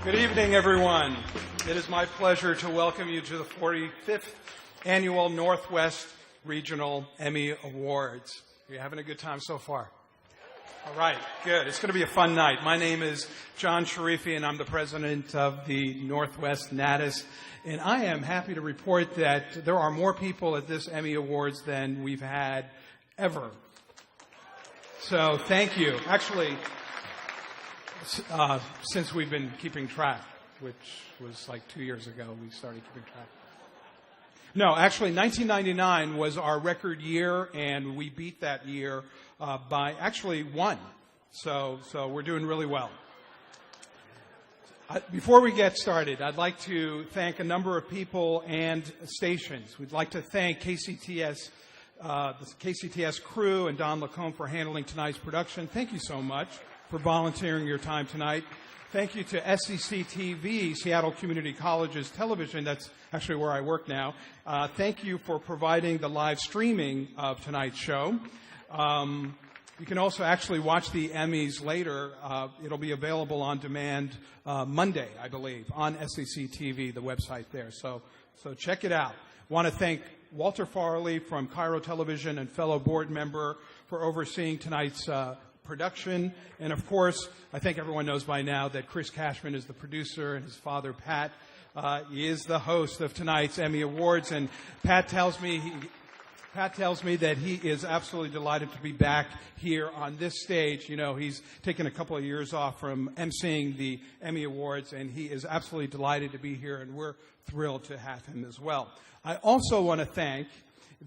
Good evening, everyone. It is my pleasure to welcome you to the 45th Annual Northwest Regional Emmy Awards. Are you having a good time so far? All right, good. It's going to be a fun night. My name is John Sharifi, and I'm the president of the Northwest NATAS. And I am happy to report that there are more people at this Emmy Awards than we've had ever. So thank you. Actually, since we've been keeping track, which was like 2 years ago, we started keeping track. No, actually, 1999 was our record year, and we beat that year by actually one. So we're doing really well. Before we get started, I'd like to thank a number of people and stations. We'd like to thank KCTS, the KCTS crew, and Don Lacombe for handling tonight's production. Thank you so much for volunteering your time tonight. Thank you to SEC TV, Seattle Community College's television. That's actually where I work now. Thank you for providing the live streaming of tonight's show. You can also actually watch the Emmys later. It'll be available on demand Monday, I believe, on SEC TV, the website there. So check it out. Want to thank Walter Farley from Cairo Television and fellow board member for overseeing tonight's production. And of course, I think everyone knows by now that Chris Cashman is the producer, and his father, Pat, is the host of tonight's Emmy Awards. And Pat tells me that he is absolutely delighted to be back here on this stage. You know, he's taken a couple of years off from emceeing the Emmy Awards, and he is absolutely delighted to be here, and we're thrilled to have him as well. I also want to thank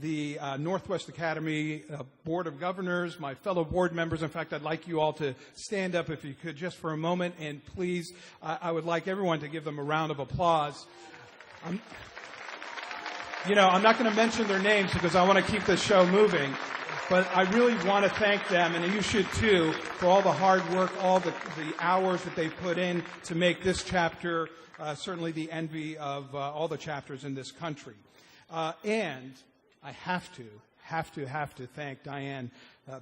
the Northwest Academy Board of Governors, my fellow board members. In fact, I'd like you all to stand up if you could just for a moment, and please, I would like everyone to give them a round of applause. I'm not going to mention their names because I want to keep the show moving, but I really want to thank them, and you should too, for all the hard work, all the hours that they put in to make this chapter certainly the envy of all the chapters in this country. And I have to thank Diane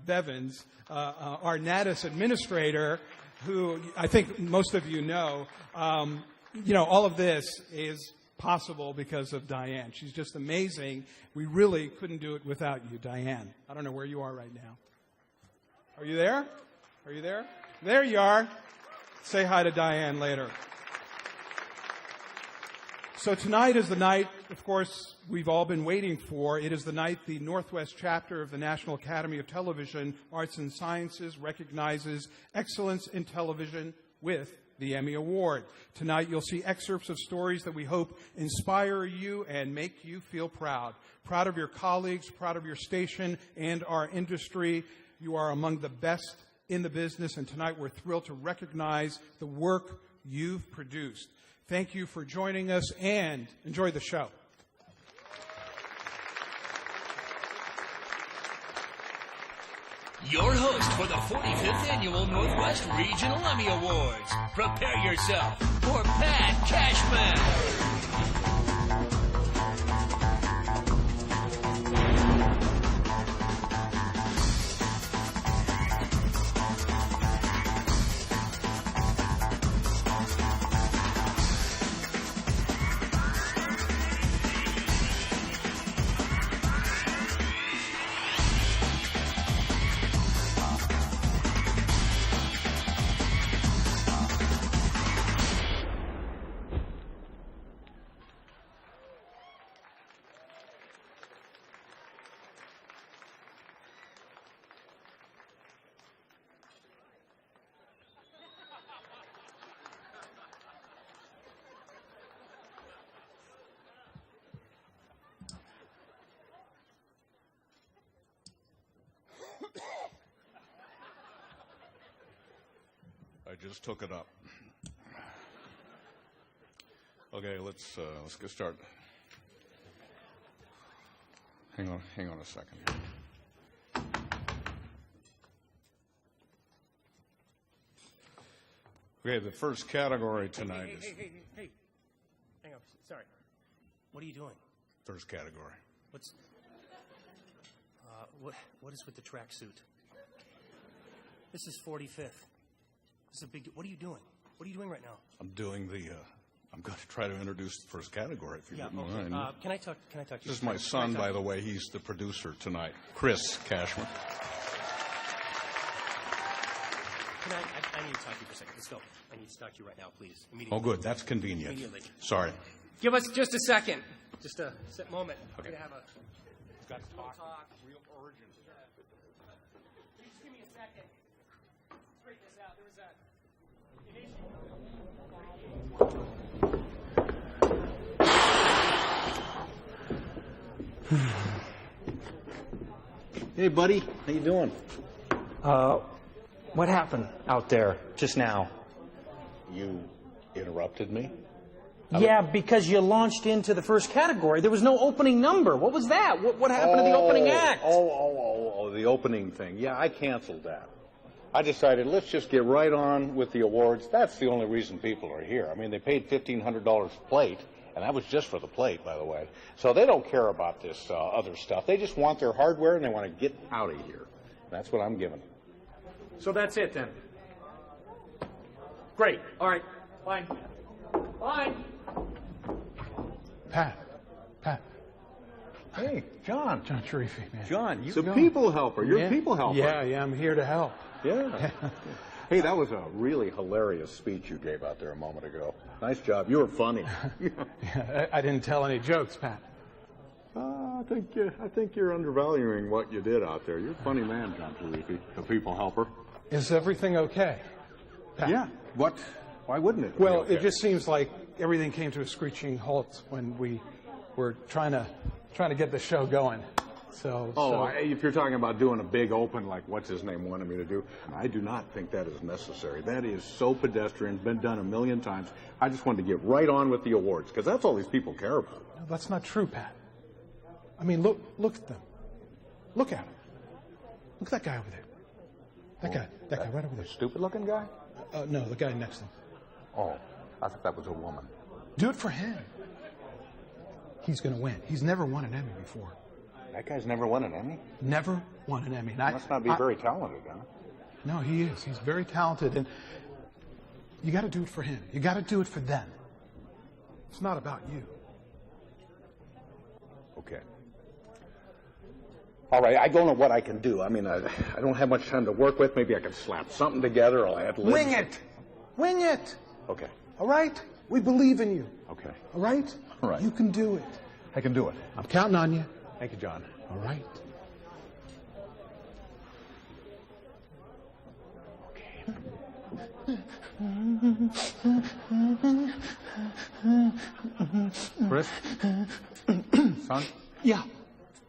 Bevins, our NATAS administrator, who I think most of you know. All of this is possible because of Diane. She's just amazing. We really couldn't do it without you, Diane. I don't know where you are right now. Are you there? Are you there? There you are. Say hi to Diane later. So tonight is the night, of course, we've all been waiting for. It is the night the Northwest chapter of the National Academy of Television Arts and Sciences recognizes excellence in television with the Emmy Award. Tonight you'll see excerpts of stories that we hope inspire you and make you feel proud. Proud of your colleagues, proud of your station and our industry. You are among the best in the business, and tonight we're thrilled to recognize the work you've produced. Thank you for joining us, and enjoy the show. Your host for the 45th Annual Northwest Regional Emmy Awards. Prepare yourself for Pat Cashman. I just took it up. Okay, let's get started. Hang on a second. Okay, the first category tonight is Hey. Hang on. Sorry. What are you doing? first category. What's... What is with the tracksuit? This is 45th. This is a big... What are you doing? What are you doing right now? I'm doing the. I'm going to try to introduce the first category, if you wouldn't mind. Can I talk to you? This is my son, by the way. He's the producer tonight, Chris Cashman. I need to talk to you for a second. Let's go. I need to talk to you right now, please. Immediately. Oh, good. That's convenient. Immediately. Sorry. Give us just a second. Just a moment. Okay. We're going to have a... Got to talk. Real urgent. Just give me a second. Let's break this out. There was an Hey, buddy. How you doing? What happened out there just now? You interrupted me? Yeah, because you launched into the first category. There was no opening number. What was that? What happened to the opening act? The opening thing. Yeah, I canceled that. I decided let's just get right on with the awards. That's the only reason people are here. I mean, they paid $1,500 plate, and that was just for the plate, by the way. So they don't care about this other stuff. They just want their hardware, and they want to get out of here. That's what I'm giving them. So that's it then. Great. All right. Fine. Fine. Pat. Hey, John. John Sharifi, man. John, you're a people helper. You're a people helper. Yeah, I'm here to help. Yeah. Hey, that was a really hilarious speech you gave out there a moment ago. Nice job. You were funny. Yeah, I didn't tell any jokes, Pat. I think you're undervaluing what you did out there. You're a funny man, John Sharifi, the people helper. Is everything okay, Pat? Yeah. What? Why wouldn't it? Well, be okay? it just seems like everything came to a screeching halt when we were trying to get the show going. If you're talking about doing a big open like what's his name wanted me to do, I do not think that is necessary. That is so pedestrian, been done a million times. I just wanted to get right on with the awards because that's all these people care about. No, that's not true, Pat. I mean, look at them. Look at him. Look at that guy over there. That guy right over there. Stupid-looking guy? No, the guy next to him. Oh, I thought that was a woman. Do it for him. He's going to win. He's never won an Emmy before. That guy's never won an Emmy? Never won an Emmy. He must not be very talented, huh? No, he is. He's very talented, and you got to do it for him. You got to do it for them. It's not about you. Okay. All right, I don't know what I can do. I mean, I don't have much time to work with. Maybe I can slap something together. I'll add libs. Wing it. Wing it. Okay. All right? We believe in you. Okay. All right? All right. You can do it. I can do it. I'm counting on you. Thank you, John. All right. Chris? Son? Yeah.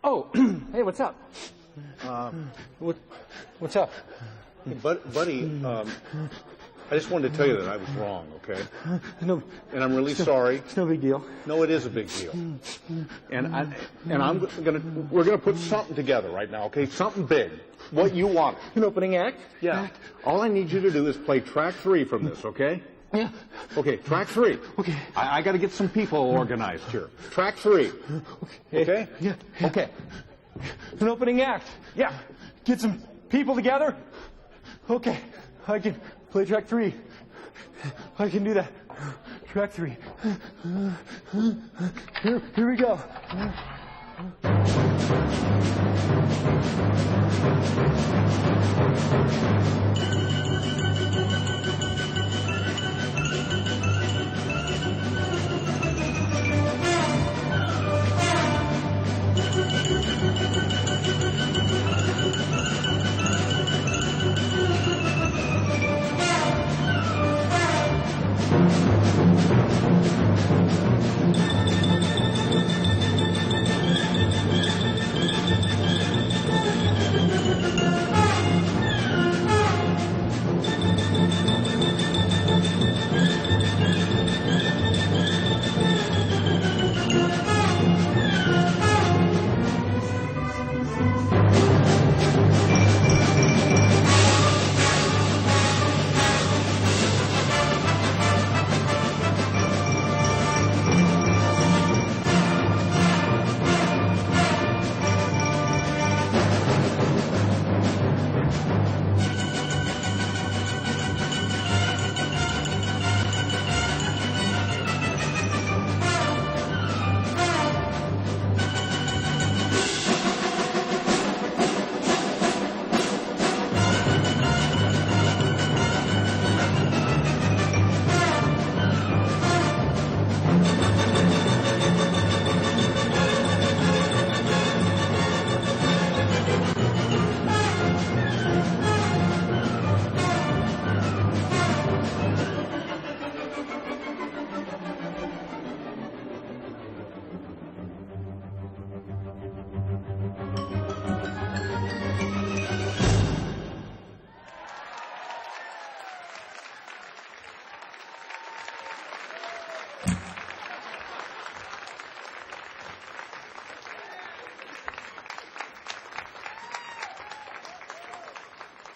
Oh, hey, what's up? What's up? Hey, buddy, I just wanted to tell you that I was wrong, okay? No, And I'm really sorry. it's no big deal. No, it is a big deal. And we're gonna put something together right now, okay? Something big. What you want. An opening act? Yeah. All I need you to do is play track 3 from this, okay? Yeah. Okay, track 3. Okay. I got to get some people organized here. Track 3. Okay? Yeah. Okay. An opening act. Yeah. Get some people together. Okay. I can play track 3. I can do that. Track 3. Here we go.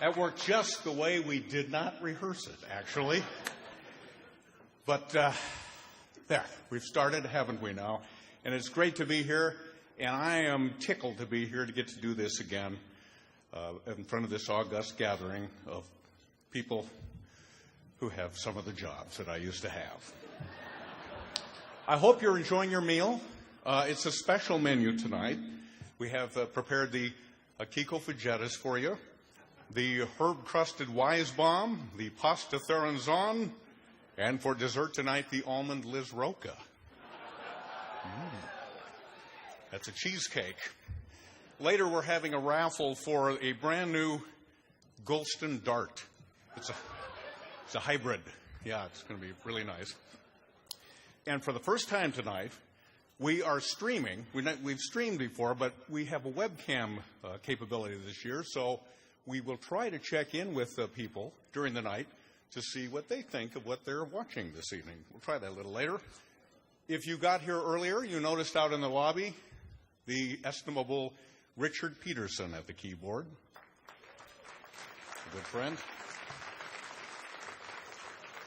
That worked just the way we did not rehearse it, actually. But there, we've started, haven't we now? And it's great to be here, and I am tickled to be here to get to do this again in front of this august gathering of people who have some of the jobs that I used to have. I hope you're enjoying your meal. It's a special menu tonight. We have prepared the Kiko Fajettas for you, the herb-crusted Wise Bomb, the pasta Theranzon, and for dessert tonight, the almond Liz Roca. That's a cheesecake. Later, we're having a raffle for a brand new Golston Dart. It's a hybrid. Yeah, it's going to be really nice. And for the first time tonight, we are streaming. We've streamed before, but we have a webcam capability this year, so we will try to check in with people during the night to see what they think of what they're watching this evening. We'll try that a little later. If you got here earlier, you noticed out in the lobby the estimable Richard Peterson at the keyboard. A good friend.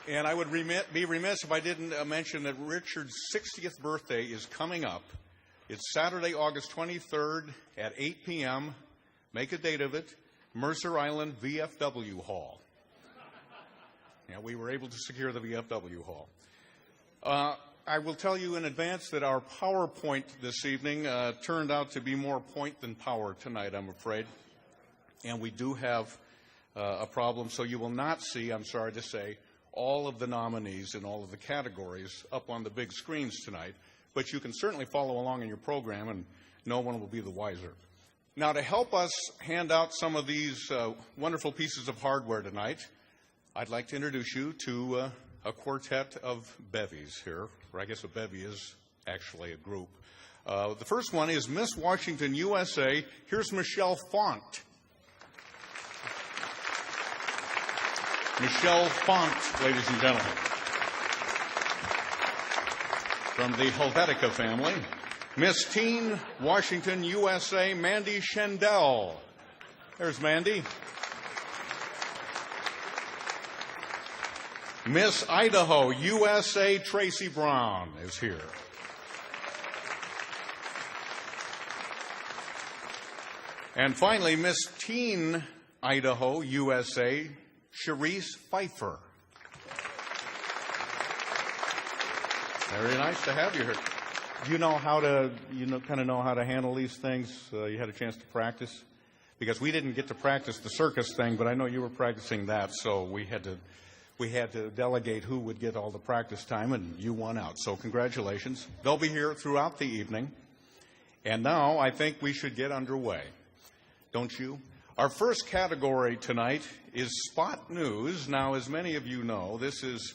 And I would be remiss if I didn't mention that Richard's 60th birthday is coming up. It's Saturday, August 23rd at 8 p.m. Make a date of it. Mercer Island VFW Hall. Yeah, we were able to secure the VFW Hall. I will tell you in advance that our PowerPoint this evening turned out to be more point than power tonight, I'm afraid. And we do have a problem, so you will not see, I'm sorry to say, all of the nominees in all of the categories up on the big screens tonight. But you can certainly follow along in your program, and no one will be the wiser. Now, to help us hand out some of these wonderful pieces of hardware tonight, I'd like to introduce you to a quartet of bevies here, or I guess a bevy is actually a group. The first one is Miss Washington, USA. Here's Michelle Font. Michelle Font, ladies and gentlemen. From the Helvetica family. Miss Teen, Washington, USA, Mandy Schendel. There's Mandy. Miss Idaho, USA, Tracy Brown is here. And finally, Miss Teen, Idaho, USA, Cherise Pfeiffer. Very nice to have you here. Do you know how to, kind of know how to handle these things? You had a chance to practice? Because we didn't get to practice the circus thing, but I know you were practicing that, so we had to delegate who would get all the practice time, and you won out. So congratulations. They'll be here throughout the evening. And now I think we should get underway. Don't you? Our first category tonight is Spot News. Now, as many of you know, this is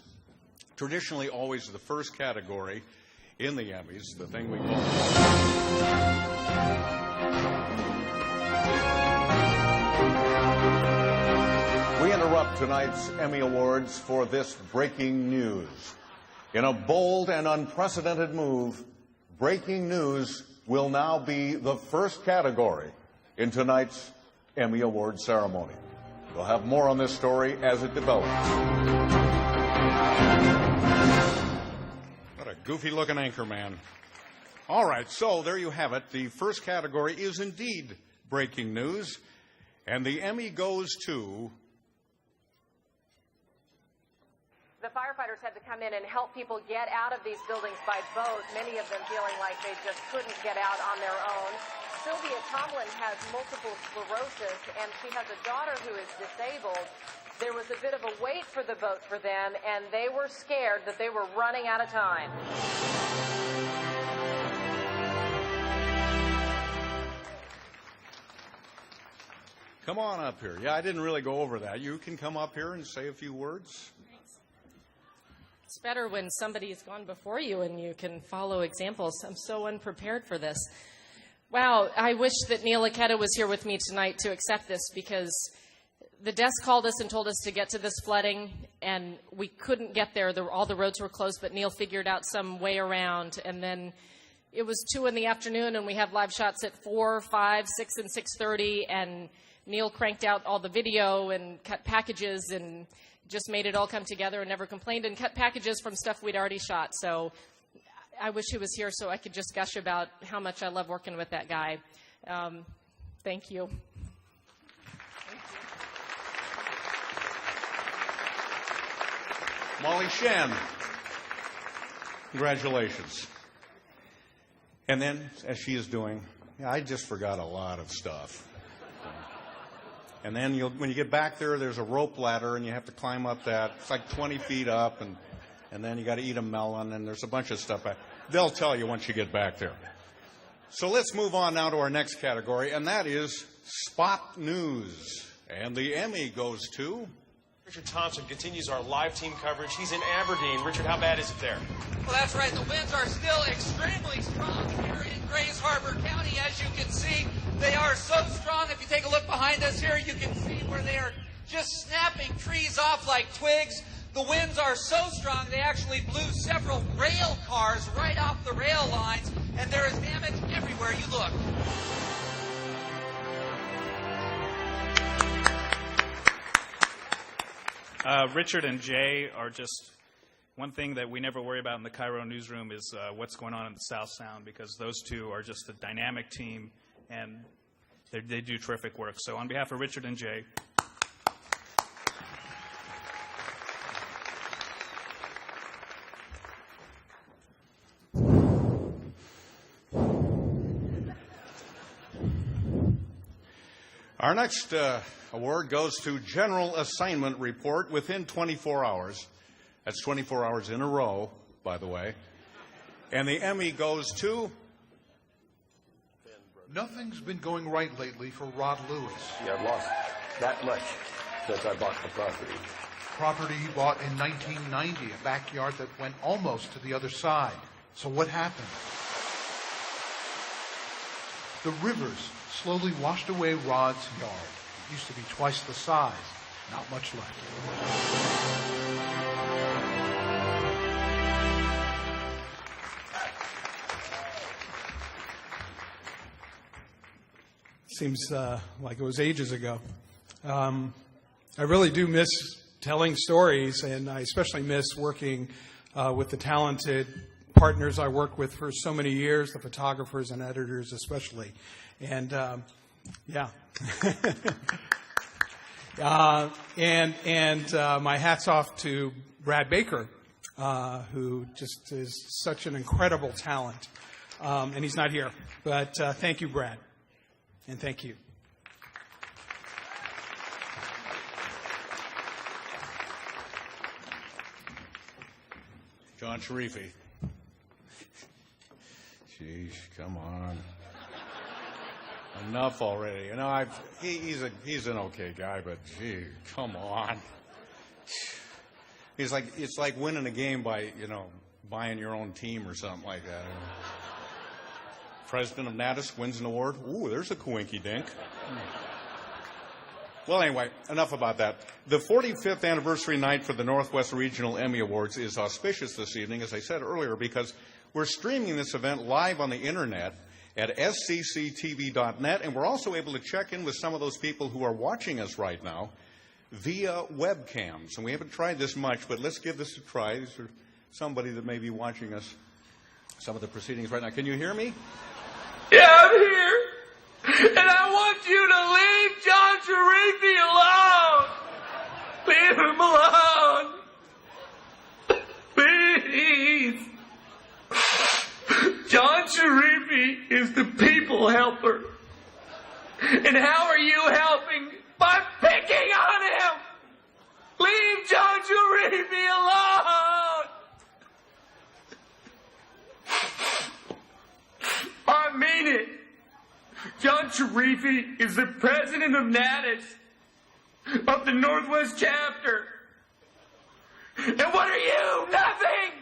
traditionally always the first category in the Emmys, the thing we call We interrupt tonight's Emmy Awards for this breaking news. In a bold and unprecedented move, breaking news will now be the first category in tonight's Emmy Award ceremony. We'll have more on this story as it develops. What a goofy-looking anchor man. All right, so there you have it. The first category is indeed breaking news, and the Emmy goes to... The firefighters had to come in and help people get out of these buildings by boat, many of them feeling like they just couldn't get out on their own. Sylvia Tomlin has multiple sclerosis, and she has a daughter who is disabled. There was a bit of a wait for the boat for them, and they were scared that they were running out of time. Come on up here. Yeah, I didn't really go over that. You can come up here and say a few words. It's better when somebody has gone before you and you can follow examples. I'm so unprepared for this. Wow, I wish that Neil Ikeda was here with me tonight to accept this, because the desk called us and told us to get to this flooding, and we couldn't get there. All the roads were closed, but Neil figured out some way around. And then it was 2 in the afternoon, and we had live shots at 4, 5, 6, and 6:30, and Neil cranked out all the video and cut packages and just made it all come together and never complained, and cut packages from stuff we'd already shot. So I wish he was here so I could just gush about how much I love working with that guy. Thank you. Molly Shen, congratulations. And then, as she is doing, I just forgot a lot of stuff. And then when you get back there, there's a rope ladder, and you have to climb up that. It's like 20 feet up, and then you got to eat a melon, and there's a bunch of stuff. They'll tell you once you get back there. So let's move on now to our next category, and that is Spot News. And the Emmy goes to... Richard Thompson continues our live team coverage. He's in Aberdeen. Richard, how bad is it there? Well, that's right. The winds are still extremely strong here in Grays Harbor County. As you can see, they are so strong. If you take a look behind us here, you can see where they are just snapping trees off like twigs. The winds are so strong, they actually blew several rail cars right off the rail lines, and there is damage everywhere you look. Richard and Jay are just one thing that we never worry about in the Cairo newsroom is what's going on in the South Sound, because those two are just a dynamic team, and they do terrific work. So on behalf of Richard and Jay. Our next award goes to General Assignment Report within 24 hours. That's 24 hours in a row, by the way. And the Emmy goes to... Nothing's been going right lately for Rod Lewis. Yeah, I've lost that much since I bought the property. Property he bought in 1990, a backyard that went almost to the other side. So what happened? The rivers slowly washed away Rod's yard. It used to be twice the size. Not much left. Seems like it was ages ago. I really do miss telling stories, and I especially miss working with the talented partners I worked with for so many years, the photographers and editors especially. And yeah. My hat's off to Brad Baker, who just is such an incredible talent. And he's not here. But thank you, Brad. And thank you. John Sharifi. Jeez, come on. Enough already. You know, he's an okay guy, but gee, come on. It's like winning a game by, buying your own team or something like that. President of NATAS wins an award. Ooh, there's a coinky-dink. Well, anyway, enough about that. The 45th anniversary night for the Northwest Regional Emmy Awards is auspicious this evening, as I said earlier, because we're streaming this event live on the internet at scctv.net, and we're also able to check in with some of those people who are watching us right now via webcams. And we haven't tried this much, but let's give this a try. These are somebody that may be watching us, some of the proceedings right now. Can you hear me? Yeah, I'm here. And I want you to leave John Sharifi alone. Leave him alone. Please. John Sharifi is the people helper. And how are you helping? By picking on him. Leave John Sharifi alone. I mean it. John Sharifi is the president of NATAS, of the Northwest chapter. And what are you? Nothing!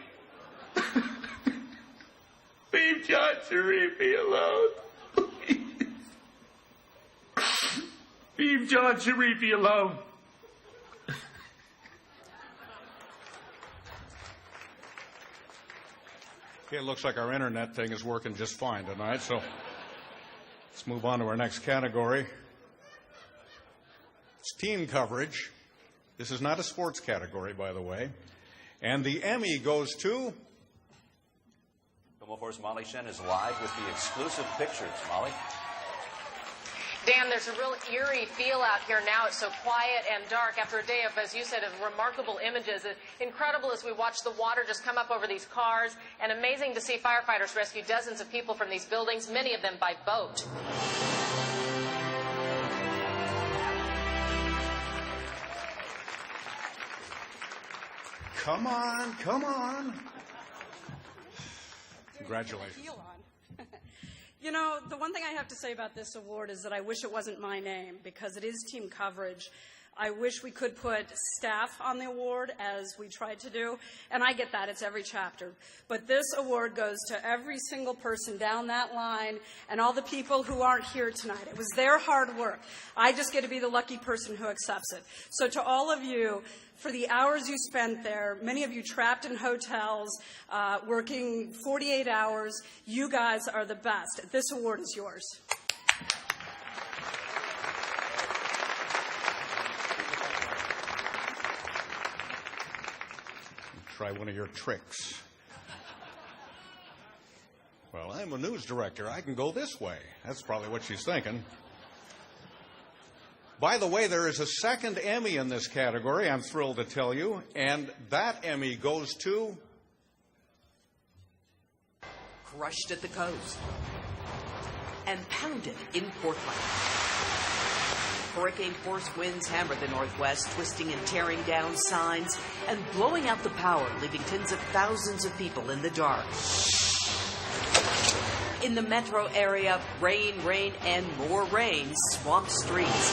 Leave John Sharifi alone. Please. Leave John Sharifi alone. Okay, it looks like our internet thing is working just fine tonight, so let's move on to our next category. team coverage. This is not a sports category, by the way. And the Emmy goes to... Film 4's Molly Shen is live with the exclusive pictures. Molly? Dan, there's a real eerie feel out here now. It's so quiet and dark after a day of, as you said, of remarkable images. Incredible as we watch the water just come up over these cars, and amazing to see firefighters rescue dozens of people from these buildings, many of them by boat. Come on, come on. Congratulations. You know, the one thing I have to say about this award is that I wish it wasn't my name, because it is team coverage. I wish we could put staff on the award, as we tried to do, and I get that. It's every chapter. But this award goes to every single person down that line and all the people who aren't here tonight. It was their hard work. I just get to be the lucky person who accepts it. So to all of you, for the hours you spent there, many of you trapped in hotels, working 48 hours, you guys are the best. This award is yours. Try one of your tricks. Well, I'm a news director. I can go this way. That's probably what she's thinking. By the way, there is a second Emmy in this category, I'm thrilled to tell you, and that Emmy goes to... Crushed at the coast and pounded in Portland. Hurricane-force winds hammered the Northwest, twisting and tearing down signs and blowing out the power, leaving tens of thousands of people in the dark. In the metro area, rain, and more rain swamped streets.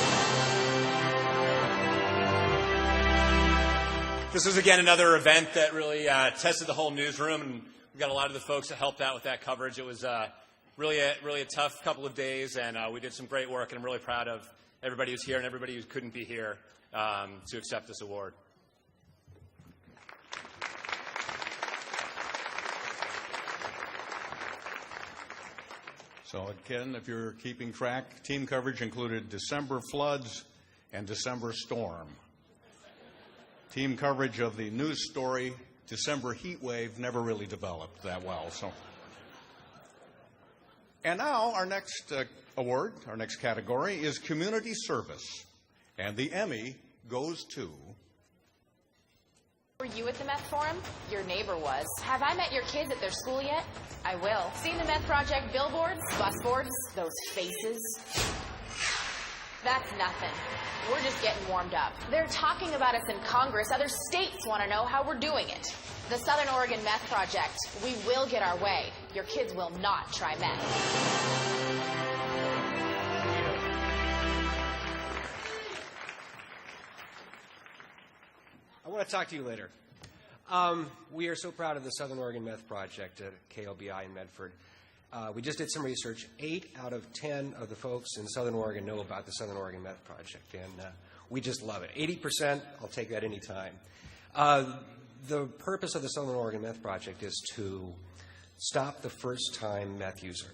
This was, again, another event that really tested the whole newsroom, and we got a lot of the folks that helped out with that coverage. It was really a tough couple of days, and we did some great work, and I'm really proud of everybody who's here and everybody who couldn't be here to accept this award. So, Ken, if you're keeping track, team coverage included December floods and December storm. Team coverage of the news story, December heat wave, never really developed that well. So, and now our next award, our next category, is community service. And the Emmy goes to... Were you at the Meth Forum? Your neighbor was. Have I met your kids at their school yet? I will. Seen the Meth Project billboards, busboards, those faces? That's nothing. We're just getting warmed up. They're talking about us in Congress. Other states want to know how we're doing it. The Southern Oregon Meth Project. We will get our way. Your kids will not try meth. I want to talk to you later. We are so proud of the Southern Oregon Meth Project at KLBI in Medford. We just did some research. 8 out of 10 of the folks in Southern Oregon know about the Southern Oregon Meth Project, and we just love it. 80%, I'll take that any time. The purpose of the Southern Oregon Meth Project is to stop the first-time meth user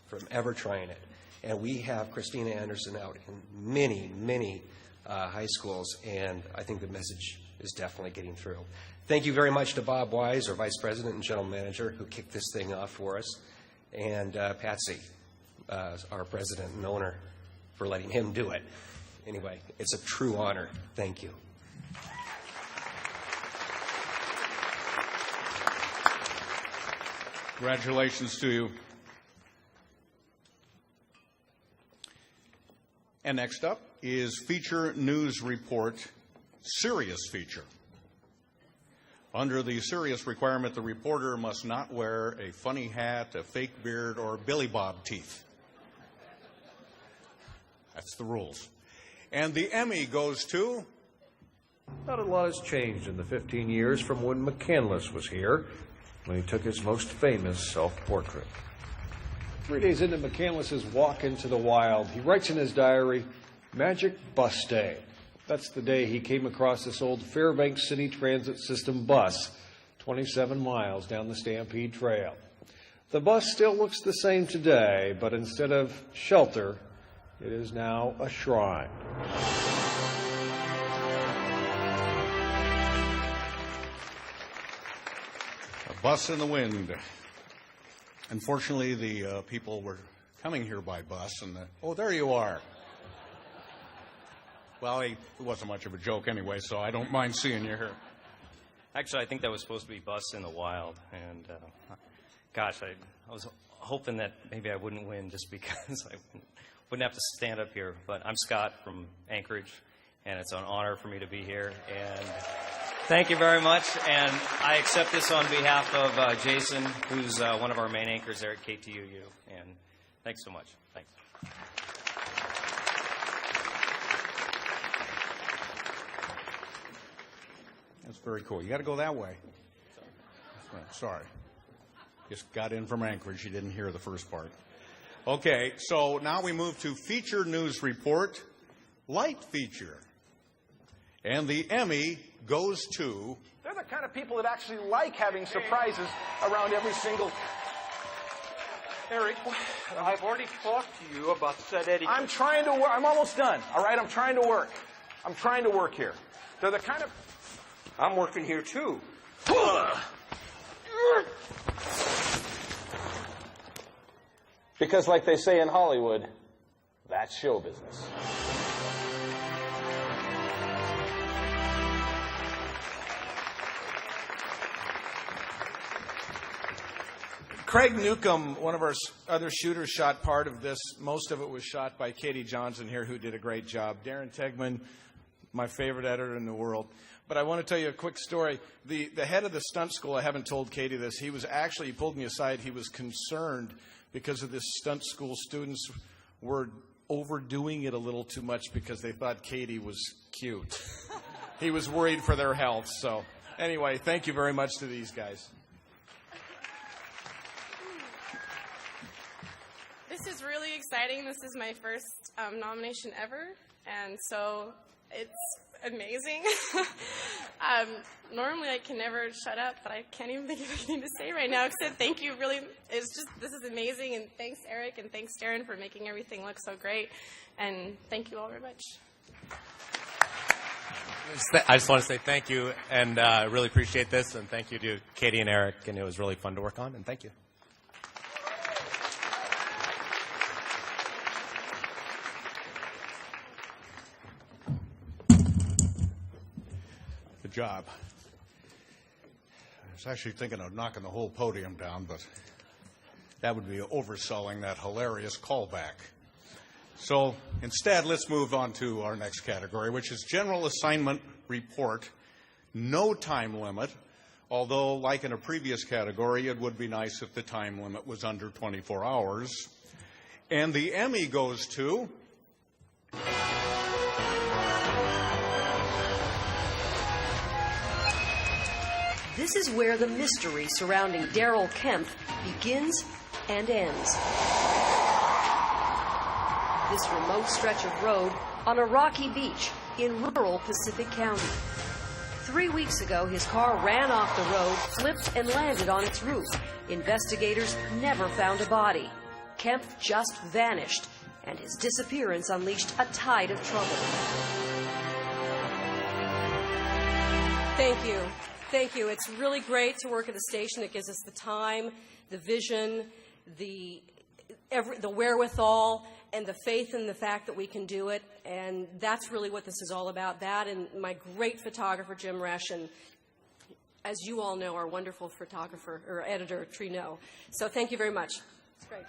from ever trying it. And we have Christina Anderson out in many, many high schools, and I think the message is definitely getting through. Thank you very much to Bob Wise, our Vice President and General Manager, who kicked this thing off for us, and Patsy, our President and owner, for letting him do it. Anyway, it's a true honor. Thank you. Congratulations to you. And next up is Feature News Report, Serious Feature. Under the serious requirement, the reporter must not wear a funny hat, a fake beard, or Billy Bob teeth. That's the rules. And the Emmy goes to... Not a lot has changed in the 15 years from when McCandless was here, when he took his most famous self-portrait. 3 days into McCandless's walk into the wild, he writes in his diary, "Magic Bus Day." That's the day he came across this old Fairbanks City Transit System bus, 27 miles down the Stampede Trail. The bus still looks the same today, but instead of shelter, it is now a shrine. Bus in the wind. Unfortunately, the people were coming here by bus, and oh, there you are. Well, it wasn't much of a joke anyway, so I don't mind seeing you here. Actually, I think that was supposed to be Bus in the Wild, and gosh, I was hoping that maybe I wouldn't win just because I wouldn't have to stand up here. But I'm Scott from Anchorage, and it's an honor for me to be here. And thank you very much. And I accept this on behalf of Jason, who's one of our main anchors there at KTUU. And thanks so much. Thanks. That's very cool. You got to go that way. Sorry. Just got in from Anchorage. You didn't hear the first part. Okay, so now we move to feature news report, light feature. And the Emmy goes to... They're the kind of people that actually like having surprises around every single... Eric, I've already talked to you about said etiquette. I'm trying to work. I'm almost done, all right? I'm trying to work. I'm trying to work here. They're the kind of... I'm working here, too. Because like they say in Hollywood, that's show business. Craig Newcomb, one of our other shooters, shot part of this. Most of it was shot by Katie Johnson here, who did a great job. Darren Tegman, my favorite editor in the world. But I want to tell you a quick story. The head of the stunt school, I haven't told Katie this, he pulled me aside. He was concerned because of this stunt school. Students were overdoing it a little too much because they thought Katie was cute. He was worried for their health. So anyway, thank you very much to these guys. This is really exciting. This is my first nomination ever, and so it's amazing. Normally I can never shut up, but I can't even think of anything to say right now except thank you. Really, this is amazing, and thanks Eric and thanks Darren for making everything look so great, and thank you all very much. I just want to say thank you, and really appreciate this, and thank you to Katie and Eric, and it was really fun to work on, and thank you. Good job. I was actually thinking of knocking the whole podium down, but that would be overselling that hilarious callback. So instead, let's move on to our next category, which is General Assignment Report. No time limit, although like in a previous category, it would be nice if the time limit was under 24 hours. And the Emmy goes to... This is where the mystery surrounding Daryl Kemp begins and ends. This remote stretch of road on a rocky beach in rural Pacific County. 3 weeks ago, his car ran off the road, flipped, and landed on its roof. Investigators never found a body. Kemp just vanished, and his disappearance unleashed a tide of trouble. Thank you. Thank you. It's really great to work at a station that gives us the time, the vision, the wherewithal, and the faith in the fact that we can do it. And that's really what this is all about. That and my great photographer, Jim Resch, and as you all know, our wonderful photographer or editor, Trino. So thank you very much. It's great.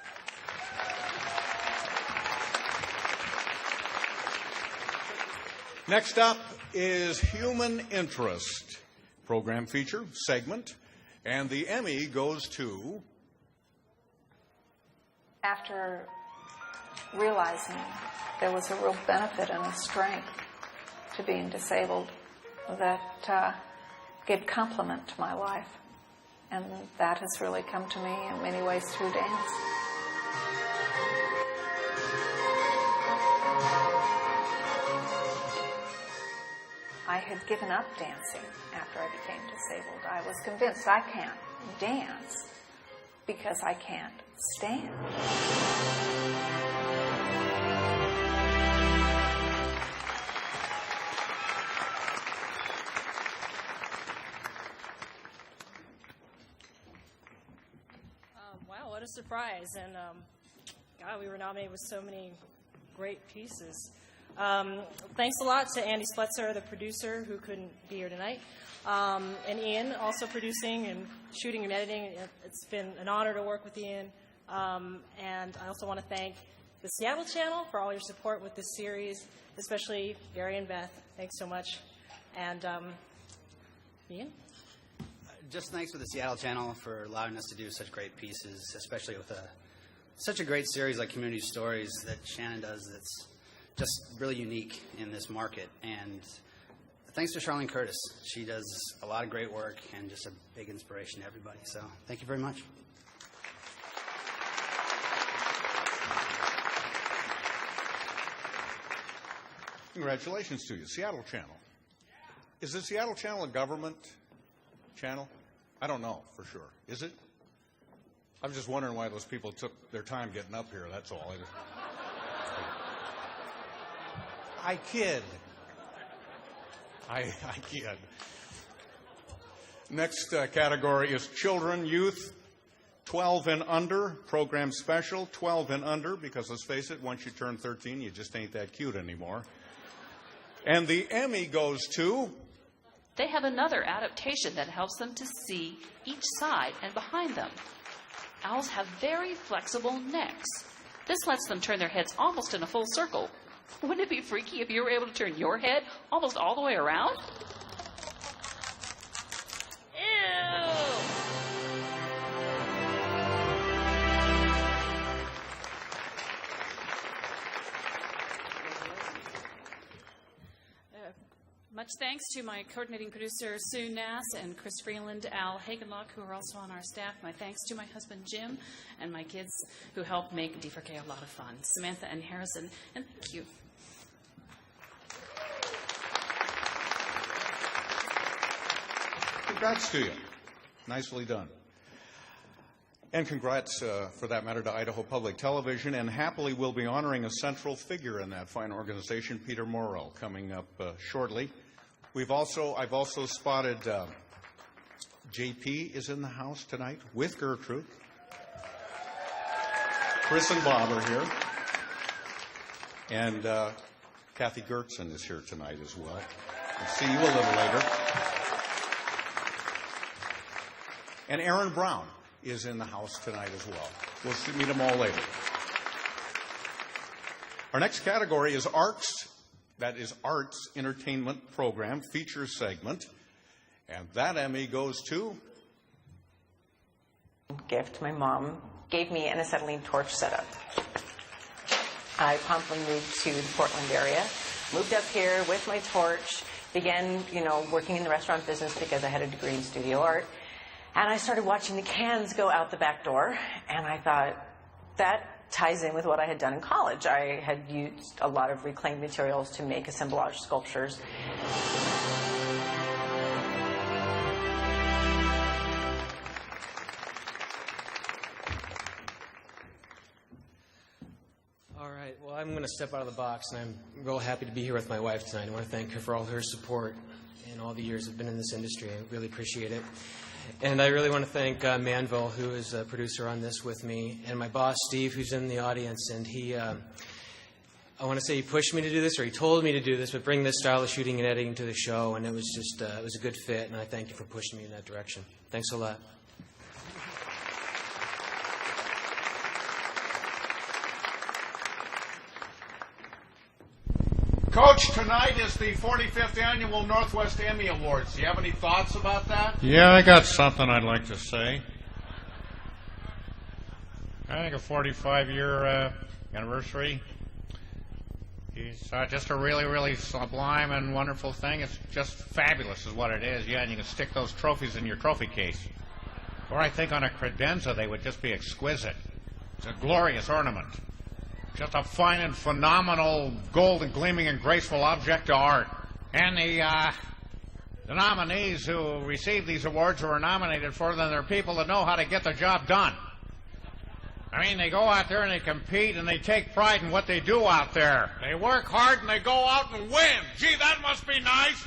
Next up is Human Interest. Program feature, segment, and the Emmy goes to... After realizing there was a real benefit and a strength to being disabled that gave complement to my life. And that has really come to me in many ways through dance. I had given up dancing after I became disabled. I was convinced I can't dance because I can't stand. a surprise. And, God, we were nominated with so many great pieces. Thanks a lot to Andy Spletzer, the producer, who couldn't be here tonight, and Ian, also producing and shooting and editing. It's been an honor to work with Ian. And I also want to thank the Seattle Channel for all your support with this series, especially Gary and Beth. Thanks so much. And Ian? Just thanks to the Seattle Channel for allowing us to do such great pieces, especially with such a great series like Community Stories that Shannon does that's just really unique in this market. And thanks to Charlene Curtis. She does a lot of great work and just a big inspiration to everybody. So thank you very much. Congratulations to you. Seattle Channel. Is the Seattle Channel a government channel? I don't know for sure. Is it? I'm just wondering why those people took their time getting up here, that's all. I kid. I kid. Next category is children, youth, 12 and under, program special, 12 and under, because let's face it, once you turn 13, you just ain't that cute anymore. And the Emmy goes to... They have another adaptation that helps them to see each side and behind them. Owls have very flexible necks. This lets them turn their heads almost in a full circle. Wouldn't it be freaky if you were able to turn your head almost all the way around? Much thanks to my coordinating producer, Sue Nass, and Chris Freeland, Al Hagenlock, who are also on our staff. My thanks to my husband, Jim, and my kids who helped make D4K a lot of fun, Samantha and Harrison, and thank you. Congrats to you. Nicely done. And congrats, for that matter, to Idaho Public Television. And happily, we'll be honoring a central figure in that fine organization, Peter Morrell, coming up shortly. I've also spotted JP is in the house tonight with Gertrude. Chris and Bob are here. And Kathy Gertson is here tonight as well. We'll see you a little later. And Aaron Brown is in the house tonight as well. We'll meet them all later. Our next category is ARTS. That is Arts Entertainment Program Feature Segment. And that Emmy goes to... Gift. My mom gave me an acetylene torch setup. I promptly moved to the Portland area, moved up here with my torch, began, working in the restaurant business because I had a degree in studio art. And I started watching the cans go out the back door, and I thought, that ties in with what I had done in college. I had used a lot of reclaimed materials to make assemblage sculptures. All right, well, I'm going to step out of the box, and I'm real happy to be here with my wife tonight. I want to thank her for all her support in all the years I've been in this industry. I really appreciate it. And I really want to thank Manville, who is a producer on this with me, and my boss, Steve, who's in the audience. And I want to say he pushed me to do this, or he told me to do this, but bring this style of shooting and editing to the show. And it was just, it was a good fit, and I thank you for pushing me in that direction. Thanks a lot. Coach, tonight is the 45th Annual Northwest Emmy Awards. Do you have any thoughts about that? Yeah, I got something I'd like to say. I think a 45-year anniversary is just a really, really sublime and wonderful thing. It's just fabulous is what it is. Yeah, and you can stick those trophies in your trophy case. Or I think on a credenza they would just be exquisite. It's a glorious ornament. Just a fine and phenomenal, golden, gleaming, and graceful object of art. And the nominees who receive these awards or are nominated for them, they're people that know how to get the job done. I mean, they go out there and they compete and they take pride in what they do out there. They work hard and they go out and win. Gee, that must be nice.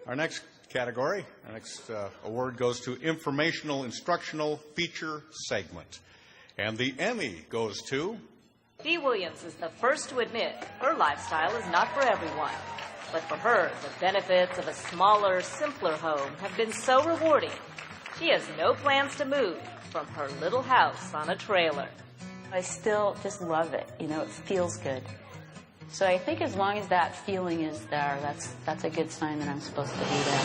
Our next category, our next award goes to Informational Instructional Feature Segment. And the Emmy goes to... Dee Williams is the first to admit her lifestyle is not for everyone. But for her, the benefits of a smaller, simpler home have been so rewarding. She has no plans to move from her little house on a trailer. I still just love it. You know, it feels good. So I think as long as that feeling is there, that's a good sign that I'm supposed to be there.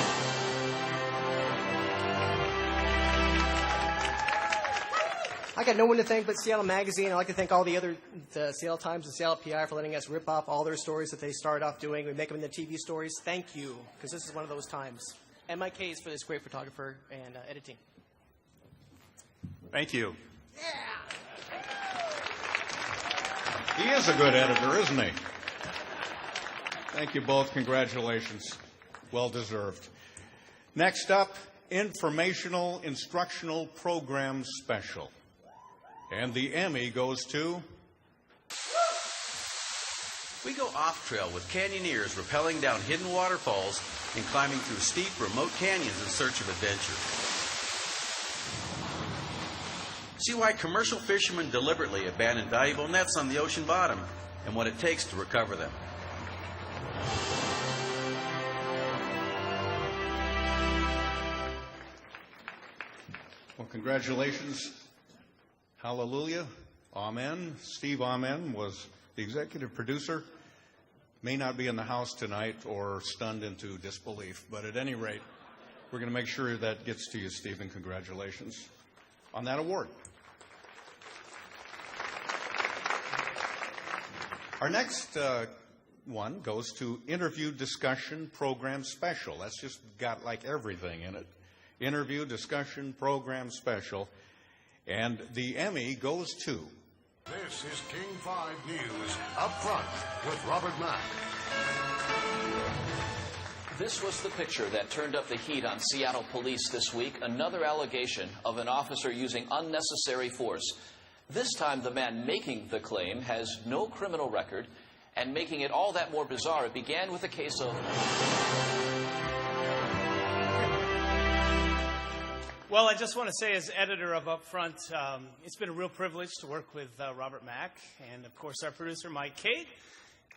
I got no one to thank but Seattle Magazine. I'd like to thank all the Seattle Times and Seattle PI for letting us rip off all their stories that they started off doing. We make them into TV stories. Thank you, because this is one of those times. And Mike Hayes for this great photographer and editing. Thank you. He is a good editor, isn't he? Thank you both. Congratulations. Well deserved. Next up, Informational Instructional Program Special. And the Emmy goes to... We go off-trail with canyoneers rappelling down hidden waterfalls and climbing through steep, remote canyons in search of adventure. See why commercial fishermen deliberately abandon valuable nets on the ocean bottom and what it takes to recover them. Well, congratulations. Hallelujah. Amen. Steve Amen was the executive producer. May not be in the house tonight or stunned into disbelief, but at any rate, we're going to make sure that gets to you, Stephen. Congratulations on that award. Our next one goes to Interview Discussion Program Special. That's just got like everything in it. Interview Discussion Program Special. And the Emmy goes to... This is King 5 News, Up Front with Robert Mack. This was the picture that turned up the heat on Seattle police this week. Another allegation of an officer using unnecessary force. This time, the man making the claim has no criminal record, and making it all that more bizarre, it began with a case of... Well, I just want to say, as editor of Upfront, it's been a real privilege to work with Robert Mack and, of course, our producer, Mike Cate.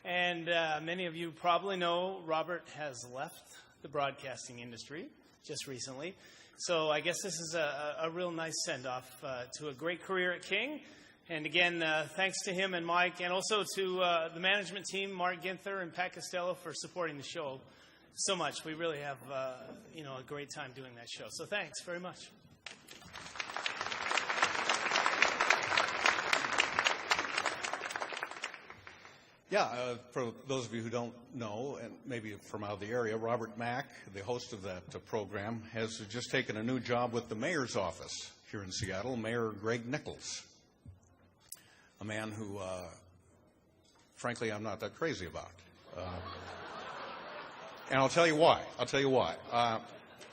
And many of you probably know Robert has left the broadcasting industry just recently. So I guess this is a real nice send-off to a great career at King. And again, thanks to him and Mike, and also to the management team, Mark Ginther and Pat Costello, for supporting the show so much. We really have a great time doing that show. So thanks very much. Yeah, for those of you who don't know, and maybe from out of the area, Robert Mack, the host of that program, has just taken a new job with the mayor's office here in Seattle, Mayor Greg Nichols, a man who, frankly, I'm not that crazy about. And I'll tell you why.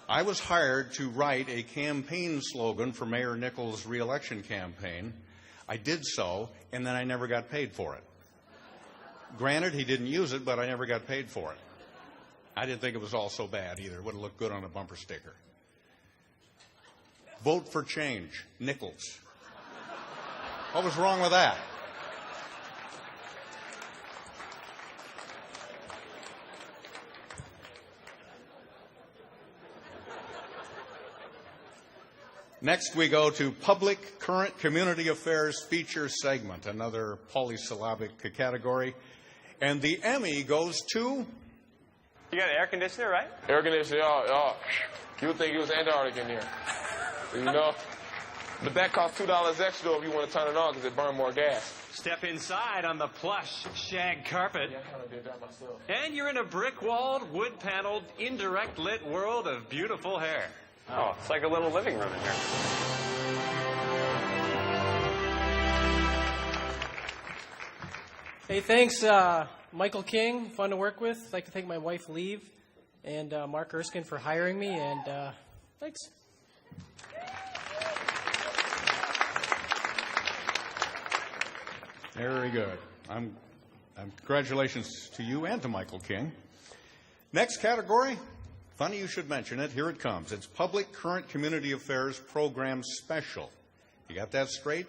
I was hired to write a campaign slogan for Mayor Nichols' re-election campaign. I did so, and then I never got paid for it. Granted, he didn't use it, but I never got paid for it. I didn't think it was all so bad either. It would have looked good on a bumper sticker. Vote for change, Nichols. What was wrong with that? Next, we go to Public Current Community Affairs Feature Segment, another polysyllabic category. And the Emmy goes to... You got an air conditioner, right? Air conditioner, y'all. You would think it was Antarctic in here. You know? But that costs $2 extra if you want to turn it on because it burned more gas. Step inside on the plush shag carpet. Yeah, I kind of did that myself. And you're in a brick-walled, wood-paneled, indirect lit world of beautiful hair. Oh, it's like a little living room in here. Hey, thanks, Michael King, fun to work with. I'd like to thank my wife, Liv, and Mark Erskine for hiring me, and thanks. Very good. Congratulations to you and to Michael King. Next category, Funny you should mention it. Here it comes. It's Public Current Community Affairs Program Special. You got that straight?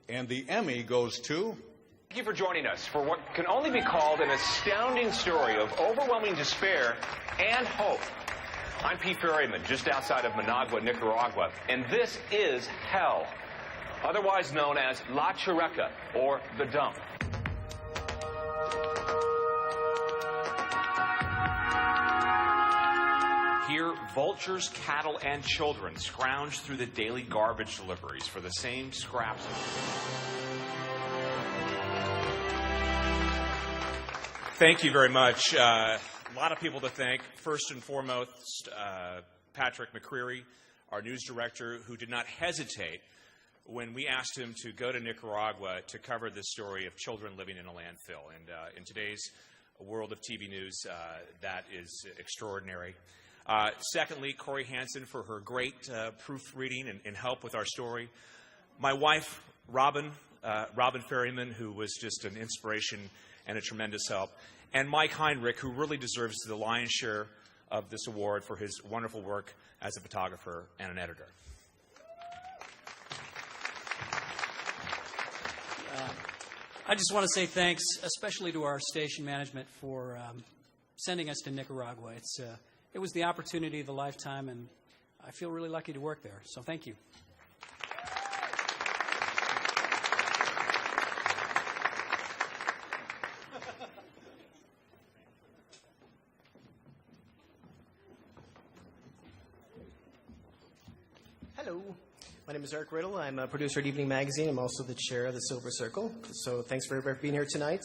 And the Emmy goes to... Thank you for joining us for what can only be called an astounding story of overwhelming despair and hope. I'm Pete Ferryman, just outside of Managua, Nicaragua, and this is hell, otherwise known as La Chureca, or the dump. Here, vultures, cattle, and children scrounge through the daily garbage deliveries for the same scraps. Thank you very much. A lot of people to thank. First and foremost, Patrick McCreary, our news director, who did not hesitate when we asked him to go to Nicaragua to cover this story of children living in a landfill. And in today's world of TV news, that is extraordinary. Secondly, Corey Hansen for her great proofreading and help with our story. My wife, Robin Ferryman, who was just an inspiration and a tremendous help. And Mike Heinrich, who really deserves the lion's share of this award for his wonderful work as a photographer and an editor. I just want to say thanks, especially to our station management for sending us to Nicaragua. It was the opportunity of a lifetime, and I feel really lucky to work there. So thank you. Hello. My name is Eric Riddle. I'm a producer at Evening Magazine. I'm also the chair of the Silver Circle. So thanks for being here tonight.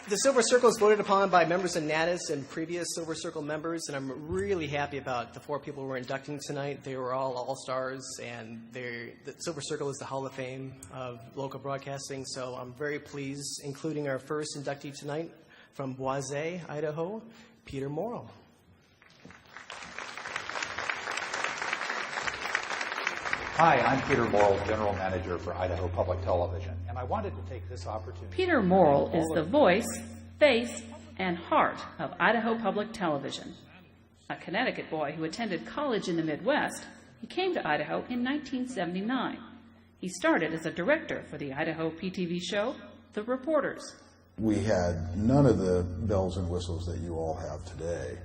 The Silver Circle is voted upon by members of NATAS and previous Silver Circle members, and I'm really happy about the 4 people we're inducting tonight. They were all all-stars, and the Silver Circle is the Hall of Fame of local broadcasting, so I'm very pleased, including our first inductee tonight from Boise, Idaho, Peter Morrill. Hi, I'm Peter Morrill, General Manager for Idaho Public Television, and I wanted to take this opportunity... Peter Morrill is the voice, face, and heart of Idaho Public Television. A Connecticut boy who attended college in the Midwest, he came to Idaho in 1979. He started as a director for the Idaho PTV show, The Reporters. We had none of the bells and whistles that you all have today.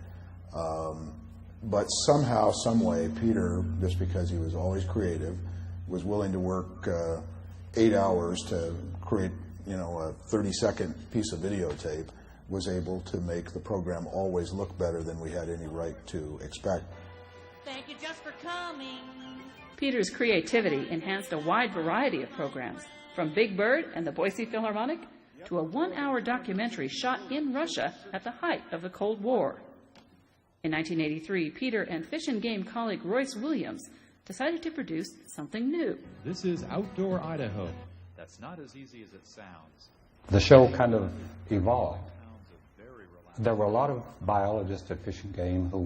But somehow, some way, Peter, just because he was always creative, was willing to work 8 hours to create, a 30-second piece of videotape, was able to make the program always look better than we had any right to expect. Thank you just for coming. Peter's creativity enhanced a wide variety of programs, from Big Bird and the Boise Philharmonic to a 1-hour documentary shot in Russia at the height of the Cold War. In 1983, Peter and Fish and Game colleague Royce Williams decided to produce something new. This is Outdoor Idaho. That's not as easy as it sounds. The show kind of evolved. There were a lot of biologists at Fish and Game who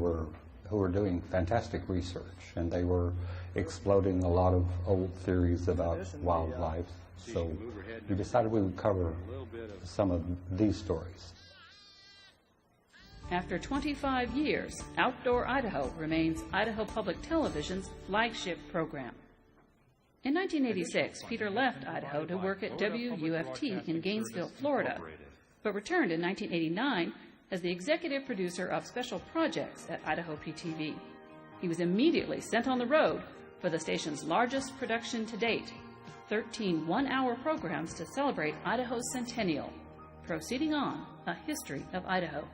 were doing fantastic research, and they were exploding a lot of old theories about wildlife. So we decided we would cover some of these stories. After 25 years, Outdoor Idaho remains Idaho Public Television's flagship program. In 1986, Peter left Idaho to work at WUFT in Gainesville, Florida, but returned in 1989 as the executive producer of special projects at Idaho PTV. He was immediately sent on the road for the station's largest production to date, 13 one-hour programs to celebrate Idaho's centennial, proceeding on a history of Idaho.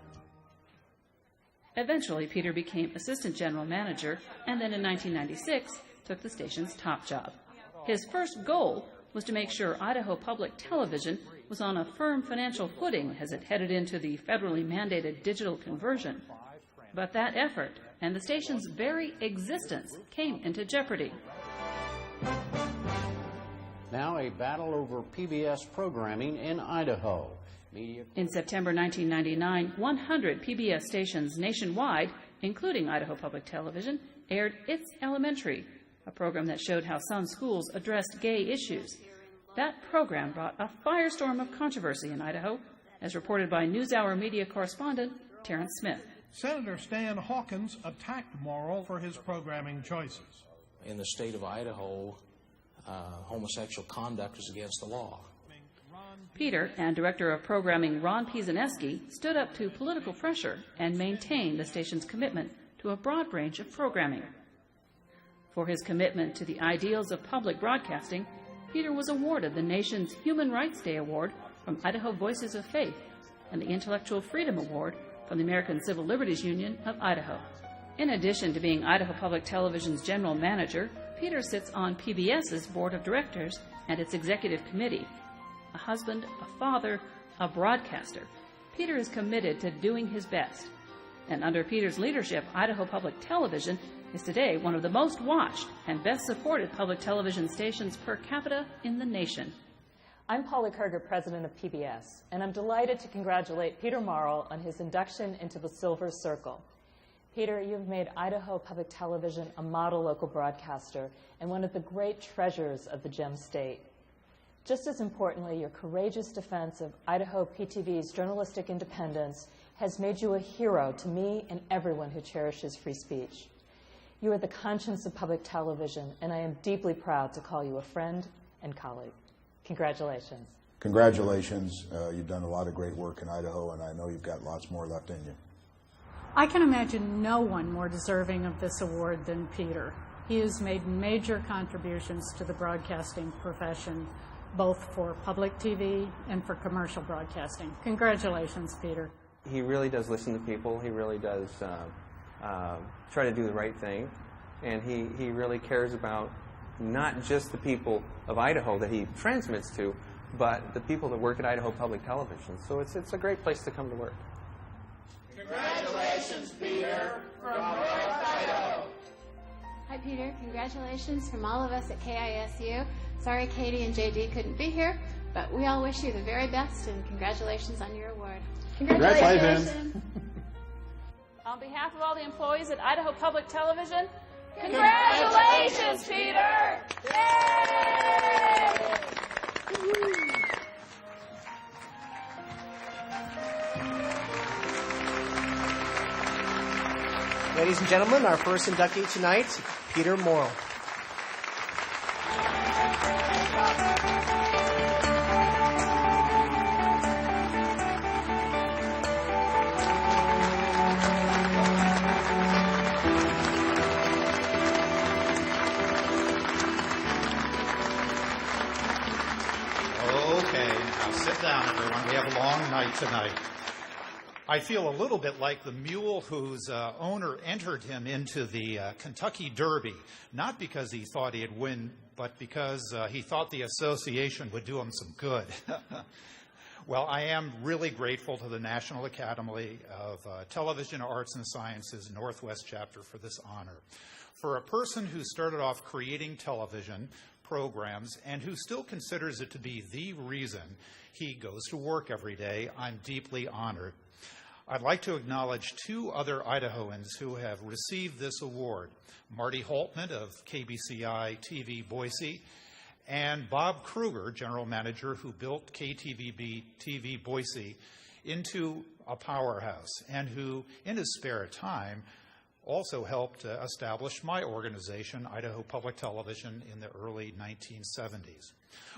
Eventually, Peter became assistant general manager, and then in 1996, took the station's top job. His first goal was to make sure Idaho Public Television was on a firm financial footing as it headed into the federally mandated digital conversion. But that effort and the station's very existence came into jeopardy. Now a battle over PBS programming in Idaho. In September 1999, 100 PBS stations nationwide, including Idaho Public Television, aired It's Elementary, a program that showed how some schools addressed gay issues. That program brought a firestorm of controversy in Idaho, as reported by NewsHour media correspondent Terrence Smith. Senator Stan Hawkins attacked Morrill for his programming choices. In the state of Idaho, homosexual conduct is against the law. Peter and Director of Programming Ron Pisaneski stood up to political pressure and maintained the station's commitment to a broad range of programming. For his commitment to the ideals of public broadcasting, Peter was awarded the nation's Human Rights Day Award from Idaho Voices of Faith and the Intellectual Freedom Award from the American Civil Liberties Union of Idaho. In addition to being Idaho Public Television's general manager, Peter sits on PBS's board of directors and its executive committee. A husband, a father, a broadcaster, Peter is committed to doing his best. And under Peter's leadership, Idaho Public Television is today one of the most watched and best supported public television stations per capita in the nation. I'm Paula Karger, president of PBS, and I'm delighted to congratulate Peter Morrill on his induction into the Silver Circle. Peter, you've made Idaho Public Television a model local broadcaster and one of the great treasures of the Gem State. Just as importantly, your courageous defense of Idaho PTV's journalistic independence has made you a hero to me and everyone who cherishes free speech. You are the conscience of public television, and I am deeply proud to call you a friend and colleague. Congratulations. Congratulations. You've done a lot of great work in Idaho, and I know you've got lots more left in you. I can imagine no one more deserving of this award than Peter. He has made major contributions to the broadcasting profession, both for public TV and for commercial broadcasting. Congratulations, Peter. He really does listen to people. He really does try to do the right thing. And he really cares about not just the people of Idaho that he transmits to, but the people that work at Idaho Public Television. So it's a great place to come to work. Congratulations, Peter, from North Idaho. Hi, Peter. Congratulations from all of us at KISU. Sorry Katie and JD couldn't be here, but we all wish you the very best, and congratulations on your award. Congratulations. On behalf of all the employees at Idaho Public Television, congratulations, Peter! Yay! Ladies and gentlemen, our first inductee tonight, Peter Morrill. Okay, now sit down, everyone. We have a long night tonight. I feel a little bit like the mule whose owner entered him into the Kentucky Derby, not because he thought he'd win, but because he thought the association would do him some good. Well, I am really grateful to the National Academy of Television Arts and Sciences Northwest Chapter for this honor. For a person who started off creating television programs and who still considers it to be the reason he goes to work every day, I'm deeply honored. I'd like to acknowledge two other Idahoans who have received this award, Marty Holtman of KBCI TV Boise, and Bob Kruger, general manager who built KTVB TV Boise into a powerhouse, and who, in his spare time, also helped establish my organization, Idaho Public Television, in the early 1970s.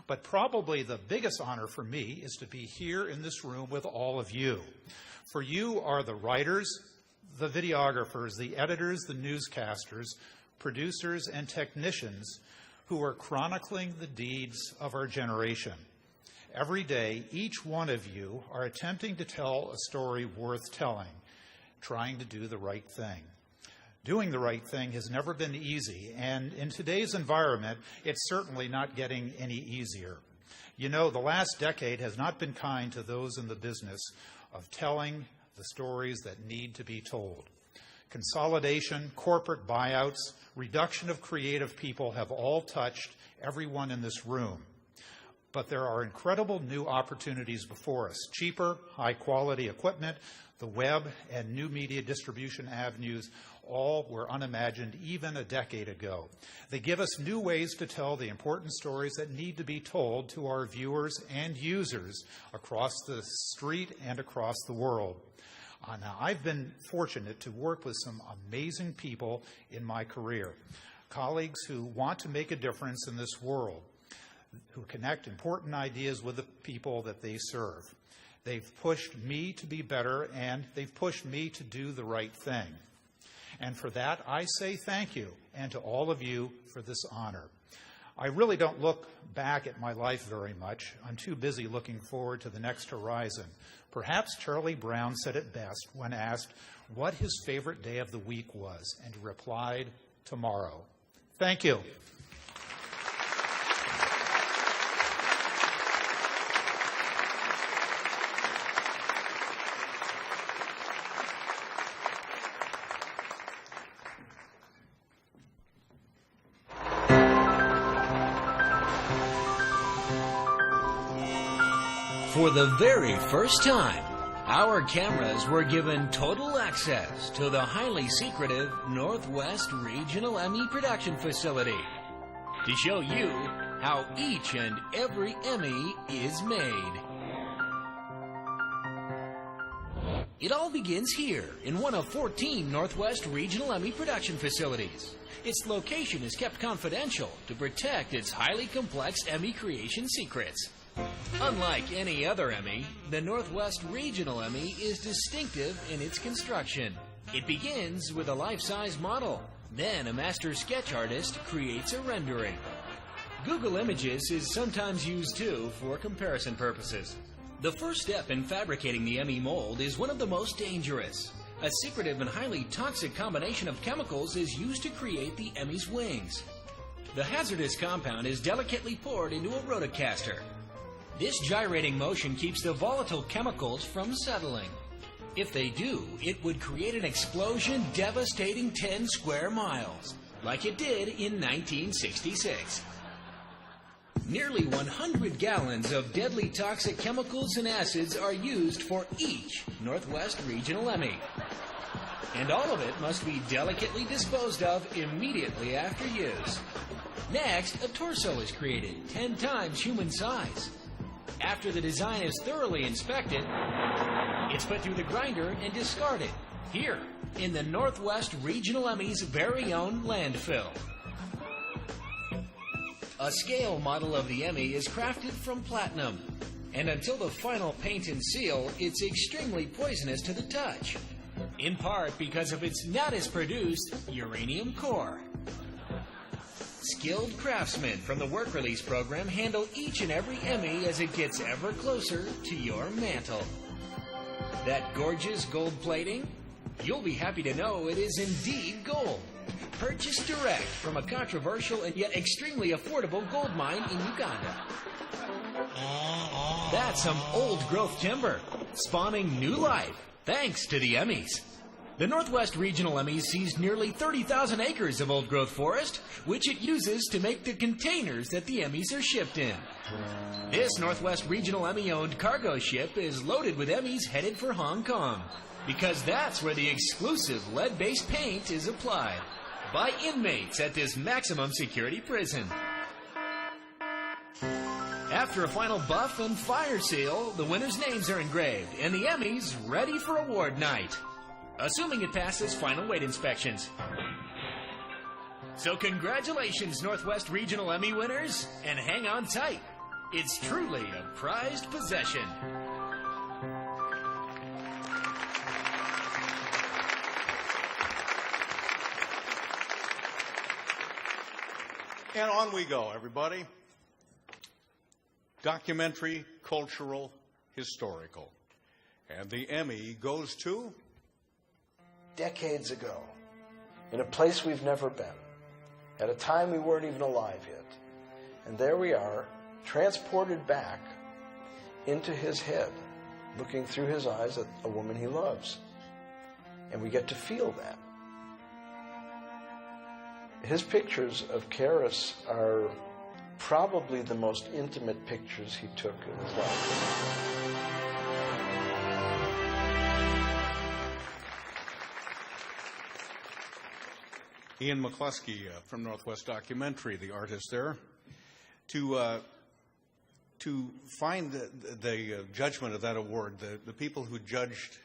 But probably the biggest honor for me is to be here in this room with all of you. For you are the writers, the videographers, the editors, the newscasters, producers, and technicians who are chronicling the deeds of our generation. Every day, each one of you are attempting to tell a story worth telling, trying to do the right thing. Doing the right thing has never been easy, and in today's environment, it's certainly not getting any easier. You know, the last decade has not been kind to those in the business of telling the stories that need to be told. Consolidation, corporate buyouts, reduction of creative people have all touched everyone in this room. But there are incredible new opportunities before us. Cheaper, high-quality equipment, the web, and new media distribution avenues all were unimagined even a decade ago. They give us new ways to tell the important stories that need to be told to our viewers and users across the street and across the world. Now, I've been fortunate to work with some amazing people in my career, colleagues who want to make a difference in this world, who connect important ideas with the people that they serve. They've pushed me to be better, and they've pushed me to do the right thing. And for that, I say thank you, and to all of you for this honor. I really don't look back at my life very much. I'm too busy looking forward to the next horizon. Perhaps Charlie Brown said it best when asked what his favorite day of the week was, and he replied, tomorrow. Thank you. For the very first time, our cameras were given total access to the highly secretive Northwest Regional Emmy production facility to show you how each and every Emmy is made. It all begins here in one of 14 Northwest Regional Emmy production facilities. Its location is kept confidential to protect its highly complex Emmy creation secrets. Unlike any other Emmy, the Northwest Regional Emmy is distinctive in its construction. It begins with a life-size model. Then a master sketch artist creates a rendering. Google Images is sometimes used too for comparison purposes. The first step in fabricating the Emmy mold is one of the most dangerous. A secretive and highly toxic combination of chemicals is used to create the Emmy's wings. The hazardous compound is delicately poured into a rotocaster. This gyrating motion keeps the volatile chemicals from settling. If they do, it would create an explosion devastating 10 square miles, like it did in 1966. Nearly 100 gallons of deadly toxic chemicals and acids are used for each Northwest Regional Emmy. And all of it must be delicately disposed of immediately after use. Next, a torso is created, 10 times human size. After the design is thoroughly inspected, it's put through the grinder and discarded, here, in the Northwest Regional Emmy's very own landfill. A scale model of the Emmy is crafted from platinum, and until the final paint and seal, it's extremely poisonous to the touch, in part because of its NATAS-produced uranium core. Skilled craftsmen from the work release program handle each and every Emmy as it gets ever closer to your mantle. That gorgeous gold plating? You'll be happy to know it is indeed gold. Purchased direct from a controversial and yet extremely affordable gold mine in Uganda. That's some old-growth timber, spawning new life thanks to the Emmys. The Northwest Regional Emmy seized nearly 30,000 acres of old-growth forest, which it uses to make the containers that the Emmys are shipped in. This Northwest Regional Emmy-owned cargo ship is loaded with Emmys headed for Hong Kong, because that's where the exclusive lead-based paint is applied by inmates at this maximum security prison. After a final buff and fire seal, the winners' names are engraved, and the Emmy's ready for award night, assuming it passes final weight inspections. So congratulations, Northwest Regional Emmy winners, and hang on tight. It's truly a prized possession. And on we go, everybody. Documentary, cultural, historical. And the Emmy goes to... Decades ago, in a place we've never been, at a time we weren't even alive yet. And there we are, transported back into his head, looking through his eyes at a woman he loves. And we get to feel that. His pictures of Karis are probably the most intimate pictures he took in his life. Ian McCluskey from Northwest Documentary, the artist there, to find the judgment of that award, the people who judged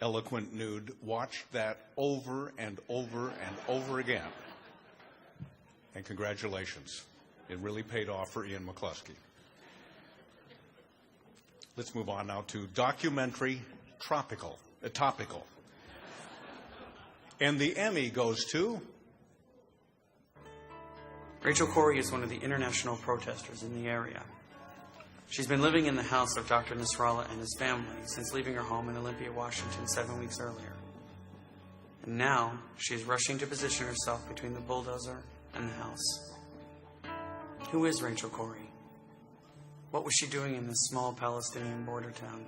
eloquent nude watched that over and over and over again. And congratulations. It really paid off for Ian McCluskey. Let's move on now to documentary topical. And the Emmy goes to... Rachel Corrie is one of the international protesters in the area. She's been living in the house of Dr. Nasrallah and his family since leaving her home in Olympia, Washington 7 weeks earlier. And now she is rushing to position herself between the bulldozer and the house. Who is Rachel Corrie? What was she doing in this small Palestinian border town?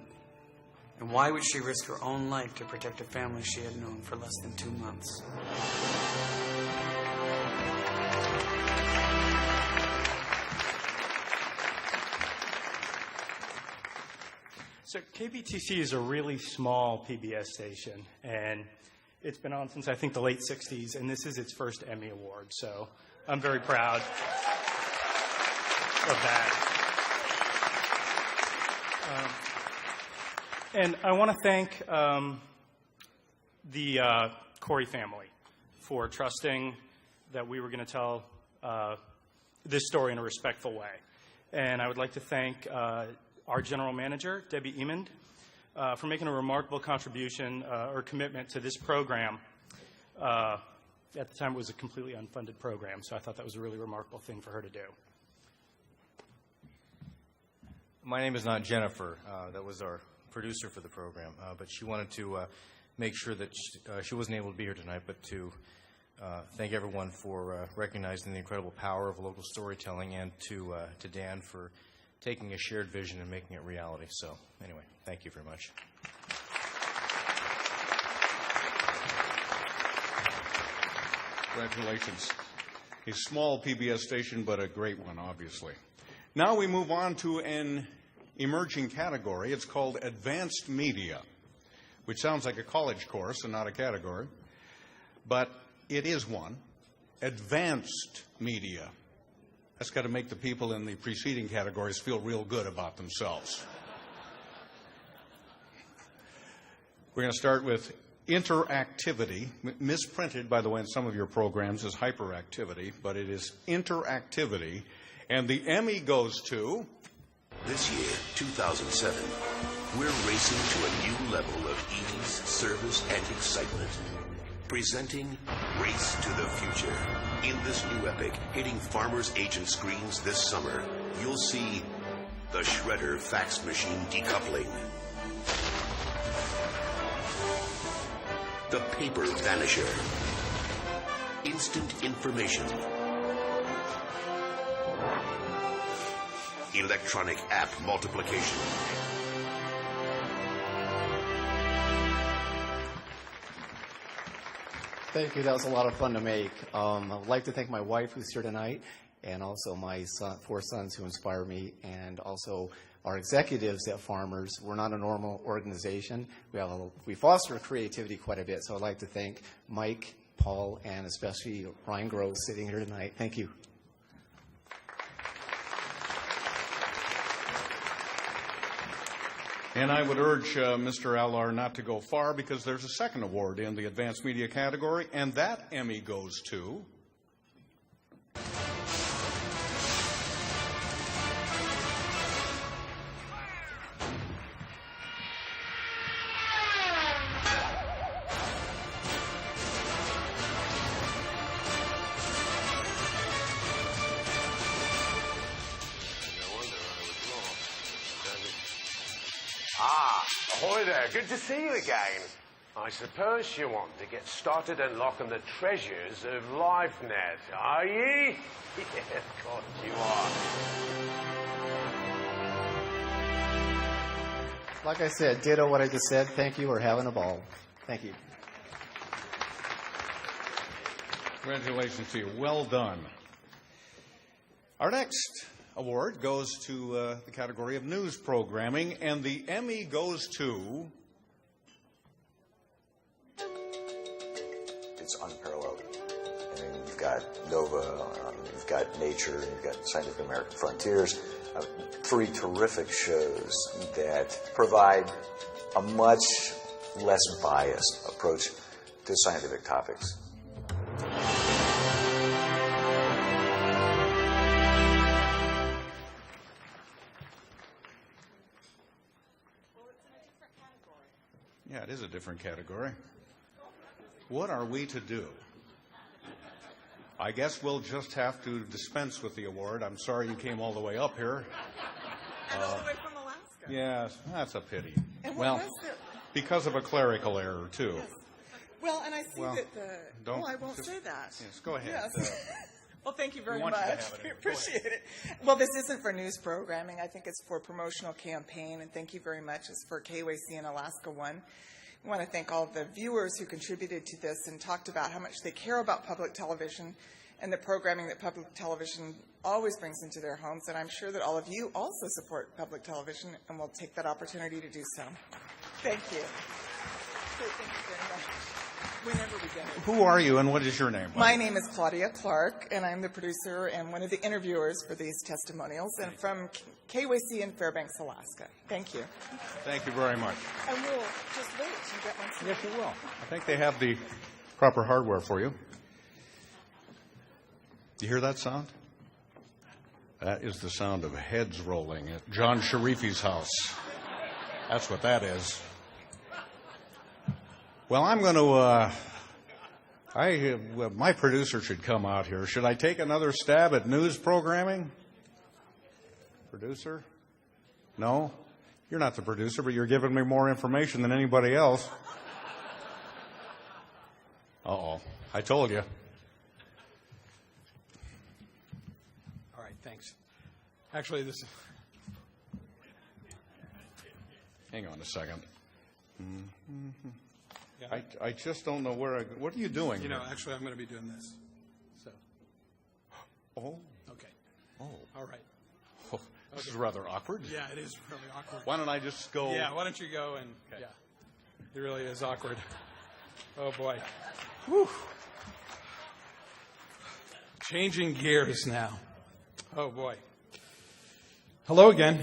And why would she risk her own life to protect a family she had known for less than 2 months? So KBTC is a really small PBS station, and it's been on since I think the late 60s, and this is its first Emmy Award, so I'm very proud of that. And I want to thank the Corrie family for trusting that we were going to tell this story in a respectful way. And I would like to thank our general manager, Debbie Emond, for making a remarkable contribution or commitment to this program. At the time, it was a completely unfunded program, so I thought that was a really remarkable thing for her to do. My name is not Jennifer. That was our producer for the program, but she wanted to make sure that she wasn't able to be here tonight, but to thank everyone for recognizing the incredible power of local storytelling, and to Dan for taking a shared vision and making it reality. So anyway, thank you very much. Congratulations. A small PBS station, but a great one, obviously. Now we move on to an emerging category. It's called Advanced Media, which sounds like a college course and not a category, but it is one. Advanced Media. That's got to make the people in the preceding categories feel real good about themselves. We're going to start with interactivity, misprinted, by the way, in some of your programs as hyperactivity, but it is interactivity. And the Emmy goes to... This year, 2007, we're racing to a new level of ease, service, and excitement. Presenting Race to the Future. In this new epic, hitting Farmers Agent screens this summer, you'll see the Shredder fax machine decoupling, the paper vanisher, instant information, electronic app multiplication, Thank you. That was a lot of fun to make. I'd like to thank my wife who's here tonight, and also my 4 sons who inspire me, and also our executives at Farmers. We're not a normal organization. We foster creativity quite a bit, so I'd like to thank Mike, Paul, and especially Ryan Grove sitting here tonight. Thank you. And I would urge Mr. Allar not to go far, because there's a second award in the Advanced Media category, and that Emmy goes to... Ahoy there, good to see you again. I suppose you want to get started unlocking the treasures of LiveNet, are ye? Yeah, of course you are. Like I said, ditto what I just said. Thank you. We're having a ball. Thank you. Congratulations to you. Well done. Our next award goes to the category of news programming, and the Emmy goes to... It's unparalleled. I mean, you've got Nova, you've got Nature, you've got Scientific American Frontiers, 3 terrific shows that provide a much less biased approach to scientific topics. Yeah, it is a different category. What are we to do? I guess we'll just have to dispense with the award. I'm sorry you came all the way up here. And all the way from Alaska. Yes, that's a pity. And well, what was the... because of a clerical error, too. Yes. Well, and I see that the... Don't, I won't say that. Yes, go ahead. Yes. Well, thank you very we want much. You to have it. We appreciate it. Well, this isn't for news programming. I think it's for promotional campaign, and thank you very much. It's for KYC and Alaska One. I want to thank all the viewers who contributed to this and talked about how much they care about public television and the programming that public television always brings into their homes. And I'm sure that all of you also support public television and will take that opportunity to do so. Thank you. Thank you very much. Whenever we get it. Who are you and what is your name? My name is Claudia Clark, and I'm the producer and one of the interviewers for these testimonials, and from KYC in Fairbanks, Alaska. Thank you. Thank you very much. And we'll just wait. You get one soon. Yes, you will. I think they have the proper hardware for you. You hear that sound? That is the sound of heads rolling at John Sharifi's house. That's what that is. Well, I'm going to, my producer should come out here. Should I take another stab at news programming? Producer? No? You're not the producer, but you're giving me more information than anybody else. Uh-oh. I told you. All right, thanks. Actually, this... Hang on a second. Yeah. I just don't know where what are you doing? You know, actually, I'm going to be doing this. So. Oh. Okay. Oh. All right. Oh, this is rather awkward. Yeah, it is really awkward. Why don't I just go? Yeah, why don't you go and, okay. Yeah. It really is awkward. Oh, boy. Whew. Changing gears now. Oh, boy. Hello again.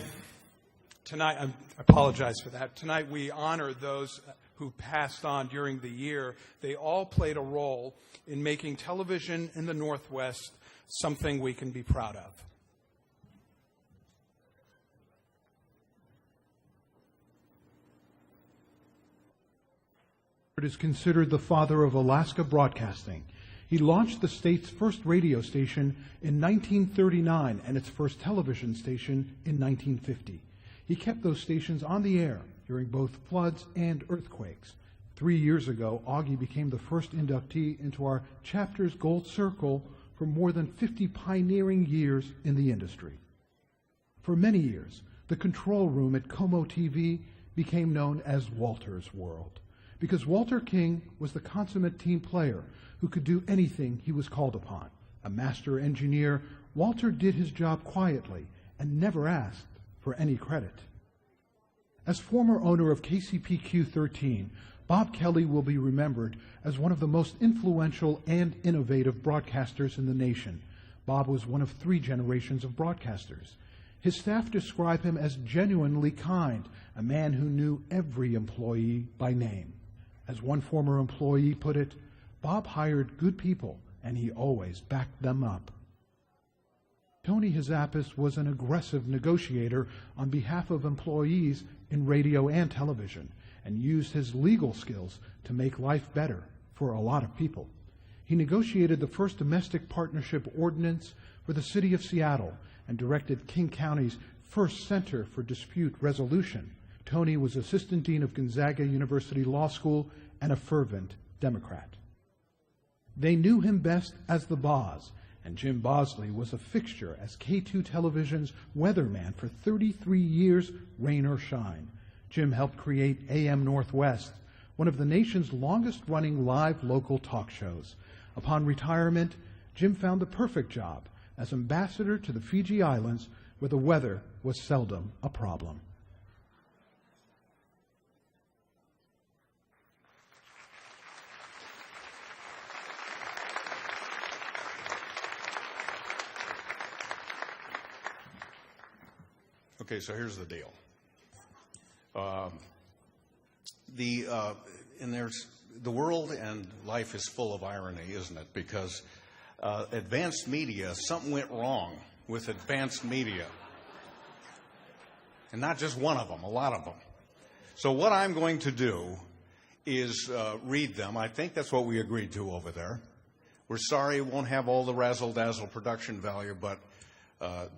Tonight, I apologize for that. Tonight, we honor those who passed on during the year. They all played a role in making television in the Northwest something we can be proud of. Is considered the father of Alaska broadcasting. He launched the state's first radio station in 1939 and its first television station in 1950. He kept those stations on the air during both floods and earthquakes. 3 years ago, Augie became the first inductee into our chapter's Gold Circle for more than 50 pioneering years in the industry. For many years, the control room at Como TV became known as Walter's World, because Walter King was the consummate team player who could do anything he was called upon. A master engineer, Walter did his job quietly and never asked for any credit. As former owner of KCPQ-13, Bob Kelly will be remembered as one of the most influential and innovative broadcasters in the nation. Bob was one of 3 generations of broadcasters. His staff describe him as genuinely kind, a man who knew every employee by name. As one former employee put it, Bob hired good people, and he always backed them up. Tony Hazapis was an aggressive negotiator on behalf of employees in radio and television, and used his legal skills to make life better for a lot of people. He negotiated the first domestic partnership ordinance for the city of Seattle and directed King County's first Center for Dispute Resolution. Tony was assistant dean of Gonzaga University Law School and a fervent Democrat. They knew him best as the Boz, and Jim Bosley was a fixture as K2 Television's weatherman for 33 years, rain or shine. Jim helped create AM Northwest, one of the nation's longest-running live local talk shows. Upon retirement, Jim found the perfect job as ambassador to the Fiji Islands, where the weather was seldom a problem. Okay, so here's the deal. the world and life is full of irony, isn't it? Because advanced media, something went wrong with advanced media. And not just one of them, a lot of them. So what I'm going to do is read them. I think that's what we agreed to over there. We're sorry it won't have all the razzle-dazzle production value, but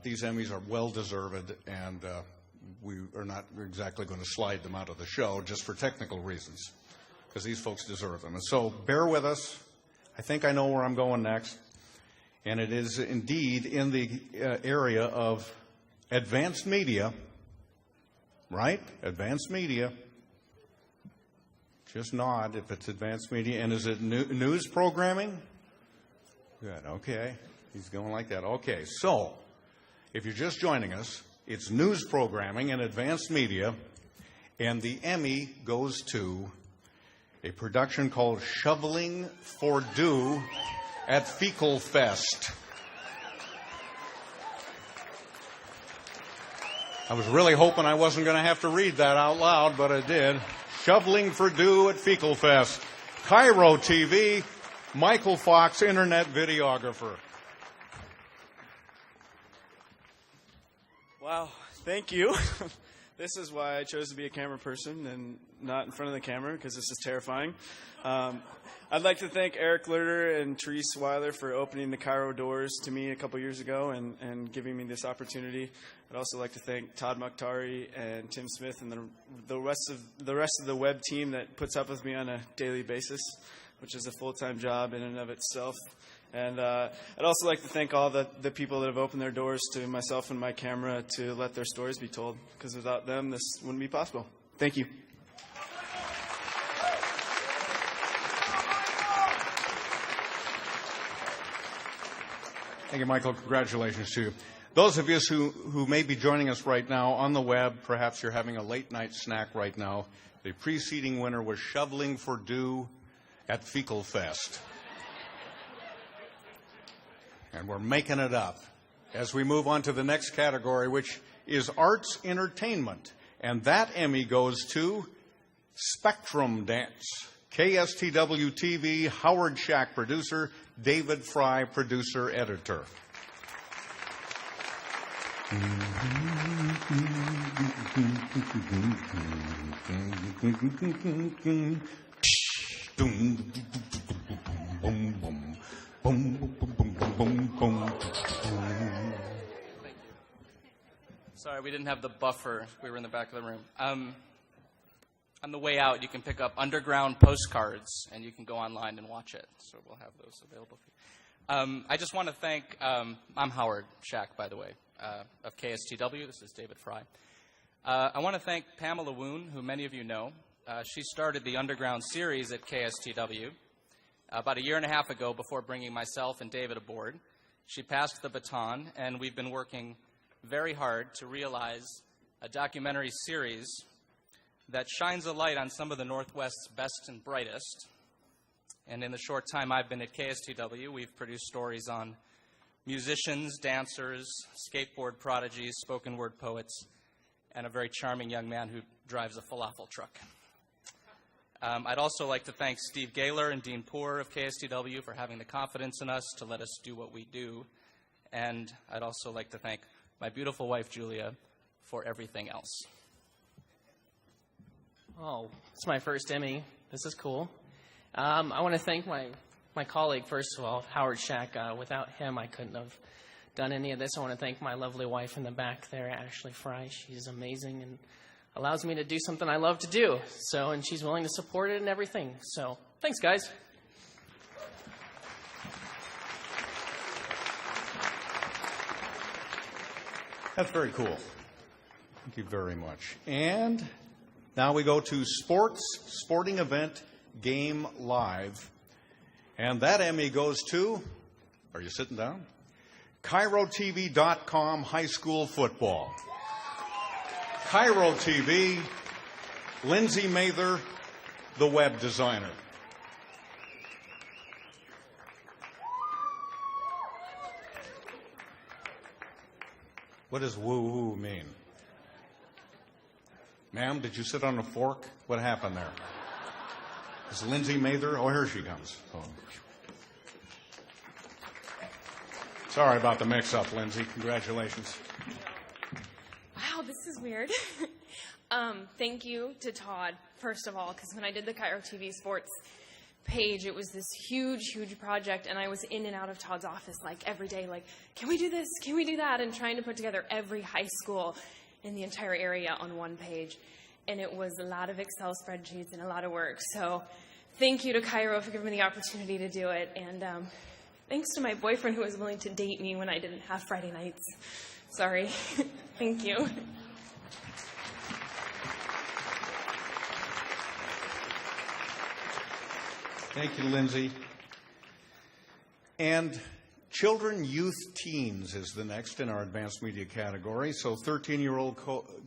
these Emmys are well-deserved, and we are not exactly going to slide them out of the show just for technical reasons, because these folks deserve them. And so bear with us. I think I know where I'm going next, and it is indeed in the area of advanced media, right? Advanced media. Just nod if it's advanced media. And is it news programming? Good, okay. He's going like that. Okay, so if you're just joining us, it's news programming and advanced media, and the Emmy goes to a production called Shoveling for Dew at Fecal Fest. I was really hoping I wasn't going to have to read that out loud, but I did. Shoveling for Dew at Fecal Fest. Cairo TV, Michael Fox, Internet Videographer. Wow, thank you. This is why I chose to be a camera person and not in front of the camera, because this is terrifying. I'd like to thank Eric Lerter and Therese Weiler for opening the Cairo doors to me a couple years ago and giving me this opportunity. I'd also like to thank Todd Mokhtari and Tim Smith and the rest of the web team that puts up with me on a daily basis, which is a full-time job in and of itself. And I'd also like to thank all the people that have opened their doors to myself and my camera to let their stories be told, because without them, this wouldn't be possible. Thank you. Thank you, Michael. Congratulations to you. Those of you who may be joining us right now on the web, perhaps you're having a late-night snack right now. The preceding winner was Shoveling for Dew at Fecal Fest. And we're making it up as we move on to the next category, which is Arts Entertainment. And that Emmy goes to Spectrum Dance. KSTW TV, Howard Shack producer, David Fry producer, editor. Sorry, we didn't have the buffer. We were in the back of the room. On the way out, you can pick up underground postcards, and you can go online and watch it. So we'll have those available for you. I just want to thank, I'm Howard Shack, by the way, of KSTW. This is David Fry. I want to thank Pamela Woon, who many of you know. She started the Underground series at KSTW about 1.5 years ago before bringing myself and David aboard. She passed the baton, and we've been working very hard to realize a documentary series that shines a light on some of the Northwest's best and brightest. And in the short time I've been at KSTW, we've produced stories on musicians, dancers, skateboard prodigies, spoken word poets, and a very charming young man who drives a falafel truck. I'd also like to thank Steve Gaylor and Dean Poor of KSTW for having the confidence in us to let us do what we do. And I'd also like to thank my beautiful wife, Julia, for everything else. Oh, it's my first Emmy. This is cool. I want to thank my colleague, first of all, Howard Shack. Without him, I couldn't have done any of this. I want to thank my lovely wife in the back there, Ashley Fry. She's amazing and allows me to do something I love to do. And she's willing to support it and everything. So, thanks, guys. That's very cool. Thank you very much. And now we go to sporting event, Game Live. And that Emmy goes to, are you sitting down? CairoTV.com High School Football. Cairo TV, Lindsay Mather, the web designer. What does woo-woo mean? Ma'am, did you sit on a fork? What happened there? Is Lindsay Mather? Oh, here she comes. Oh. Sorry about the mix-up, Lindsay. Congratulations. Wow, this is weird. Thank you to Todd, first of all, because when I did the Cairo TV Sports page, it was this huge, huge project, and I was in and out of Todd's office like every day, like, can we do this? Can we do that? And trying to put together every high school in the entire area on one page. And it was a lot of Excel spreadsheets and a lot of work. So thank you to Cairo for giving me the opportunity to do it. And thanks to my boyfriend who was willing to date me when I didn't have Friday nights. Sorry. Thank you. Thank you, Lindsay. And children, youth, teens is the next in our advanced media category. So 13-year-old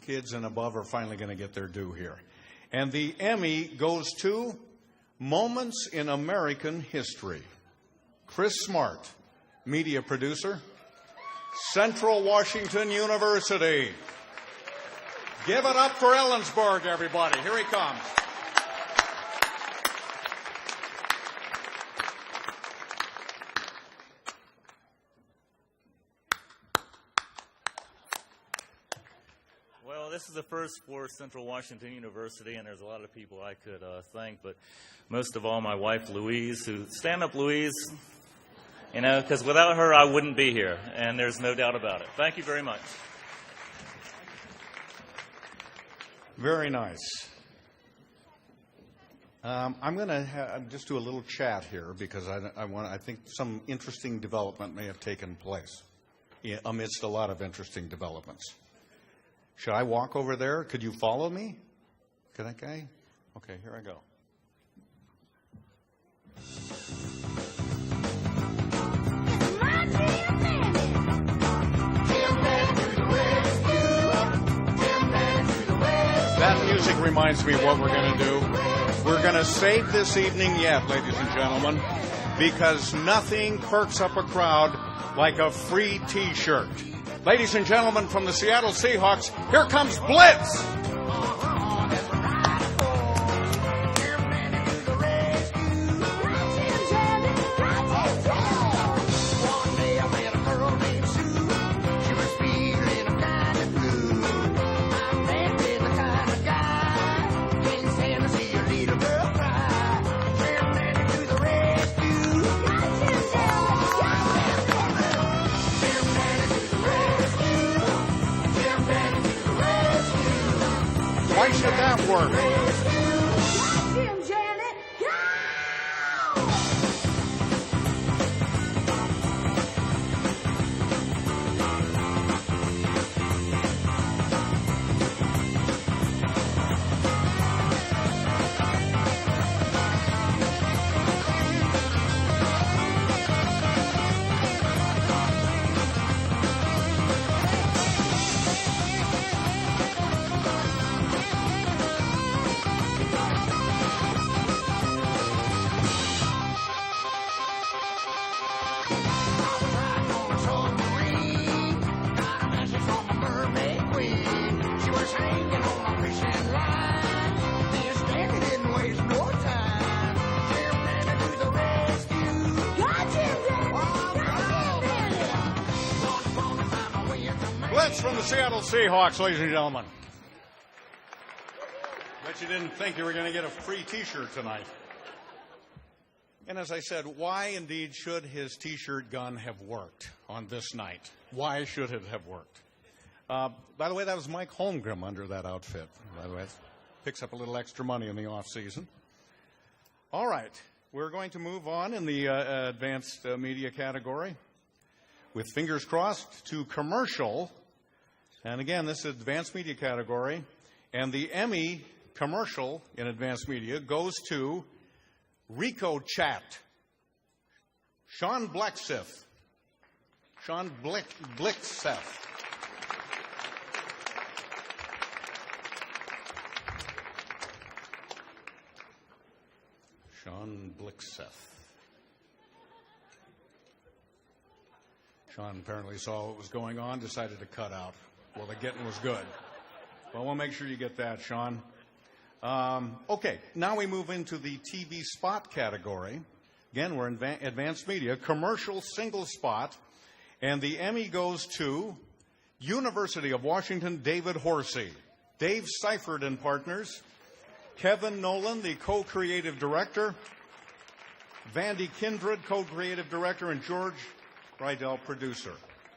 kids and above are finally going to get their due here. And the Emmy goes to Moments in American History. Chris Smart, media producer, Central Washington University. Give it up for Ellensburg, everybody. Here he comes. Well, this is the first for Central Washington University, and there's a lot of people I could thank, but most of all my wife, Louise, who, stand up, Louise, you know, because without her I wouldn't be here, and there's no doubt about it. Thank you very much. Very nice. I'm going to just do a little chat here because I think some interesting development may have taken place amidst a lot of interesting developments. Should I walk over there? Could you follow me? Can that guy? Okay, here I go. That music reminds me of what we're going to do. We're going to save this evening yet, ladies and gentlemen, because nothing perks up a crowd like a free T-shirt. Ladies and gentlemen, from the Seattle Seahawks, here comes Blitz! Why should that work? From the Seattle Seahawks, ladies and gentlemen. Bet you didn't think you were going to get a free T-shirt tonight. And as I said, why indeed should his T-shirt gun have worked on this night? Why should it have worked? By the way, that was Mike Holmgren under that outfit. By the way, picks up a little extra money in the off season. All right, we're going to move on in the advanced media category with fingers crossed to commercial. And again, this is advanced media category. And the Emmy commercial in advanced media goes to Rico Chat. Sean Blexith. Sean Blixeth. Sean Blixeth. Sean apparently saw what was going on, decided to cut out. Well, the getting was good. Well, we'll make sure you get that, Sean. Okay, now we move into the TV spot category. Again, we're in advanced media, commercial single spot, and the Emmy goes to University of Washington, David Horsey, Dave Seifert and Partners, Kevin Nolan, the co-creative director, Vandy Kindred, co-creative director, and George Riddell, producer.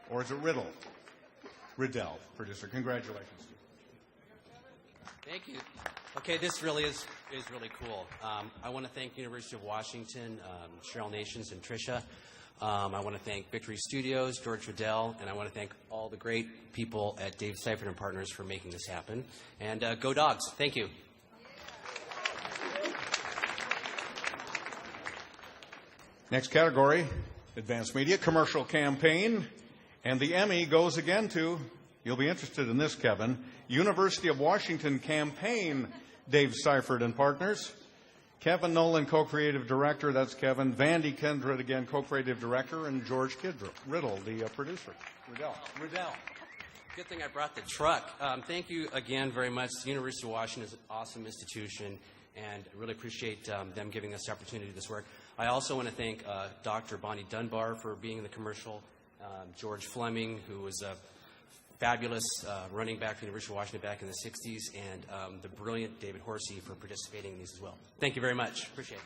Or is it Riddle? Riddell, producer. Congratulations. Thank you. Okay, this really is really cool. I want to thank University of Washington, Cheryl Nations, and Tricia. I want to thank Victory Studios, George Riddell, and I want to thank all the great people at Dave Seifert and Partners for making this happen. And go Dogs. Thank you. Next category, advanced media, commercial campaign. And the Emmy goes again to, you'll be interested in this, Kevin, University of Washington campaign, Dave Seifert and Partners. Kevin Nolan, co-creative director, that's Kevin. Vandy Kindred, again, co-creative director, and George Riddell, the producer. Riddell. Good thing I brought the truck. Thank you again very much. The University of Washington is an awesome institution, and I really appreciate them giving us the opportunity to do this work. I also want to thank Dr. Bonnie Dunbar for being in the commercial, George Fleming, who was a fabulous running back for the University of Washington back in the 60s, and the brilliant David Horsey for participating in these as well. Thank you very much. Appreciate it.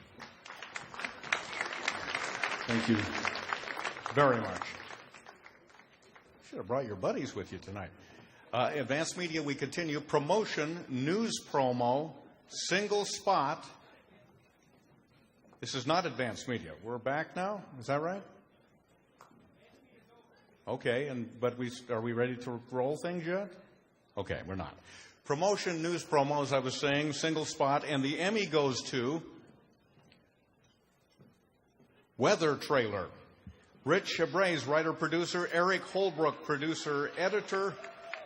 Thank you very much. Should have brought your buddies with you tonight. Advanced media, we continue. Promotion, news promo, single spot. This is not advanced media. We're back now? Is that right? Okay, but are we ready to roll things yet? Okay, we're not. Promotion, news promo, as I was saying, single spot, and the Emmy goes to Weather Trailer. Rich Chabrais, writer-producer. Eric Holbrook, producer, editor,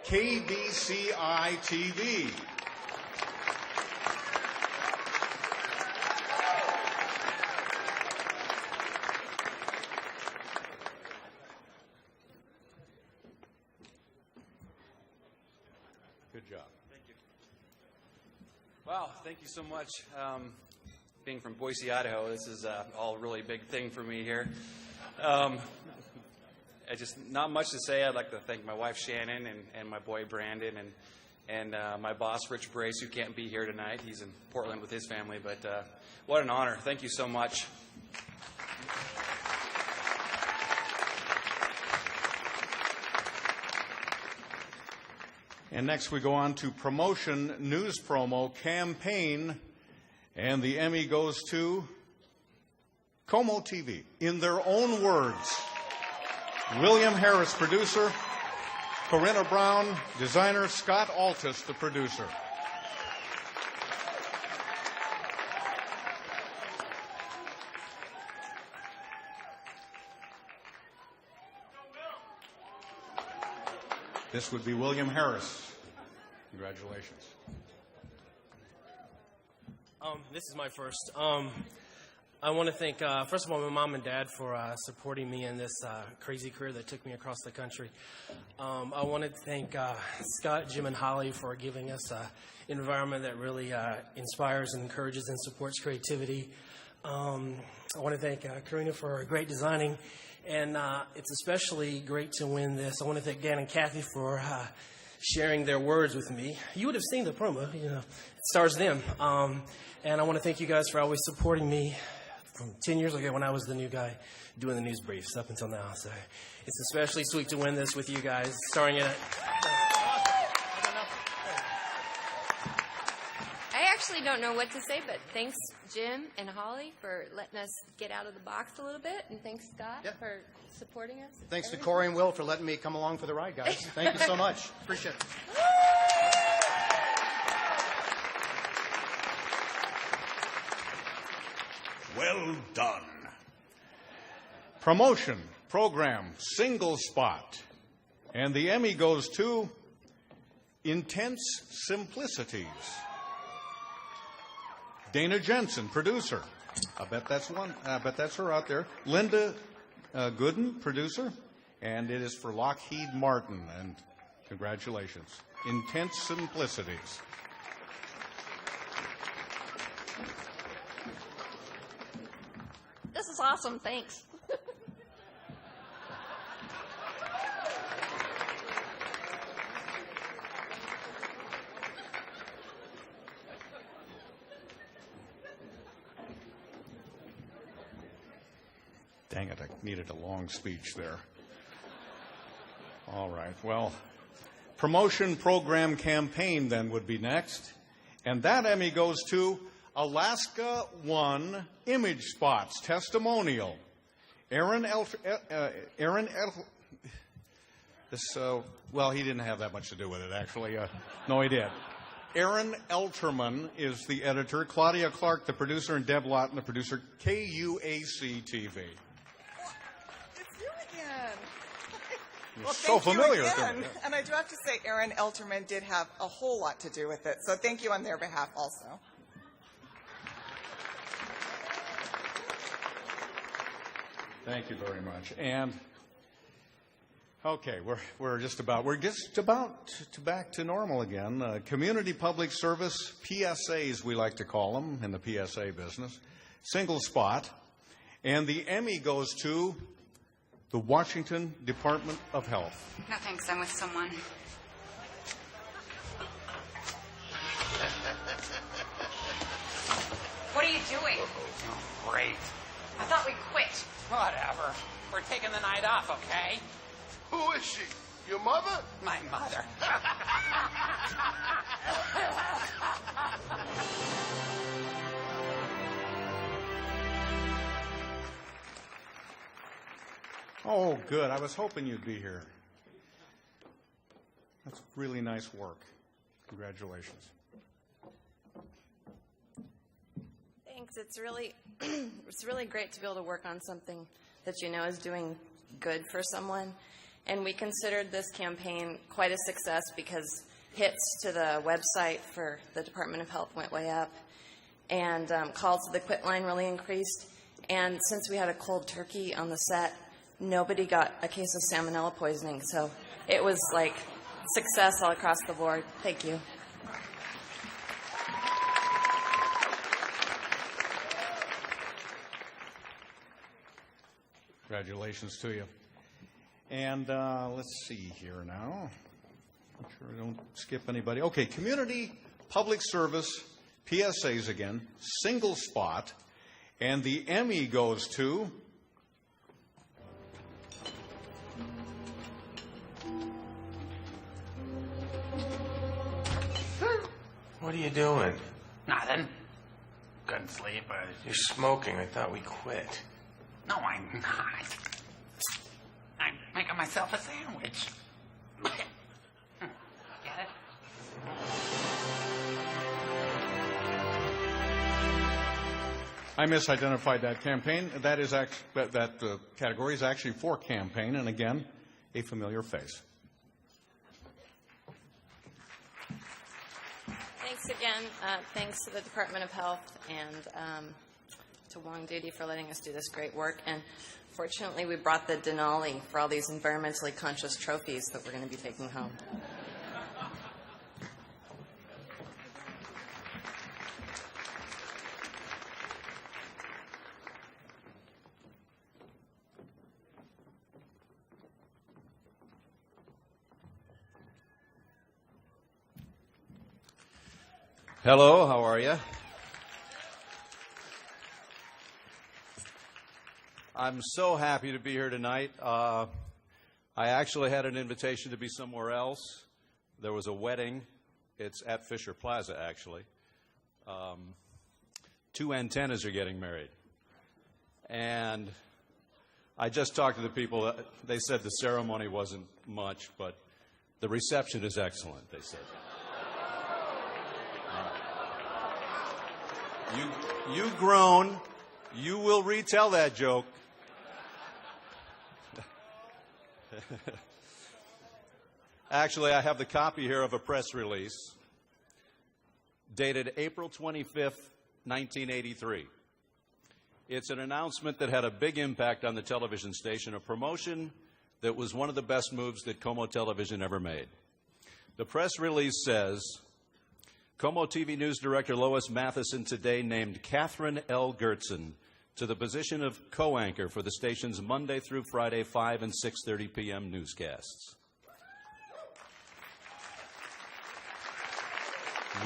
KBCI TV. Good job. Thank you. Wow, thank you so much. Being from Boise, Idaho, this is all a really big thing for me here. I just not much to say. I'd like to thank my wife Shannon and my boy Brandon and my boss Rich Brace, who can't be here tonight. He's in Portland with his family, but what an honor. Thank you so much. And next we go on to promotion, news promo, campaign, and the Emmy goes to Como TV. In their own words, William Harris, producer, Corinna Brown, designer, Scott Altus, the producer. This would be William Harris. Congratulations. This is my first. I want to thank, first of all, my mom and dad for supporting me in this crazy career that took me across the country. I wanted to thank Scott, Jim, and Holly for giving us an environment that really inspires and encourages and supports creativity. I want to thank Karina for great designing. And it's especially great to win this. I want to thank Dan and Kathy for sharing their words with me. You would have seen the promo. You know, it stars them. And I want to thank you guys for always supporting me from 10 years ago when I was the new guy doing the news briefs up until now. So it's especially sweet to win this with you guys, starring in it. I actually don't know what to say, but thanks, Jim and Holly, for letting us get out of the box a little bit, and thanks, Scott, for supporting us. Thanks to Corey and Will for letting me come along for the ride, guys. Thank you so much. Appreciate it. Well done. Promotion, program, single spot. And the Emmy goes to Intense Simplicities. Dana Jensen, producer. I bet that's her out there. Linda Gooden, producer. And it is for Lockheed Martin. And congratulations. Intense Simplicities. That's awesome. Thanks. Dang it, I needed a long speech there. All right, well, promotion program campaign then would be next. And that Emmy goes to Alaska One Image Spots Testimonial. Well, he didn't have that much to do with it, actually. No, he did. Aaron Elterman is the editor, Claudia Clark, the producer, and Deb Lawton, the producer, KUAC-TV. Well, so thank familiar. you again. And I do have to say, Aaron Elterman did have a whole lot to do with it. So thank you on their behalf also. Thank you very much. And okay, we're just about to back to normal again. Community public service PSAs, we like to call them in the PSA business. Single spot, and the Emmy goes to the Washington Department of Health. No thanks, I'm with someone. What are you doing? Oh, great. I thought we quit. Whatever. We're taking the night off, okay? Who is she? Your mother? My mother. Oh, good. I was hoping you'd be here. That's really nice work. Congratulations. Thanks. It's really great to be able to work on something that you know is doing good for someone. And we considered this campaign quite a success because hits to the website for the Department of Health went way up, and calls to the quit line really increased. And since we had a cold turkey on the set, nobody got a case of salmonella poisoning. So it was like success all across the board. Thank you. Congratulations to you. And let's see here now. Make sure I don't skip anybody. Okay, community public service PSAs again, single spot, and the Emmy goes to What are you doing? Nothing. Couldn't sleep. You're smoking. I thought we quit. No, I'm not. I'm making myself a sandwich. Get it? I misidentified that campaign. That is that category is actually for campaign, and again, a familiar face. Thanks again. Thanks to the Department of Health and to Long Duty for letting us do this great work. And fortunately, we brought the Denali for all these environmentally conscious trophies that we're going to be taking home. Hello, how are you? I'm so happy to be here tonight. I actually had an invitation to be somewhere else. There was a wedding. It's at Fisher Plaza, actually. 2 antennas are getting married. And I just talked to the people. They said the ceremony wasn't much, but the reception is excellent, they said. You've grown. You will retell that joke. Actually, I have the copy here of a press release dated April 25th, 1983. It's an announcement that had a big impact on the television station, a promotion that was one of the best moves that Como Television ever made. The press release says, Como TV News Director Lois Matheson today named Catherine L. Gertzen to the position of co-anchor for the station's Monday through Friday 5 and 6:30 p.m. newscasts.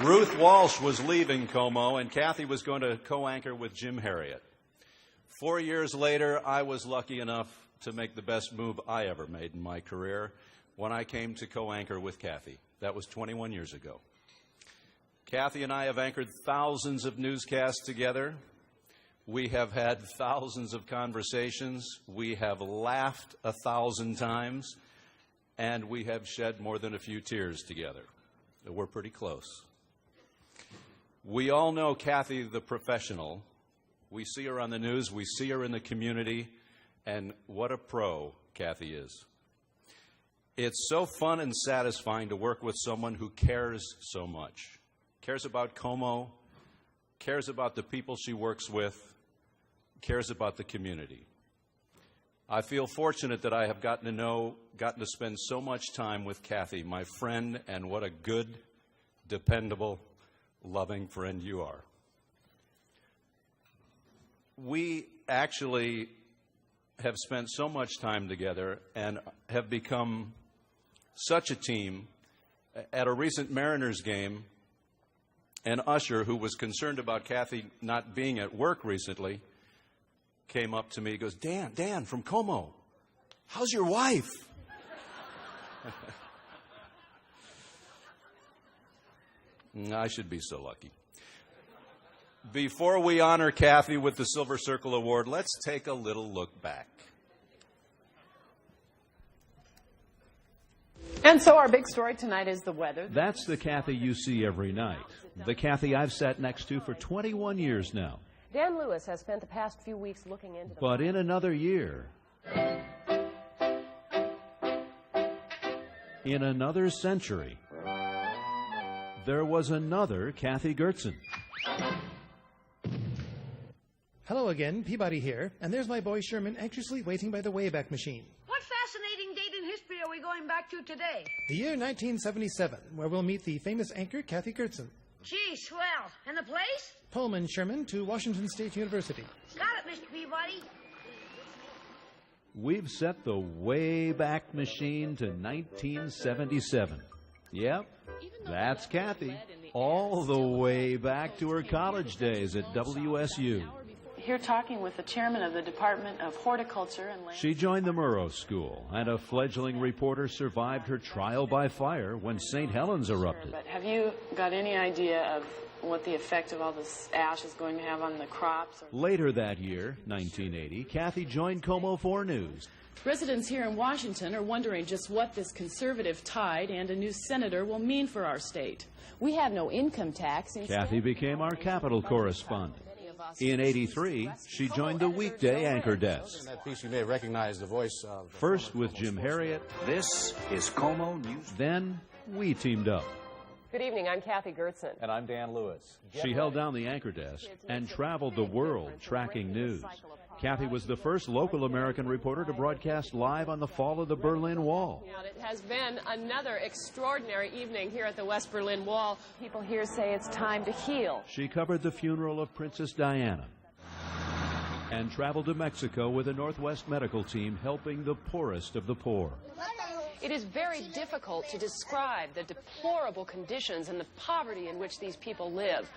Ruth Walsh was leaving KOMO, and Kathy was going to co-anchor with Jim Harriet. 4 years later, I was lucky enough to make the best move I ever made in my career when I came to co-anchor with Kathy. That was 21 years ago. Kathy and I have anchored thousands of newscasts together. We have had thousands of conversations. We have laughed 1,000 times. And we have shed more than a few tears together. We're pretty close. We all know Kathy, the professional. We see her on the news. We see her in the community. And what a pro Kathy is. It's so fun and satisfying to work with someone who cares so much. Cares about KOMO, cares about the people she works with, cares about the community. I feel fortunate that I have gotten to spend so much time with Kathy, my friend, and what a good, dependable, loving friend you are. We actually have spent so much time together and have become such a team. At a recent Mariners game, an usher who was concerned about Kathy not being at work recently came up to me and goes, Dan from KOMO, how's your wife? I should be so lucky. Before we honor Kathy with the Silver Circle Award, let's take a little look back. And so our big story tonight is the weather. That's the Kathy you see every night. The Kathy I've sat next to for 21 years now. Dan Lewis has spent the past few weeks looking into the... But in another year, in another century, there was another Kathy Gertzen. Hello again, Peabody here, and there's my boy Sherman anxiously waiting by the Wayback Machine. What fascinating date in history are we going back to today? The year 1977, where we'll meet the famous anchor Kathy Gertzen. Gee, swell. And the place? Pullman Sherman to Washington State University. Got it, Mr. Peabody. We've set the Wayback Machine to 1977. Yep, that's Kathy, all the way back to her college days at WSU. Here talking with the chairman of the Department of Horticulture and Land. She joined the Murrow School, and a fledgling reporter survived her trial by fire when St. Helens erupted. But have you got any idea of what the effect of all this ash is going to have on the crops? Later that year, 1980, Kathy joined KOMO 4 News. Residents here in Washington are wondering just what this conservative tide and a new senator will mean for our state. We have no income tax. Kathy became our Capitol correspondent. In '83, she joined the weekday anchor desk. In that piece, you may recognize the voice of... First with Jim Harriet. This is KOMO News. Then we teamed up. Good evening, I'm Kathy Gertzen. And I'm Dan Lewis. She held down the anchor desk and traveled the world tracking news. Kathy was the first local American reporter to broadcast live on the fall of the Berlin Wall. It has been another extraordinary evening here at the West Berlin Wall. People here say it's time to heal. She covered the funeral of Princess Diana and traveled to Mexico with a Northwest medical team helping the poorest of the poor. It is very difficult to describe the deplorable conditions and the poverty in which these people live.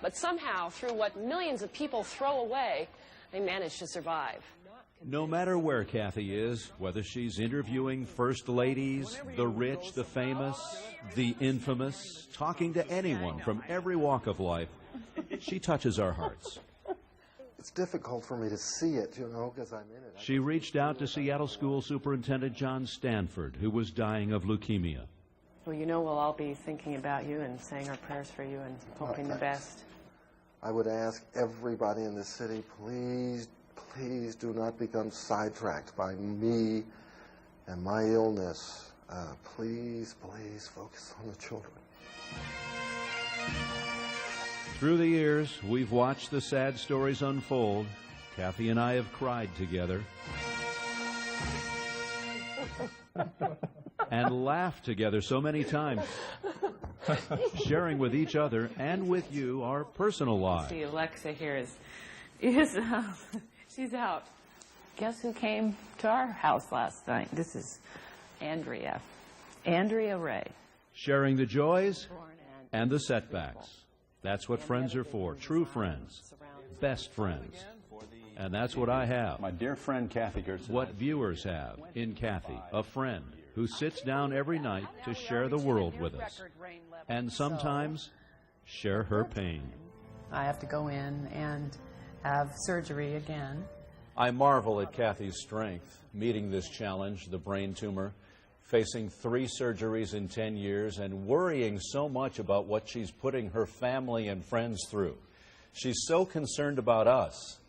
But somehow, through what millions of people throw away, they manage to survive. No matter where Kathy is, whether she's interviewing first ladies, the rich, the famous, the infamous, talking to anyone from every walk of life, she touches our hearts. It's difficult for me to see it, because I'm in it. She reached out to Seattle School Superintendent John Stanford, who was dying of leukemia. Well, we'll all be thinking about you and saying our prayers for you and hoping the best. I would ask everybody in this city, please, please do not become sidetracked by me and my illness. Please, please focus on the children. Through the years, we've watched the sad stories unfold. Kathy and I have cried together and laughed together so many times, sharing with each other and with you our personal lives. See, Alexa here is is she's out. Guess who came to our house last night? This is Andrea Ray. Sharing the joys and the setbacks. That's what friends are for. True friends. Best friends. And that's what I have. My dear friend Kathy Gertz. What viewers have in Kathy, a friend who sits down every night to share the world with us. And sometimes share her pain. I have to go in and have surgery again. I marvel at Kathy's strength, meeting this challenge, the brain tumor, facing 3 surgeries in 10 years, and worrying so much about what she's putting her family and friends through. She's so concerned about us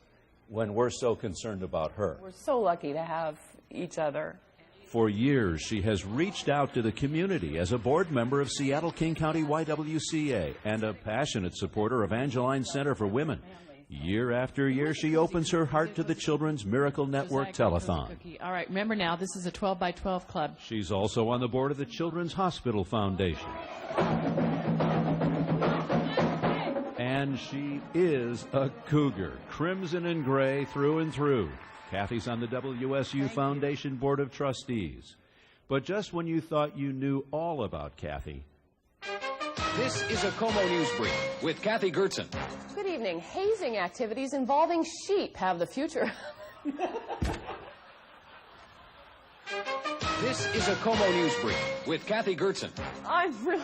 when we're so concerned about her. We're so lucky to have each other. For years, she has reached out to the community as a board member of Seattle King County YWCA and a passionate supporter of Angeline Center for Women. Year after year, she opens her heart to the Children's Miracle Network Telethon. All right, remember now, this is a 12 by 12 club. She's also on the board of the Children's Hospital Foundation. And she is a cougar, crimson and gray through and through. Kathy's on the WSU Foundation Board of Trustees. But just when you thought you knew all about Kathy... This is a Como News Brief with Kathy Gertz. Good evening. Hazing activities involving sheep have the future. This is a Como News Brief with Kathy Gertz. I'm really...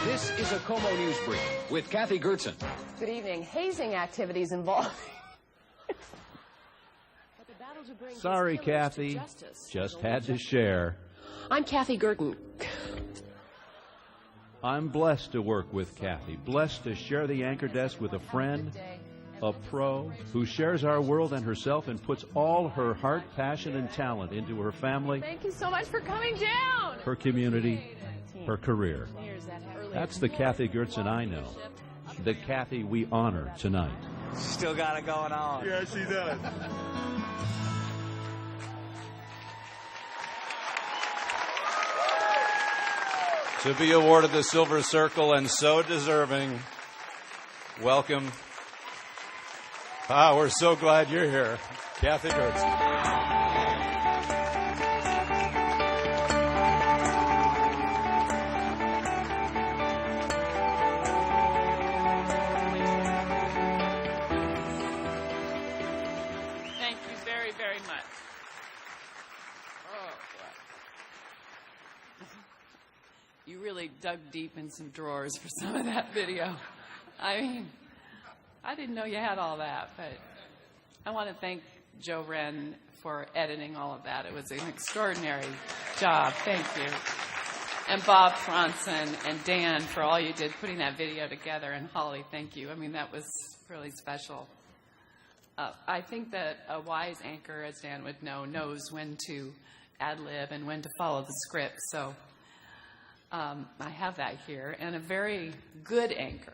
This is a Como News Brief with Kathy Gertz. Good evening. Hazing activities involving... Sorry, Kathy. Just had to share. I'm Kathy Gertz. I'm blessed to work with Kathy, blessed to share the anchor desk with a friend, a pro, who shares our world and herself and puts all her heart, passion, and talent into her family. Thank you so much for coming down. Her community, her career. That's the Kathy Gertz I know, the Kathy we honor tonight. Still got it going on. Yeah, she does. To be awarded the Silver Circle and so deserving, welcome. We're so glad you're here, Kathy Gertz. Dug deep in some drawers for some of that video. I mean, I didn't know you had all that, but I want to thank Joe Wren for editing all of that. It was an extraordinary job. Thank you. And Bob Franson and Dan for all you did putting that video together. And Holly, thank you. I mean, that was really special. I think that a wise anchor, as Dan would know, knows when to ad-lib and when to follow the script. So I have that here. And a very good anchor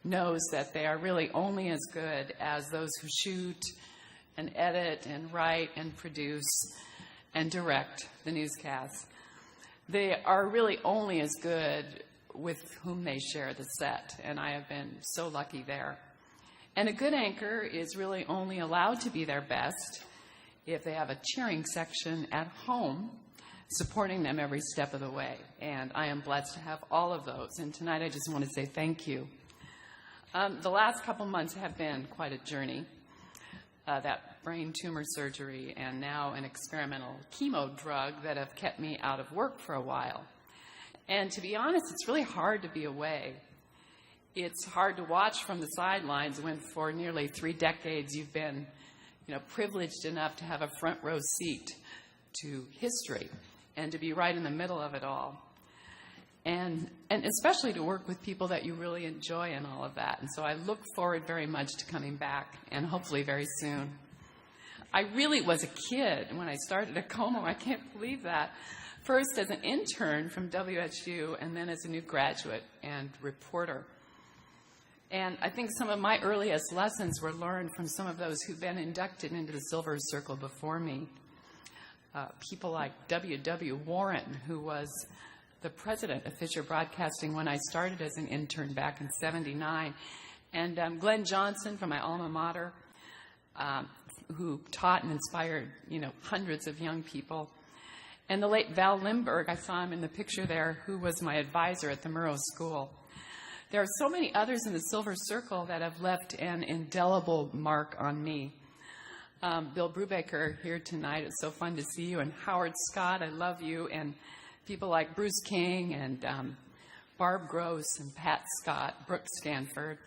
knows that they are really only as good as those who shoot and edit and write and produce and direct the newscasts. They are really only as good with whom they share the set, and I have been so lucky there. And a good anchor is really only allowed to be their best if they have a cheering section at home supporting them every step of the way. And I am blessed to have all of those. And tonight I just want to say thank you. The last couple months have been quite a journey. That brain tumor surgery and now an experimental chemo drug that have kept me out of work for a while. And to be honest, it's really hard to be away. It's hard to watch from the sidelines when for nearly 3 decades you've been, privileged enough to have a front row seat to history and to be right in the middle of it all. And especially to work with people that you really enjoy and all of that. And so I look forward very much to coming back, and hopefully very soon. I really was a kid when I started at Como. I can't believe that. First as an intern from WSU, and then as a new graduate and reporter. And I think some of my earliest lessons were learned from some of those who've been inducted into the Silver Circle before me. People like W.W. Warren, who was the president of Fisher Broadcasting when I started as an intern back in '79. And Glenn Johnson from my alma mater, who taught and inspired, hundreds of young people. And the late Val Lindbergh, I saw him in the picture there, who was my advisor at the Murrow School. There are so many others in the Silver Circle that have left an indelible mark on me. Bill Brubaker here tonight. It's so fun to see you. And Howard Scott, I love you. And people like Bruce King and Barb Gross and Pat Scott, Brooke Stanford.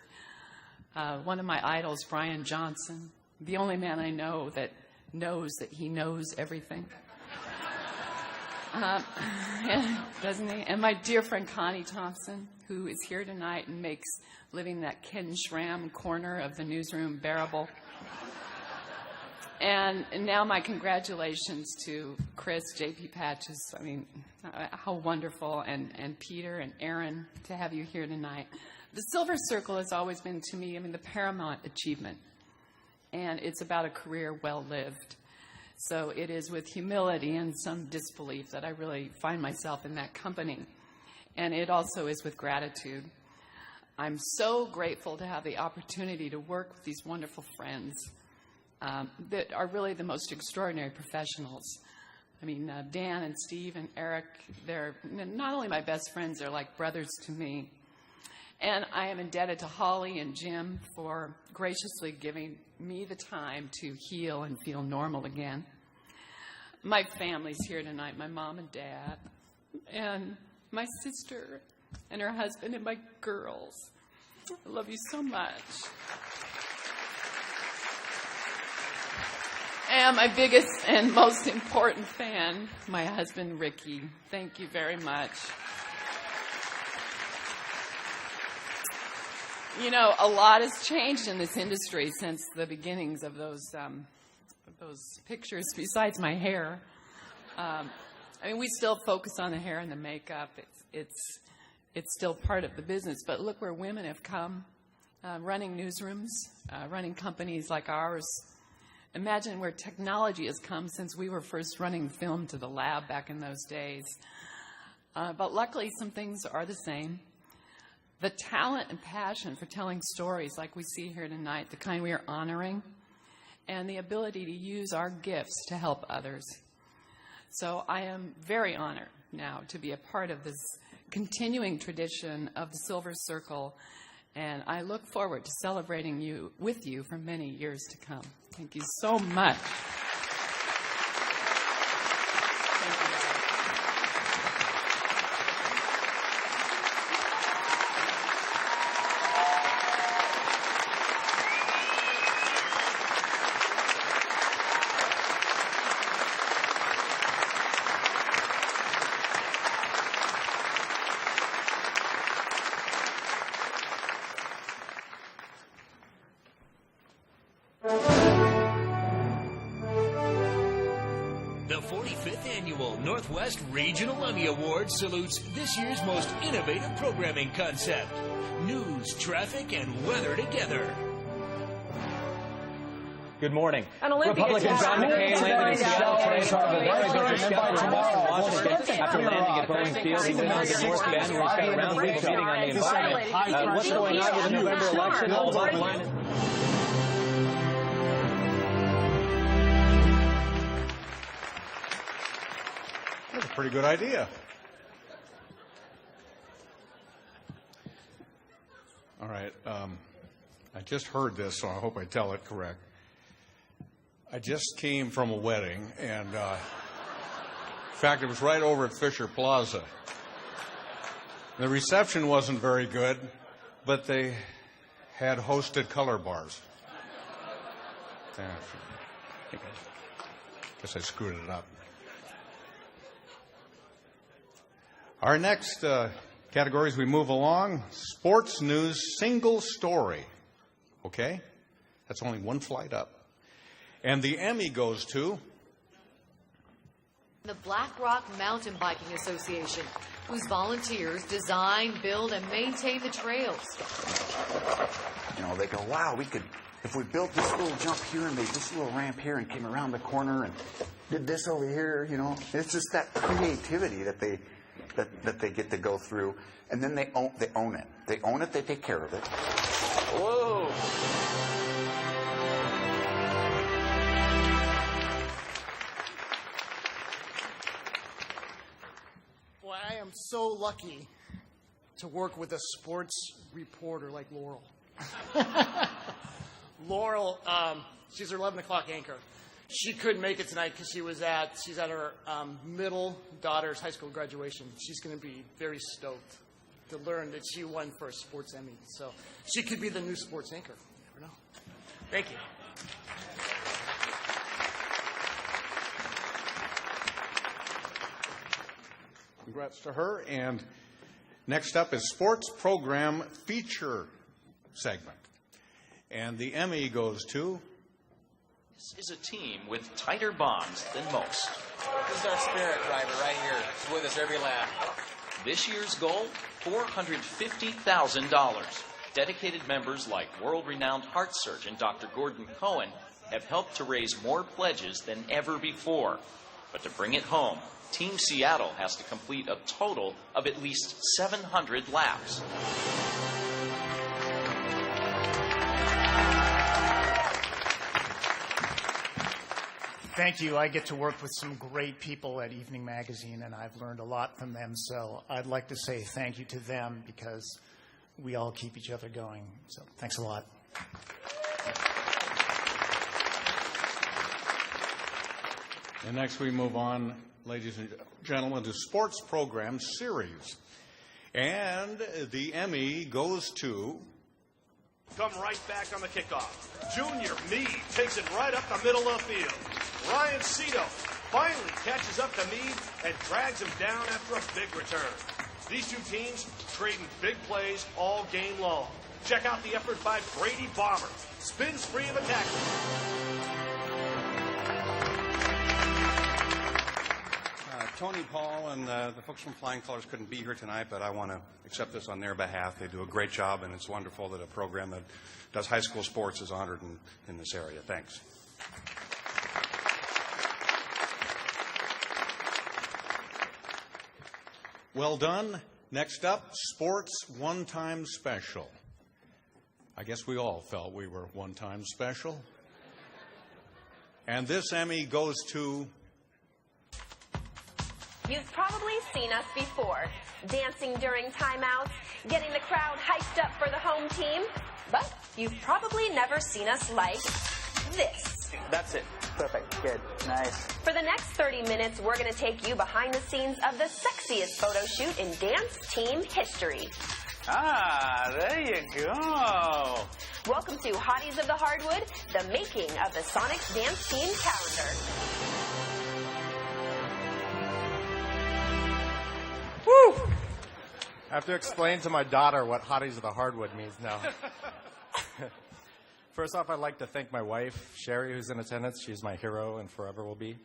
One of my idols, Brian Johnson, the only man I know that knows that he knows everything. Doesn't he? And my dear friend Connie Thompson, who is here tonight and makes living that Ken Schramm corner of the newsroom bearable. And now my congratulations to Chris, J.P. Patches. I mean, how wonderful, and Peter and Aaron to have you here tonight. The Silver Circle has always been, to me, the paramount achievement. And it's about a career well lived. So it is with humility and some disbelief that I really find myself in that company. And it also is with gratitude. I'm so grateful to have the opportunity to work with these wonderful friends that are really the most extraordinary professionals. Dan and Steve and Eric, they're not only my best friends, they're like brothers to me. And I am indebted to Holly and Jim for graciously giving me the time to heal and feel normal again. My family's here tonight, my mom and dad, and my sister and her husband and my girls. I love you so much. And my biggest and most important fan, my husband, Ricky. Thank you very much. A lot has changed in this industry since the beginnings of those pictures, besides my hair. We still focus on the hair and the makeup. It's still part of the business. But look where women have come, running newsrooms, running companies like ours. Imagine where technology has come since we were first running film to the lab back in those days. But luckily, some things are the same. The talent and passion for telling stories like we see here tonight, the kind we are honoring, and the ability to use our gifts to help others. So I am very honored now to be a part of this continuing tradition of the Silver Circle, and I look forward to celebrating with you for many years to come. Thank you so much. Regional Emmy Awards salutes this year's most innovative programming concept. News, traffic, and weather together. Good morning. Republican John McCain landed in Seattle today as part of a very busy schedule tomorrow in Washington. After landing at Boeing Field, he went on to North Bend, where he's got a round-week meeting on the environment. What's going on with the November election? All about the line. That's a pretty good idea. All right. I just heard this, so I hope I tell it correct. I just came from a wedding, and in fact, it was right over at Fisher Plaza. The reception wasn't very good, but they had hosted color bars. I guess I screwed it up. Our next category as we move along, sports news single story. Okay? That's only one flight up. And the Emmy goes to the Black Rock Mountain Biking Association, whose volunteers design, build, and maintain the trails. They go, wow, if we built this little jump here and made this little ramp here and came around the corner and did this over here, it's just that creativity that they that they get to go through, and then they own it. They own it. They take care of it. Whoa. Boy, I am so lucky to work with a sports reporter like Laurel. Laurel, she's our 11 o'clock anchor. She couldn't make it tonight because she's at her middle daughter's high school graduation. She's going to be very stoked to learn that she won for a sports Emmy. So she could be the new sports anchor. You never know. Thank you. Congrats to her. And next up is Sports Program Feature segment. And the Emmy goes to... This is a team with tighter bonds than most. This is our spirit driver right here. He's with us every lap. This year's goal, $450,000. Dedicated members like world-renowned heart surgeon Dr. Gordon Cohen have helped to raise more pledges than ever before. But to bring it home, Team Seattle has to complete a total of at least 700 laps. Thank you. I get to work with some great people at Evening Magazine, and I've learned a lot from them. So I'd like to say thank you to them because we all keep each other going. So thanks a lot. And next we move on, ladies and gentlemen, to Sports Program Series. And the Emmy goes to... Come right back on the kickoff. Junior Meade takes it right up the middle of the field. Ryan Cito finally catches up to Meade and drags him down after a big return. These two teams trading big plays all game long. Check out the effort by Brady Bomber. Spins free of attack. Tony, Paul, and the folks from Flying Colors couldn't be here tonight, but I want to accept this on their behalf. They do a great job, and it's wonderful that a program that does high school sports is honored in this area. Thanks. Well done. Next up, Sports One-Time Special. I guess we all felt we were one-time special. And this Emmy goes to... You've probably seen us before, dancing during timeouts, getting the crowd hyped up for the home team. But you've probably never seen us like this. That's it. Perfect. Good. Nice. For the next 30 minutes, we're going to take you behind the scenes of the sexiest photo shoot in dance team history. Ah, there you go. Welcome to Hotties of the Hardwood, the making of the Sonics Dance Team calendar. Woo! I have to explain to my daughter what Hotties of the Hardwood means now. First off, I'd like to thank my wife, Sherry, who's in attendance. She's my hero and forever will be.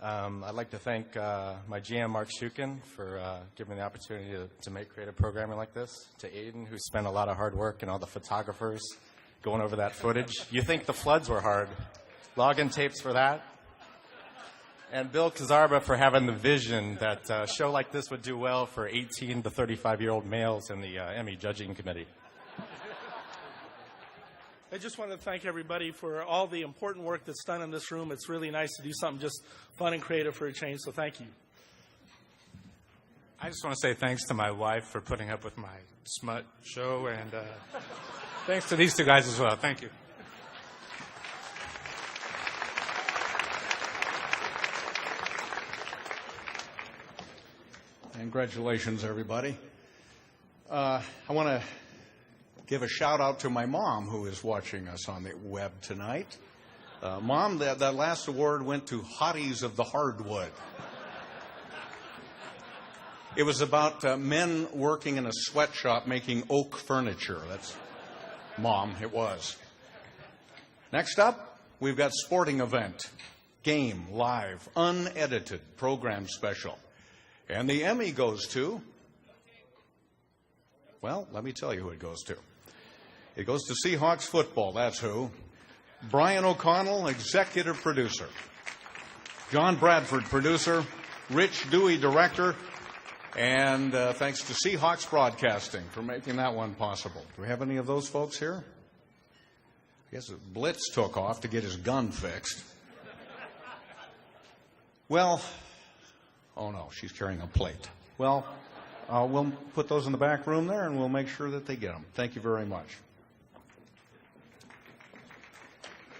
I'd like to thank my GM, Mark Shukin, for giving me the opportunity to make creative programming like this. To Aiden, who spent a lot of hard work, and all the photographers going over that footage. You think the floods were hard. Login tapes for that. And Bill Kazarba for having the vision that a show like this would do well for 18 to 35-year-old males in the Emmy Judging Committee. I just want to thank everybody for all the important work that's done in this room. It's really nice to do something just fun and creative for a change, so thank you. I just want to say thanks to my wife for putting up with my smut show, and thanks to these two guys as well. Thank you. Congratulations, everybody. I want to give a shout out to my mom, who is watching us on the web tonight. Mom, that last award went to Hotties of the Hardwood. It was about men working in a sweatshop making oak furniture. That's, Mom, it was. Next up, we've got sporting event, game, live, unedited program special. And the Emmy goes to, well, let me tell you who it goes to. It goes to Seahawks football, that's who. Brian O'Connell, executive producer. John Bradford, producer. Rich Dewey, director. And thanks to Seahawks Broadcasting for making that one possible. Do we have any of those folks here? I guess Blitz took off to get his gun fixed. Well, oh no, she's carrying a plate. Well, we'll put those in the back room there, and we'll make sure that they get them. Thank you very much.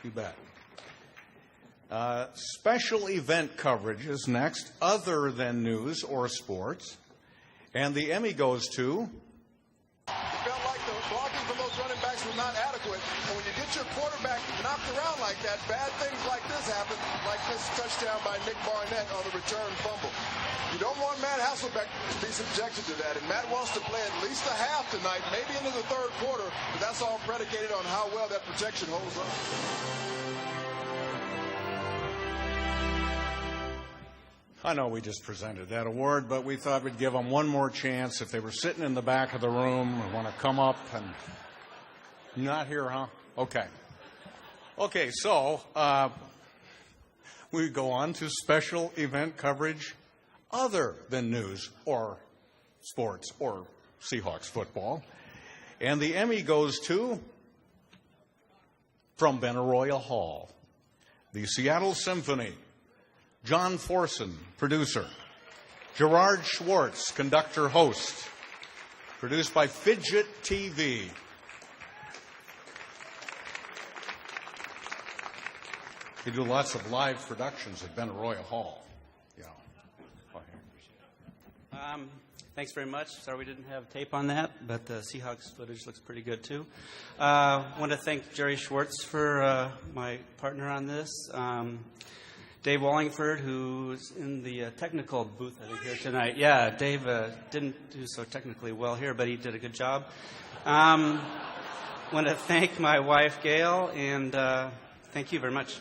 You bet. Special event coverage is next, other than news or sports. And the Emmy goes to... It felt like the blocking from those running backs was not adequate. And when you get your quarterback knocked around like that, bad things like this happen, like this touchdown by Nick Barnett on the return fumble. You don't want Matt Hasselbeck to be subjected to that. And Matt wants to play at least a half tonight, maybe into the third quarter, but that's all predicated on how well that protection holds up. I know we just presented that award, but we thought we'd give them one more chance if they were sitting in the back of the room and want to come up. And not here, huh? Okay. Okay, so we go on to special event coverage other than news or sports or Seahawks football. And the Emmy goes to, from Benaroya Hall, the Seattle Symphony. John Forson, producer. Gerard Schwartz, conductor, host. Produced by Fidget TV. They do lots of live productions at Benaroya Hall. You know. Thanks very much. Sorry we didn't have tape on that, but the Seahawks footage looks pretty good too. I want to thank Jerry Schwartz for my partner on this. Dave Wallingford, who's in the technical booth, I think, here tonight. Yeah, Dave didn't do so technically well here, but he did a good job. I want to thank my wife, Gail, and thank you very much.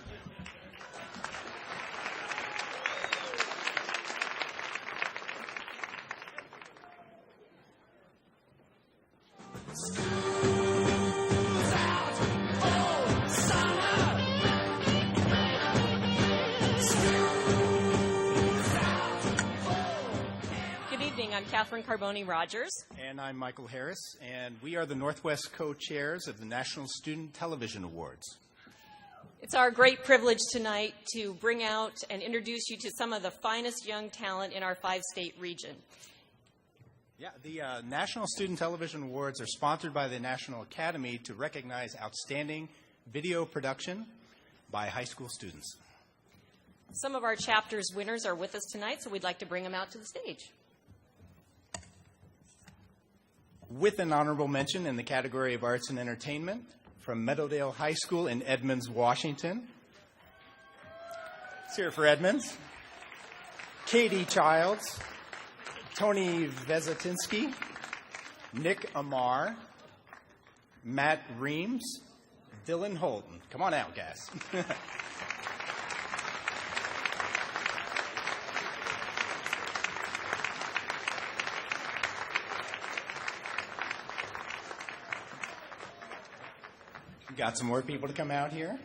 Catherine Carboni-Rogers. And I'm Michael Harris, and we are the Northwest co-chairs of the National Student Television Awards. It's our great privilege tonight to bring out and introduce you to some of the finest young talent in our 5-state region. Yeah, the National Student Television Awards are sponsored by the National Academy to recognize outstanding video production by high school students. Some of our chapter's winners are with us tonight, so we'd like to bring them out to the stage. With an honorable mention in the category of arts and entertainment from Meadowdale High School in Edmonds, Washington. Let's hear it for Edmonds. Katie Childs, Tony Vezetinsky, Nick Amar, Matt Reams, Dylan Holden. Come on out, guys. Got some more people to come out here.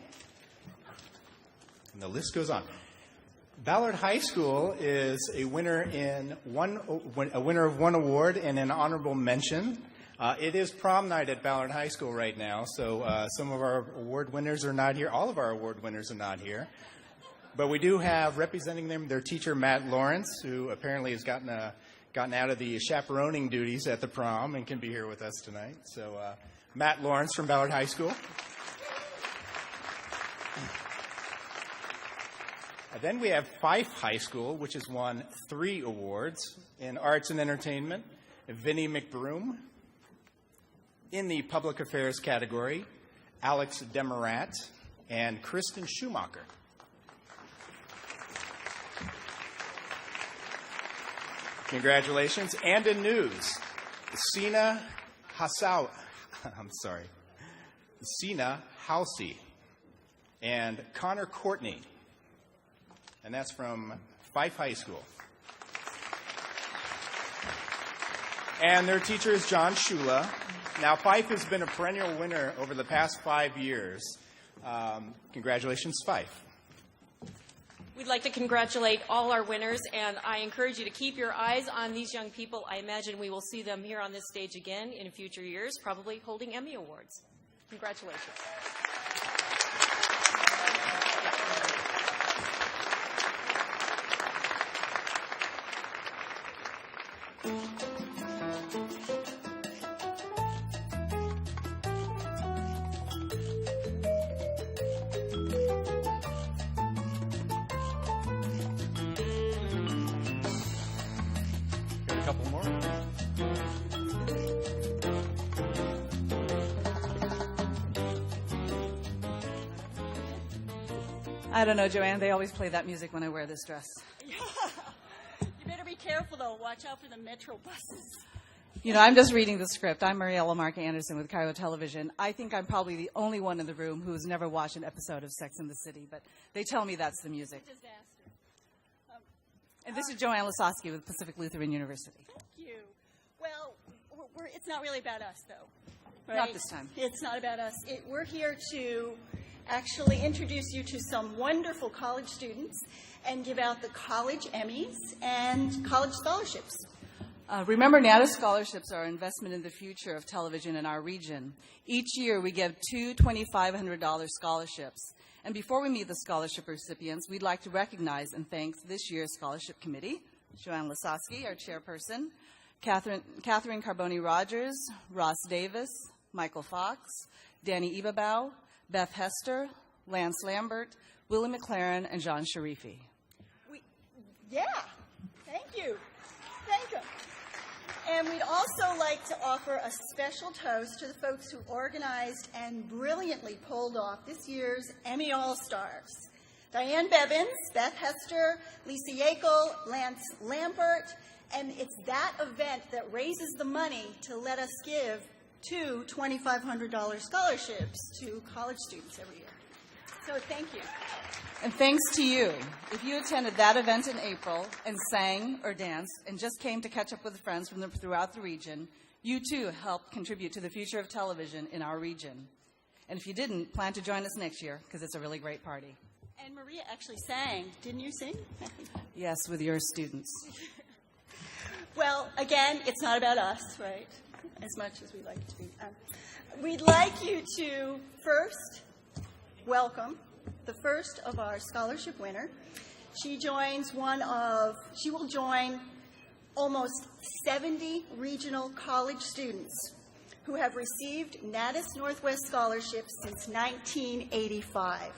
And the list goes on. Ballard High School is a winner of one award and an honorable mention. It is prom night at Ballard High School right now, so some of our award winners are not here. All of our award winners are not here. But we do have representing them their teacher, Matt Lawrence, who apparently has gotten out of the chaperoning duties at the prom and can be here with us tonight. So Matt Lawrence from Ballard High School. Then we have Fife High School, which has won 3 awards in arts and entertainment. Vinnie McBroom. In the public affairs category, Alex Demarat and Kristen Schumacher. Congratulations. And in news, Sina Housey and Connor Courtney. And that's from Fife High School. And their teacher is John Shula. Now, Fife has been a perennial winner over the past 5 years. Congratulations, Fife. We'd like to congratulate all our winners, and I encourage you to keep your eyes on these young people. I imagine we will see them here on this stage again in future years, probably holding Emmy Awards. Congratulations. A couple more. I don't know, Joanne. They always play that music when I wear this dress. You better be careful, though. Watch out for the metro buses. You know, I'm just reading the script. I'm Mariella Mark Anderson with Cairo Television. I think I'm probably the only one in the room who's never watched an episode of Sex and the City, but they tell me that's the music. Disaster. And this is Joanne Lasowski with Pacific Lutheran University. Thank you. Well, it's not really about us, though. Right? Not this time. It's not about us. We're here to actually introduce you to some wonderful college students and give out the college Emmys and college scholarships. Remember, NATAS scholarships are an investment in the future of television in our region. Each year, we give two $2,500 scholarships. And before we meet the scholarship recipients, we'd like to recognize and thank this year's scholarship committee, Joanne Lasowski, our chairperson, Catherine Carboni-Rogers, Ross Davis, Michael Fox, Danny Ibabau, Beth Hester, Lance Lambert, Willie McLaren, and John Sharifi. Yeah, thank you. Thank you. And we'd also like to offer a special toast to the folks who organized and brilliantly pulled off this year's Emmy All-Stars. Diane Bevins, Beth Hester, Lisa Yackel, Lance Lambert, and it's that event that raises the money to let us give two $2,500 scholarships to college students every year. So thank you. And thanks to you. If you attended that event in April and sang or danced and just came to catch up with friends from throughout the region, you too helped contribute to the future of television in our region. And if you didn't, plan to join us next year because it's a really great party. And Maria actually sang. Didn't you sing? Yes, with your students. Well, again, it's not about us, right? As much as we'd like it to be. We'd like you to first welcome the first of our scholarship winner. She will join almost 70 regional college students who have received NATAS Northwest scholarships since 1985.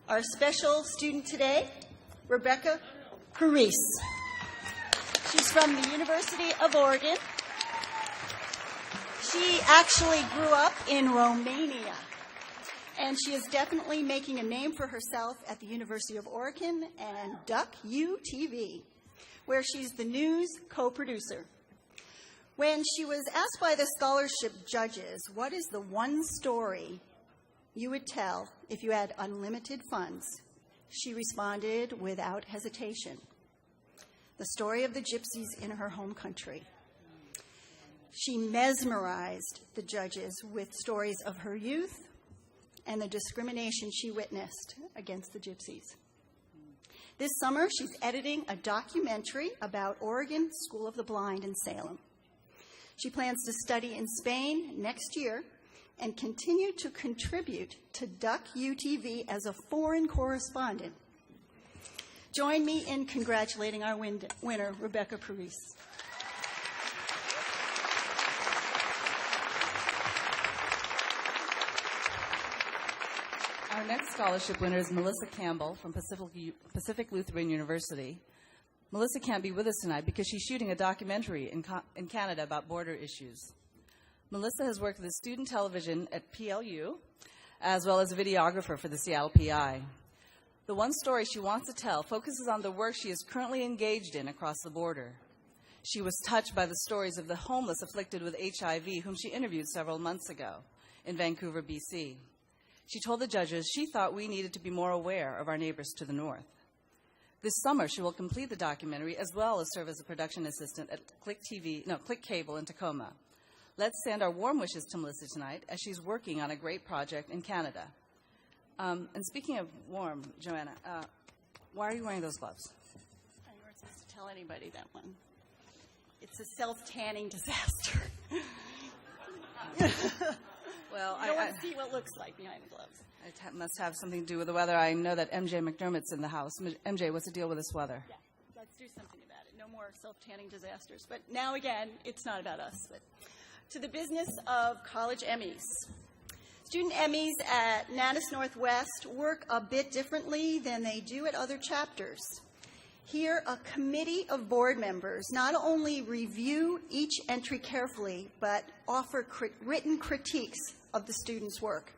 Our special student today, Rebecca Parise. She's from the University of Oregon. She actually grew up in Romania. And she is definitely making a name for herself at the University of Oregon and Duck U-TV, where she's the news co-producer. When she was asked by the scholarship judges, what is the one story you would tell if you had unlimited funds, she responded without hesitation. The story of the gypsies in her home country. She mesmerized the judges with stories of her youth and the discrimination she witnessed against the gypsies. This summer, she's editing a documentary about Oregon School of the Blind in Salem. She plans to study in Spain next year and continue to contribute to Duck U-TV as a foreign correspondent. Join me in congratulating our winner, Rebecca Parise. Our next scholarship winner is Melissa Campbell from Pacific Lutheran University. Melissa can't be with us tonight because she's shooting a documentary in Canada about border issues. Melissa has worked with student television at PLU, as well as a videographer for the Seattle PI. The one story she wants to tell focuses on the work she is currently engaged in across the border. She was touched by the stories of the homeless afflicted with HIV, whom she interviewed several months ago in Vancouver, BC. She told the judges she thought we needed to be more aware of our neighbors to the north. This summer, she will complete the documentary as well as serve as a production assistant at Click Cable in Tacoma. Let's send our warm wishes to Melissa tonight as she's working on a great project in Canada. And speaking of warm, Joanna, Why are you wearing those gloves? I weren't supposed to tell anybody that one. It's a self-tanning disaster. Well, you don't want to see what it looks like behind the gloves. It must have something to do with the weather. I know that MJ McDermott's in the house. MJ, what's the deal with this weather? Yeah, let's do something about it. No more self-tanning disasters. But now, again, it's not about us. But to the business of college Emmys. Student Emmys at NATAS Northwest work a bit differently than they do at other chapters. Here, a committee of board members not only review each entry carefully, but offer written critiques of the students' work.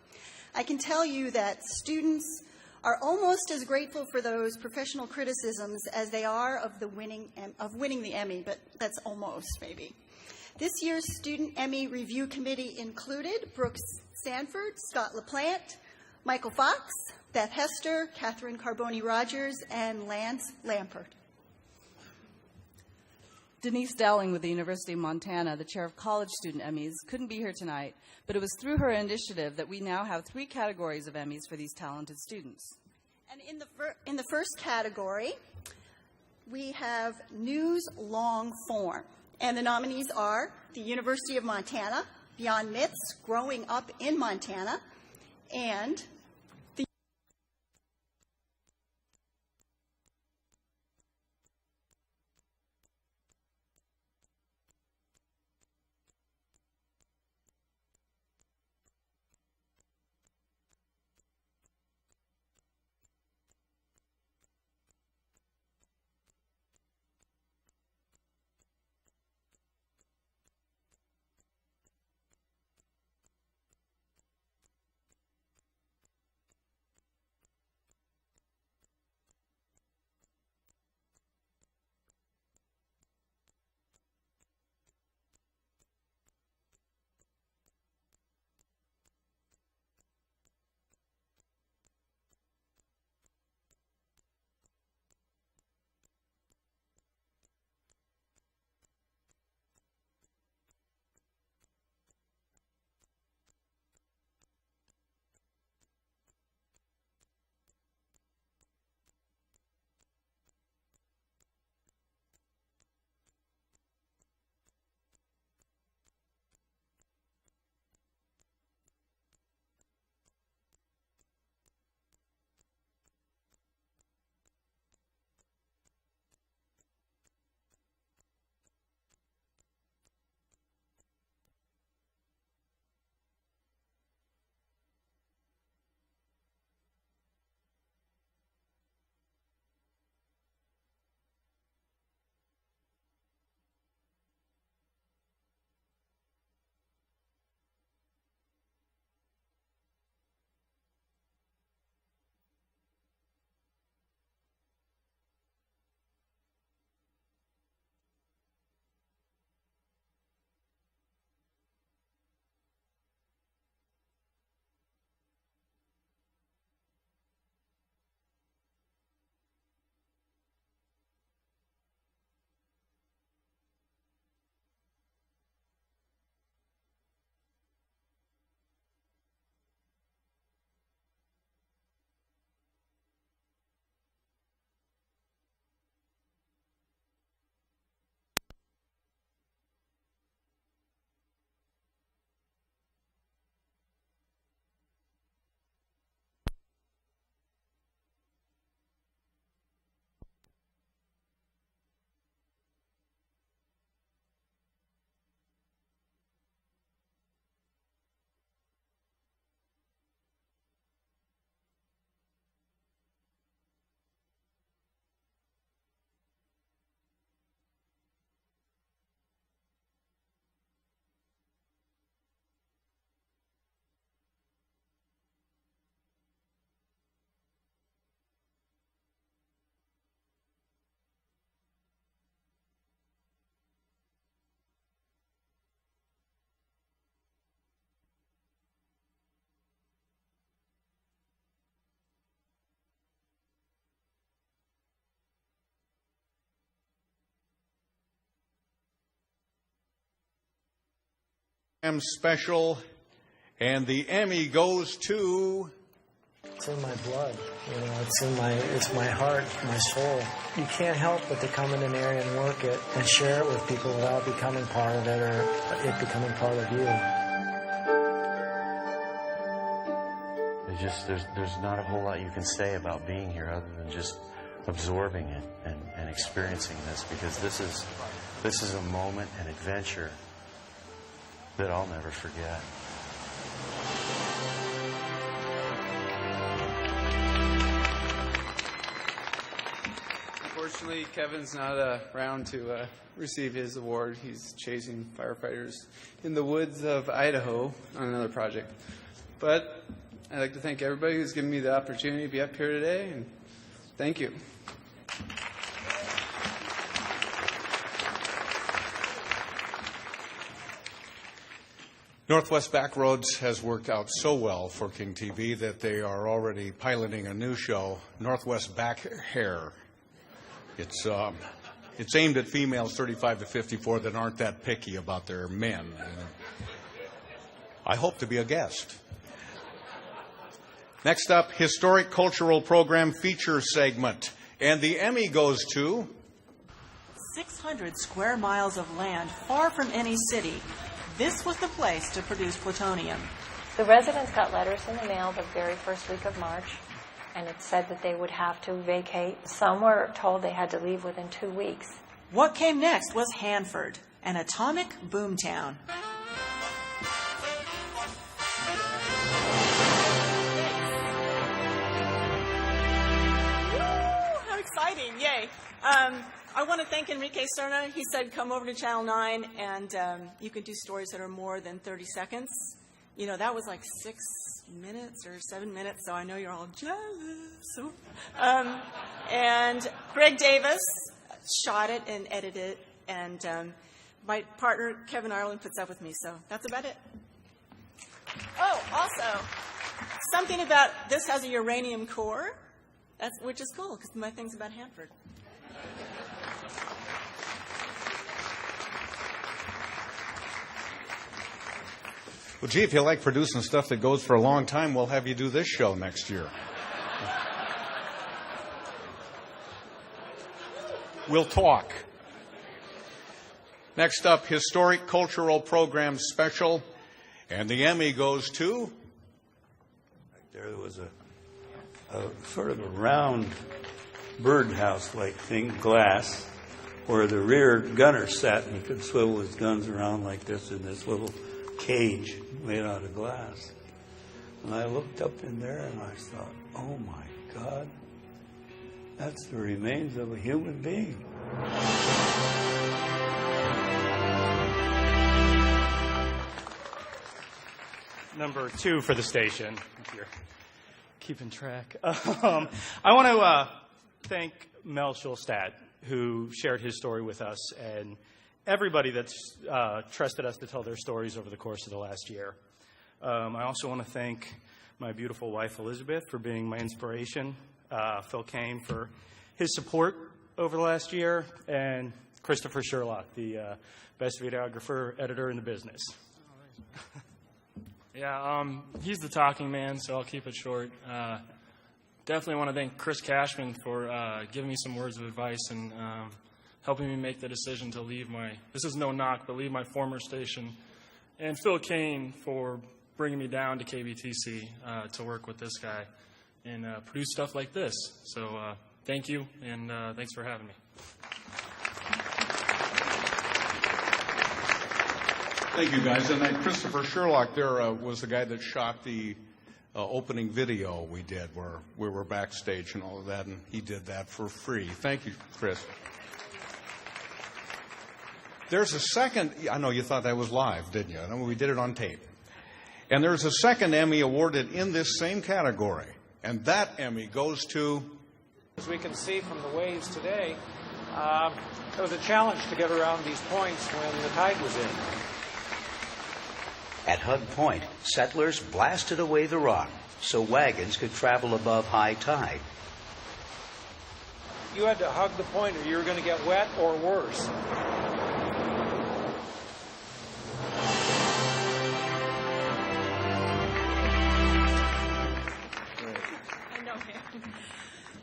I can tell you that students are almost as grateful for those professional criticisms as they are of winning the Emmy, but that's almost, maybe. This year's Student Emmy Review Committee included Brooks Sanford, Scott LaPlante, Michael Fox, Beth Hester, Catherine Carboni-Rogers, and Lance Lampert. Denise Dowling with the University of Montana, the chair of college student Emmys, couldn't be here tonight, but it was through her initiative that we now have 3 categories of Emmys for these talented students. And in the first category, we have news long form. And the nominees are the University of Montana, Beyond Myths, Growing Up in Montana, and the Special, and the Emmy goes to It's in my blood, it's my heart, my soul. You can't help but to come in an area and work it and share it with people without becoming part of it or it becoming part of you. There's not a whole lot you can say about being here other than just absorbing it and experiencing this, because this is a moment, an adventure that I'll never forget. Unfortunately, Kevin's not around to receive his award. He's chasing firefighters in the woods of Idaho on another project. But I'd like to thank everybody who's given me the opportunity to be up here today, and thank you. Northwest Backroads has worked out so well for King TV that they are already piloting a new show, Northwest Back Hair. It's aimed at females 35 to 54 that aren't that picky about their men. I hope to be a guest. Next up, Historic Cultural Program Feature Segment. And the Emmy goes to 600 square miles of land far from any city. This was the place to produce plutonium. The residents got letters in the mail the very first week of March, and it said that they would have to vacate. Some were told they had to leave within 2 weeks. What came next was Hanford, an atomic boomtown. How exciting, yay. I want to thank Enrique Serna. He said, come over to Channel 9, and you can do stories that are more than 30 seconds. You know, that was like 6 minutes or 7 minutes, so I know you're all jealous. And Greg Davis shot it and edited it, and my partner, Kevin Ireland, puts up with me, so that's about it. Oh, also, something about this has a uranium core, which is cool, because my thing's about Hanford. Well, gee, if you like producing stuff that goes for a long time, we'll have you do this show next year. We'll talk. Next up, Historic Cultural Program Special. And the Emmy goes to? There was a sort of a round birdhouse-like thing, glass, where the rear gunner sat and he could swivel his guns around like this in this little cage made out of glass. And I looked up in there and I thought, oh my God, that's the remains of a human being. Number 2 for the station, if you're keeping track. I want to thank Mel Schulstad, who shared his story with us, and everybody that's trusted us to tell their stories over the course of the last year. I also want to thank my beautiful wife, Elizabeth, for being my inspiration, Phil Kane for his support over the last year, and Christopher Sherlock, the best videographer, editor in the business. Yeah, he's the talking man, so I'll keep it short. Definitely want to thank Chris Cashman for giving me some words of advice and helping me make the decision to leave this is no knock, but leave my former station. And Phil Kane for bringing me down to KBTC to work with this guy and produce stuff like this. So thank you, and thanks for having me. Thank you, guys. And then Christopher Sherlock there was the guy that shot the opening video we did where we were backstage and all of that, and he did that for free. Thank you, Chris. There's a second, I know you thought that was live, didn't you? I know we did it on tape. And there's a second Emmy awarded in this same category, and that Emmy goes to... As we can see from the waves today, it was a challenge to get around these points when the tide was in. At Hug Point, settlers blasted away the rock so wagons could travel above high tide. You had to hug the point or you were going to get wet or worse.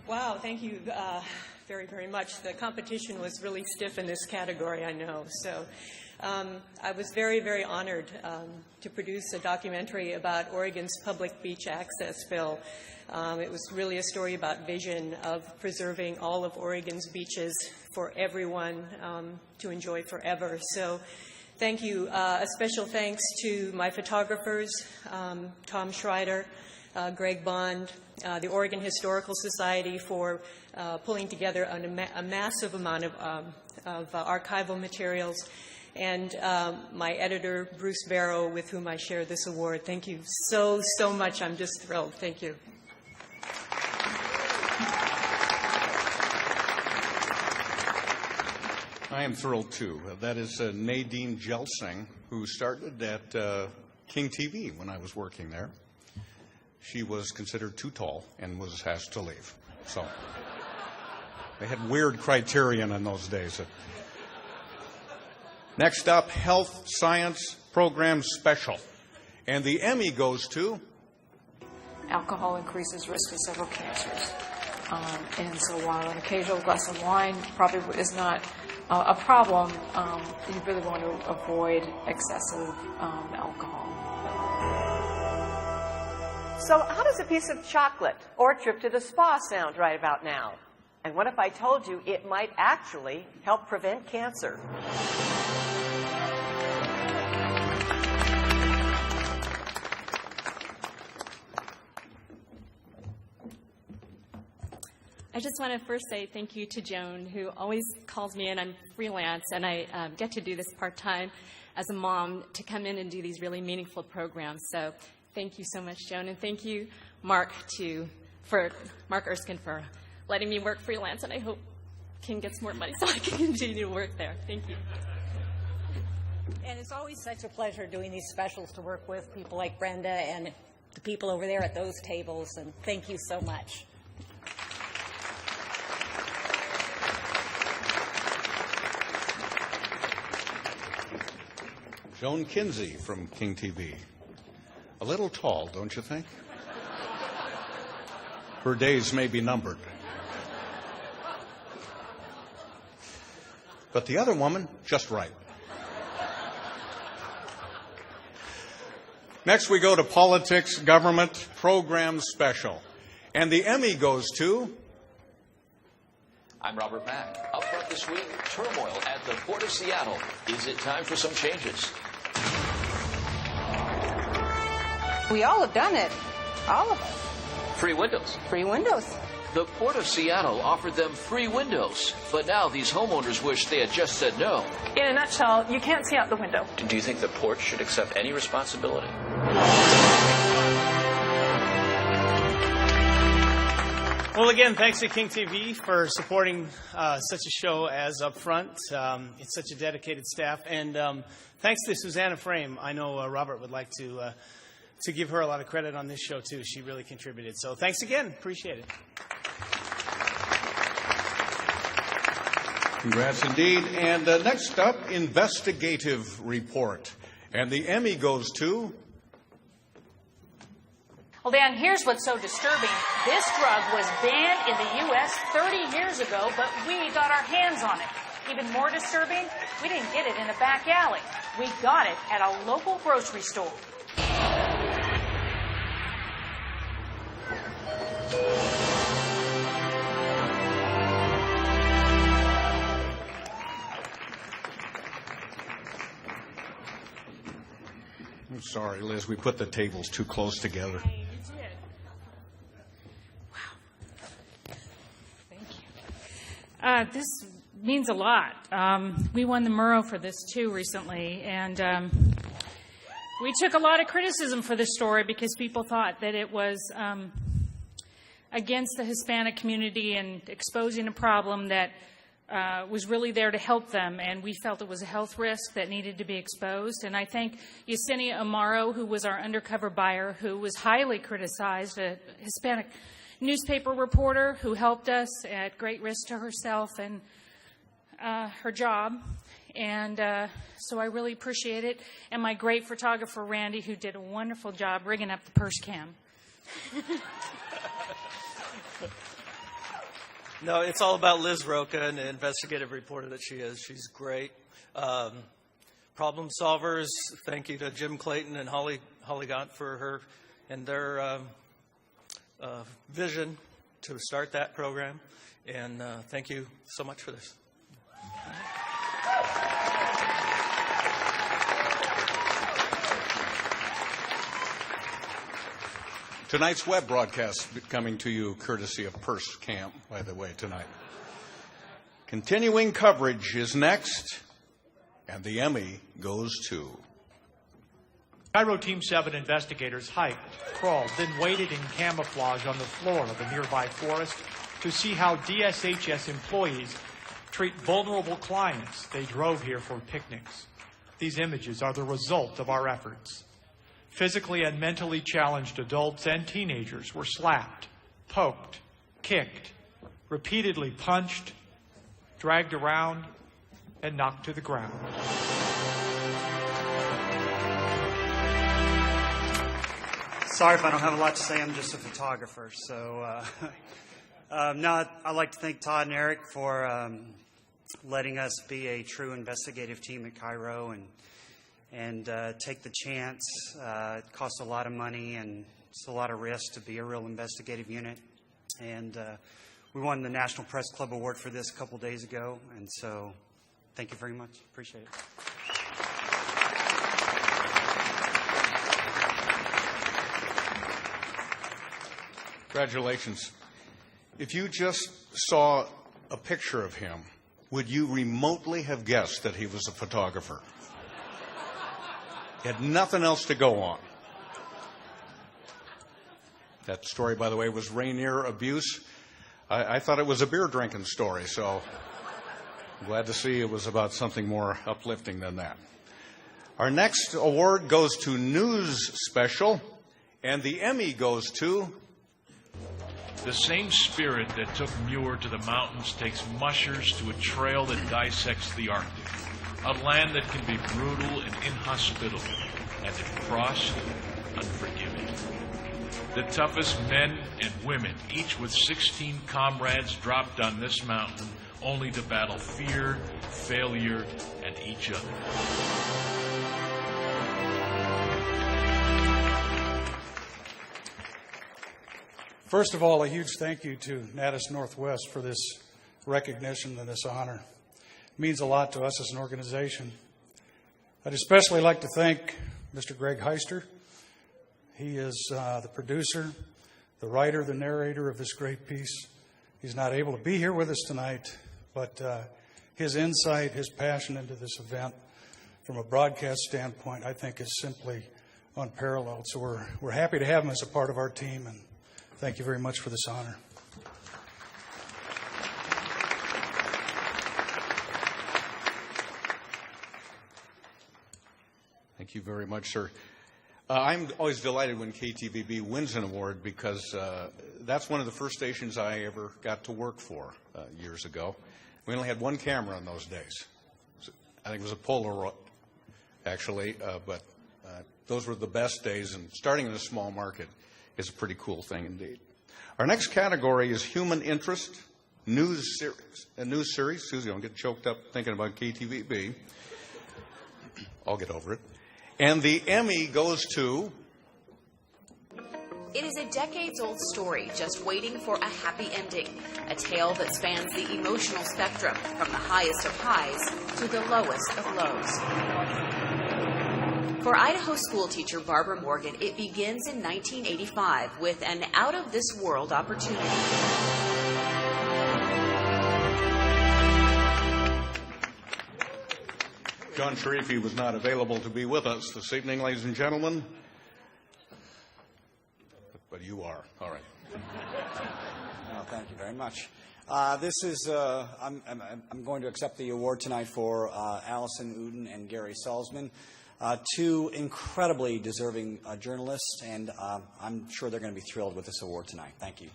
Wow, thank you very, very much. The competition was really stiff in this category, I know. So I was very, very honored to produce a documentary about Oregon's public beach access bill. It was really a story about vision of preserving all of Oregon's beaches for everyone to enjoy forever. So thank you. A special thanks to my photographers, Tom Schreider, Greg Bond, the Oregon Historical Society for pulling together a massive amount of archival materials, and my editor, Bruce Barrow, with whom I share this award. Thank you so, so much. I'm just thrilled. Thank you. I am thrilled, too. That is Nadine Jelsing, who started at King TV when I was working there. She was considered too tall and was asked to leave. So they had weird criterion in those days. Next up, Health Science Program Special. And the Emmy goes to... Alcohol increases risk of several cancers. And so while an occasional glass of wine probably is not a problem, you really want to avoid excessive alcohol. So how does a piece of chocolate or a trip to the spa sound right about now? And what if I told you it might actually help prevent cancer? I just want to first say thank you to Joan, who always calls me in. I'm freelance, and I get to do this part-time as a mom to come in and do these really meaningful programs. So thank you so much, Joan, and thank you, Mark Erskine, for letting me work freelance, and I hope King gets more money so I can continue to work there. Thank you. And it's always such a pleasure doing these specials to work with people like Brenda and the people over there at those tables, and thank you so much. Joan Kinsey from King TV. A little tall, don't you think? Her days may be numbered. But the other woman, just right. Next we go to Politics, Government, Program Special. And the Emmy goes to... I'm Robert Mack. Up front this week, turmoil at the Port of Seattle. Is it time for some changes? We all have done it. All of us. Free windows. Free windows. The Port of Seattle offered them free windows, but now these homeowners wish they had just said no. In a nutshell, you can't see out the window. Do you think the port should accept any responsibility? Well, again, thanks to King TV for supporting such a show as Upfront. It's such a dedicated staff. And thanks to Susanna Frame. I know Robert would like to give her a lot of credit on this show, too. She really contributed. So thanks again. Appreciate it. Congrats indeed. And next up, Investigative Report. And the Emmy goes to... Well, Dan, here's what's so disturbing. This drug was banned in the U.S. 30 years ago, but we got our hands on it. Even more disturbing, we didn't get it in a back alley. We got it at a local grocery store. I'm sorry, Liz, we put the tables too close together. This means a lot. We won the Murrow for this, too, recently, and we took a lot of criticism for this story because people thought that it was against the Hispanic community and exposing a problem that was really there to help them, and we felt it was a health risk that needed to be exposed. And I thank Yesenia Amaro, who was our undercover buyer, who was highly criticized, a Hispanic newspaper reporter who helped us at great risk to herself and her job. And so I really appreciate it. And my great photographer, Randy, who did a wonderful job rigging up the purse cam. No, it's all about Liz Roca and the investigative reporter that she is. She's great. Problem solvers, thank you to Jim Clayton and Holly Gaunt for her and their vision to start that program. And thank you so much for this. Tonight's web broadcast coming to you courtesy of Purse Camp, by the way, tonight. Continuing coverage is next, and the Emmy goes to... Cairo Team 7 investigators hiked, crawled, then waited in camouflage on the floor of a nearby forest to see how DSHS employees treat vulnerable clients they drove here for picnics. These images are the result of our efforts. Physically and mentally challenged adults and teenagers were slapped, poked, kicked, repeatedly punched, dragged around, and knocked to the ground. Sorry if I don't have a lot to say. I'm just a photographer. So I'd like to thank Todd and Eric for letting us be a true investigative team at Cairo and take the chance. It costs a lot of money and it's a lot of risk to be a real investigative unit. And we won the National Press Club Award for this a couple days ago. And so thank you very much. Appreciate it. Congratulations. If you just saw a picture of him, would you remotely have guessed that he was a photographer? He had nothing else to go on. That story, by the way, was Rainier abuse. I thought it was a beer drinking story, so I'm glad to see it was about something more uplifting than that. Our next award goes to News Special, and the Emmy goes to... The same spirit that took Muir to the mountains takes mushers to a trail that dissects the Arctic, a land that can be brutal and inhospitable, and if crossed, unforgiving. The toughest men and women, each with 16 comrades, dropped on this mountain only to battle fear, failure, and each other. First of all, a huge thank you to NATAS Northwest for this recognition and this honor. It means a lot to us as an organization. I'd especially like to thank Mr. Greg Heister. He is the producer, the writer, the narrator of this great piece. He's not able to be here with us tonight, but his insight, his passion into this event from a broadcast standpoint, I think is simply unparalleled. So we're happy to have him as a part of our team, and thank you very much for this honor. Thank you very much, sir. I'm always delighted when KTVB wins an award because that's one of the first stations I ever got to work for years ago. We only had one camera in those days. I think it was a Polaroid, actually, but those were the best days, and starting in a small market is a pretty cool thing indeed. Our next category is Human Interest, News Series. A news series. Susie, don't get choked up thinking about KTVB. I'll get over it. And the Emmy goes to... It is a decades-old story just waiting for a happy ending, a tale that spans the emotional spectrum from the highest of highs to the lowest of lows. For Idaho schoolteacher Barbara Morgan, it begins in 1985 with an out-of-this-world opportunity. John Sharifi was not available to be with us this evening, ladies and gentlemen. But you are. All right. Well, thank you very much. This is, I'm going to accept the award tonight for Allison Uden and Gary Salzman, two incredibly deserving journalists, and I'm sure they're going to be thrilled with this award tonight. Thank you.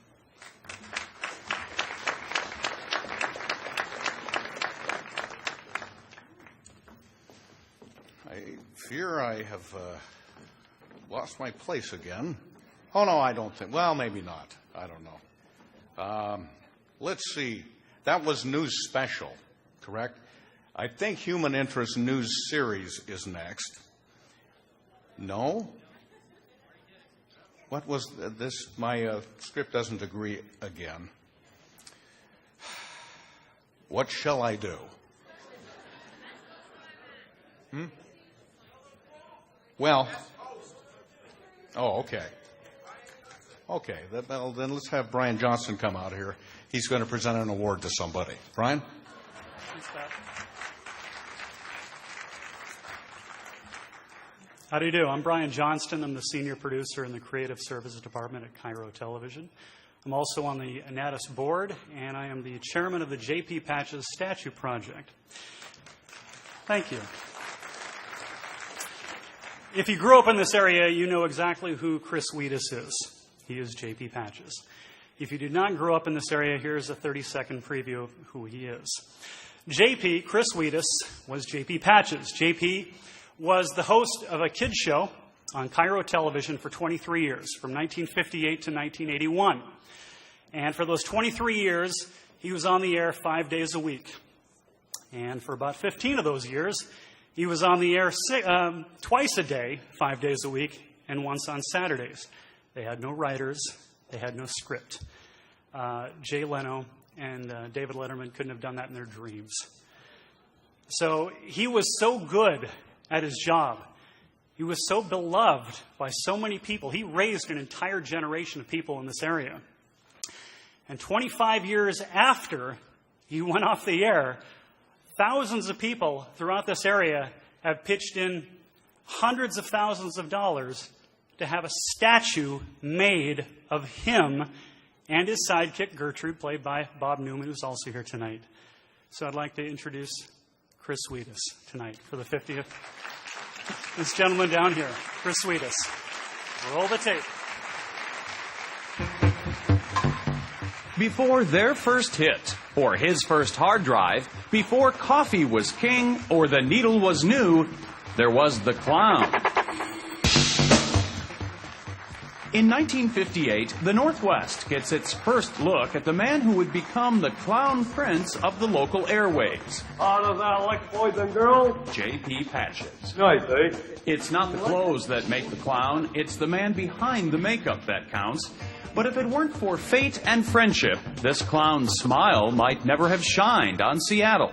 I fear I have lost my place again. Oh, no, I don't think. Well, maybe not. I don't know. Let's see. That was News Special, correct? I think Human Interest News Series is next. No? What was this? My script doesn't agree again. What shall I do? Well, oh, okay. Okay, then let's have Brian Johnson come out here. He's going to present an award to somebody. Brian? How do you do? I'm Brian Johnston. I'm the senior producer in the Creative Services Department at Cairo Television. I'm also on the NATAS board, and I am the chairman of the J.P. Patches Statue Project. Thank you. If you grew up in this area, you know exactly who Chris Wheatus is. He is J.P. Patches. If you did not grow up in this area, here's a 30-second preview of who he is. J.P., Chris Wheatus, was J.P. Patches. J.P. was the host of a kids show on Cairo Television for 23 years, from 1958 to 1981. And for those 23 years, he was on the air 5 days a week. And for about 15 of those years, he was on the air twice a day, 5 days a week, and once on Saturdays. They had no writers. They had no script. Jay Leno and David Letterman couldn't have done that in their dreams. So he was so good at his job. He was so beloved by so many people. He raised an entire generation of people in this area. And 25 years after he went off the air, thousands of people throughout this area have pitched in hundreds of thousands of dollars to have a statue made of him and his sidekick, Gertrude, played by Bob Newman, who's also here tonight. So I'd like to introduce Chris Wheatus tonight for the 50th. This gentleman down here, Chris Wheatus. Roll the tape. Before their first hit, or his first hard drive, before coffee was king or the needle was new, there was the clown. In 1958, the Northwest gets its first look at the man who would become the clown prince of the local airwaves. Oh, does that like boys and girls? J.P. Patches. Nice, eh? It's not the clothes that make the clown, it's the man behind the makeup that counts. But if it weren't for fate and friendship, this clown's smile might never have shined on Seattle.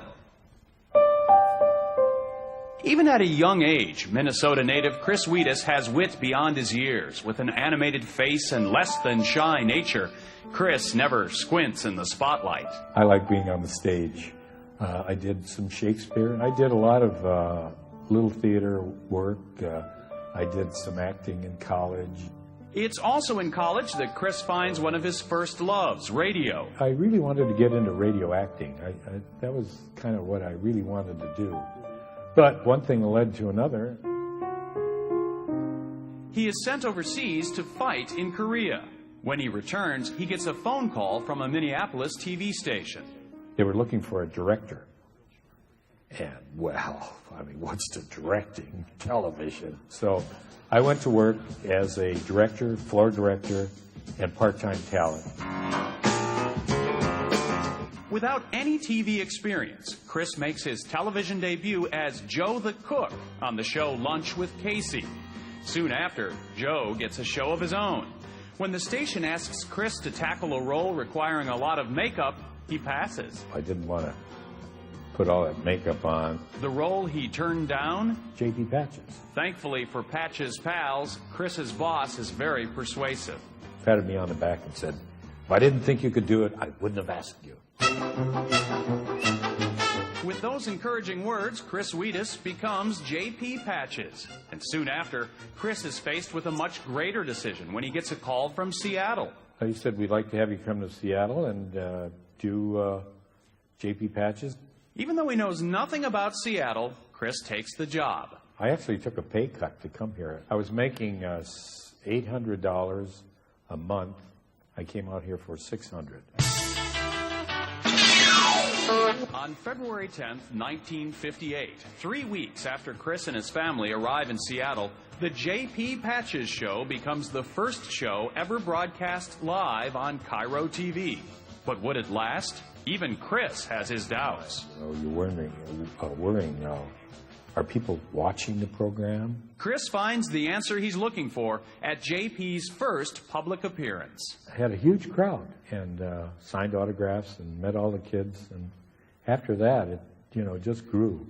Even at a young age, Minnesota native Chris Wheatus has wit beyond his years. With an animated face and less than shy nature, Chris never squints in the spotlight. I like being on the stage. I did some Shakespeare. I did a lot of little theater work. I did some acting in college. It's also in college that Chris finds one of his first loves, radio. I really wanted to get into radio acting. That was kind of what I really wanted to do. But one thing led to another. He is sent overseas to fight in Korea. When he returns, he gets a phone call from a Minneapolis TV station. They were looking for a director. And, well, I mean, what's the directing? Television. So I went to work as a director, floor director, and part-time talent. Without any TV experience, Chris makes his television debut as Joe the Cook on the show Lunch with Casey. Soon after, Joe gets a show of his own. When the station asks Chris to tackle a role requiring a lot of makeup, he passes. I didn't want to put all that makeup on. The role he turned down? J.P. Patches. Thankfully for Patches' pals, Chris's boss is very persuasive. Patted me on the back and said, if I didn't think you could do it, I wouldn't have asked you. With those encouraging words, Chris Wheatus becomes J.P. Patches. And soon after, Chris is faced with a much greater decision when he gets a call from Seattle. He said, we'd like to have you come to Seattle and do J.P. Patches. Even though he knows nothing about Seattle, Chris takes the job. I actually took a pay cut to come here. I was making $800 a month. I came out here for $600. On February 10th, 1958, 3 weeks after Chris and his family arrive in Seattle, the J.P. Patches Show becomes the first show ever broadcast live on Cairo TV. But would it last? Even Chris has his doubts. You're worrying now. Are people watching the program? Chris finds the answer he's looking for at JP's first public appearance. I had a huge crowd and signed autographs and met all the kids. And after that, it just grew.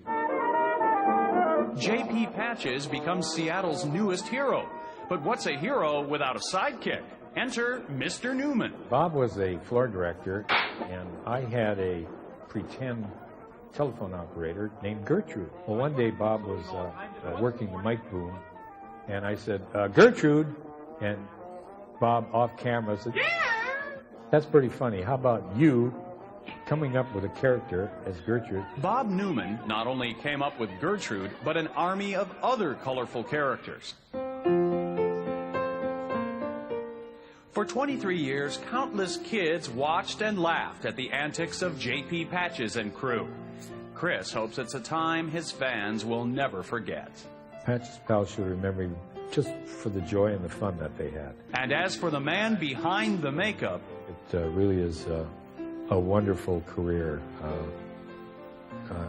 JP Patches becomes Seattle's newest hero. But what's a hero without a sidekick? Enter Mr. Newman. Bob was a floor director, and I had a pretend telephone operator named Gertrude. Well, one day Bob was working the mic boom, and I said, Gertrude, and Bob off camera said, that's pretty funny. How about you coming up with a character as Gertrude? Bob Newman not only came up with Gertrude, but an army of other colorful characters. For 23 years, countless kids watched and laughed at the antics of JP Patches and crew. Chris hopes it's a time his fans will never forget. Patches pals should remember him just for the joy and the fun that they had. And as for the man behind the makeup, it really is a wonderful career.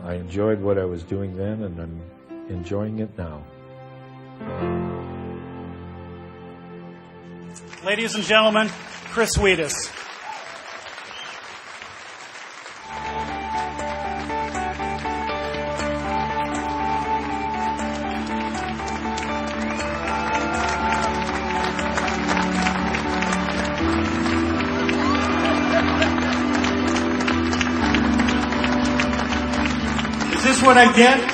I enjoyed what I was doing then, and I'm enjoying it now. Ladies and gentlemen, Chris Wheatus. Is this what I get?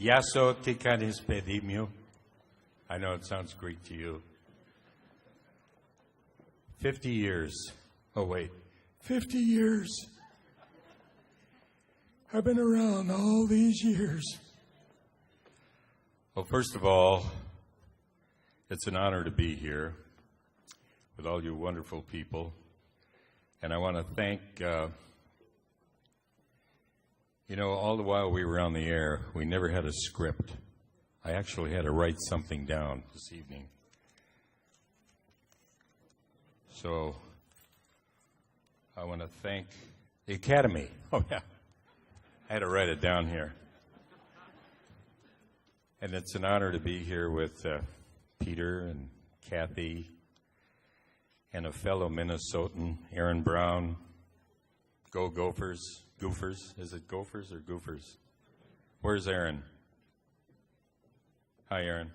Yaso tikanis pedimio. I know it sounds Greek to you. 50 years. Oh, wait. 50 years. I've been around all these years. Well, first of all, it's an honor to be here with all you wonderful people. And I want to thank, all the while we were on the air, we never had a script. I actually had to write something down this evening. So I want to thank the Academy. Oh, yeah. I had to write it down here. And it's an honor to be here with Peter and Kathy and a fellow Minnesotan, Aaron Brown. Go Gophers. Gophers. Is it Gophers or Gophers? Where's Aaron? Hi, Aaron.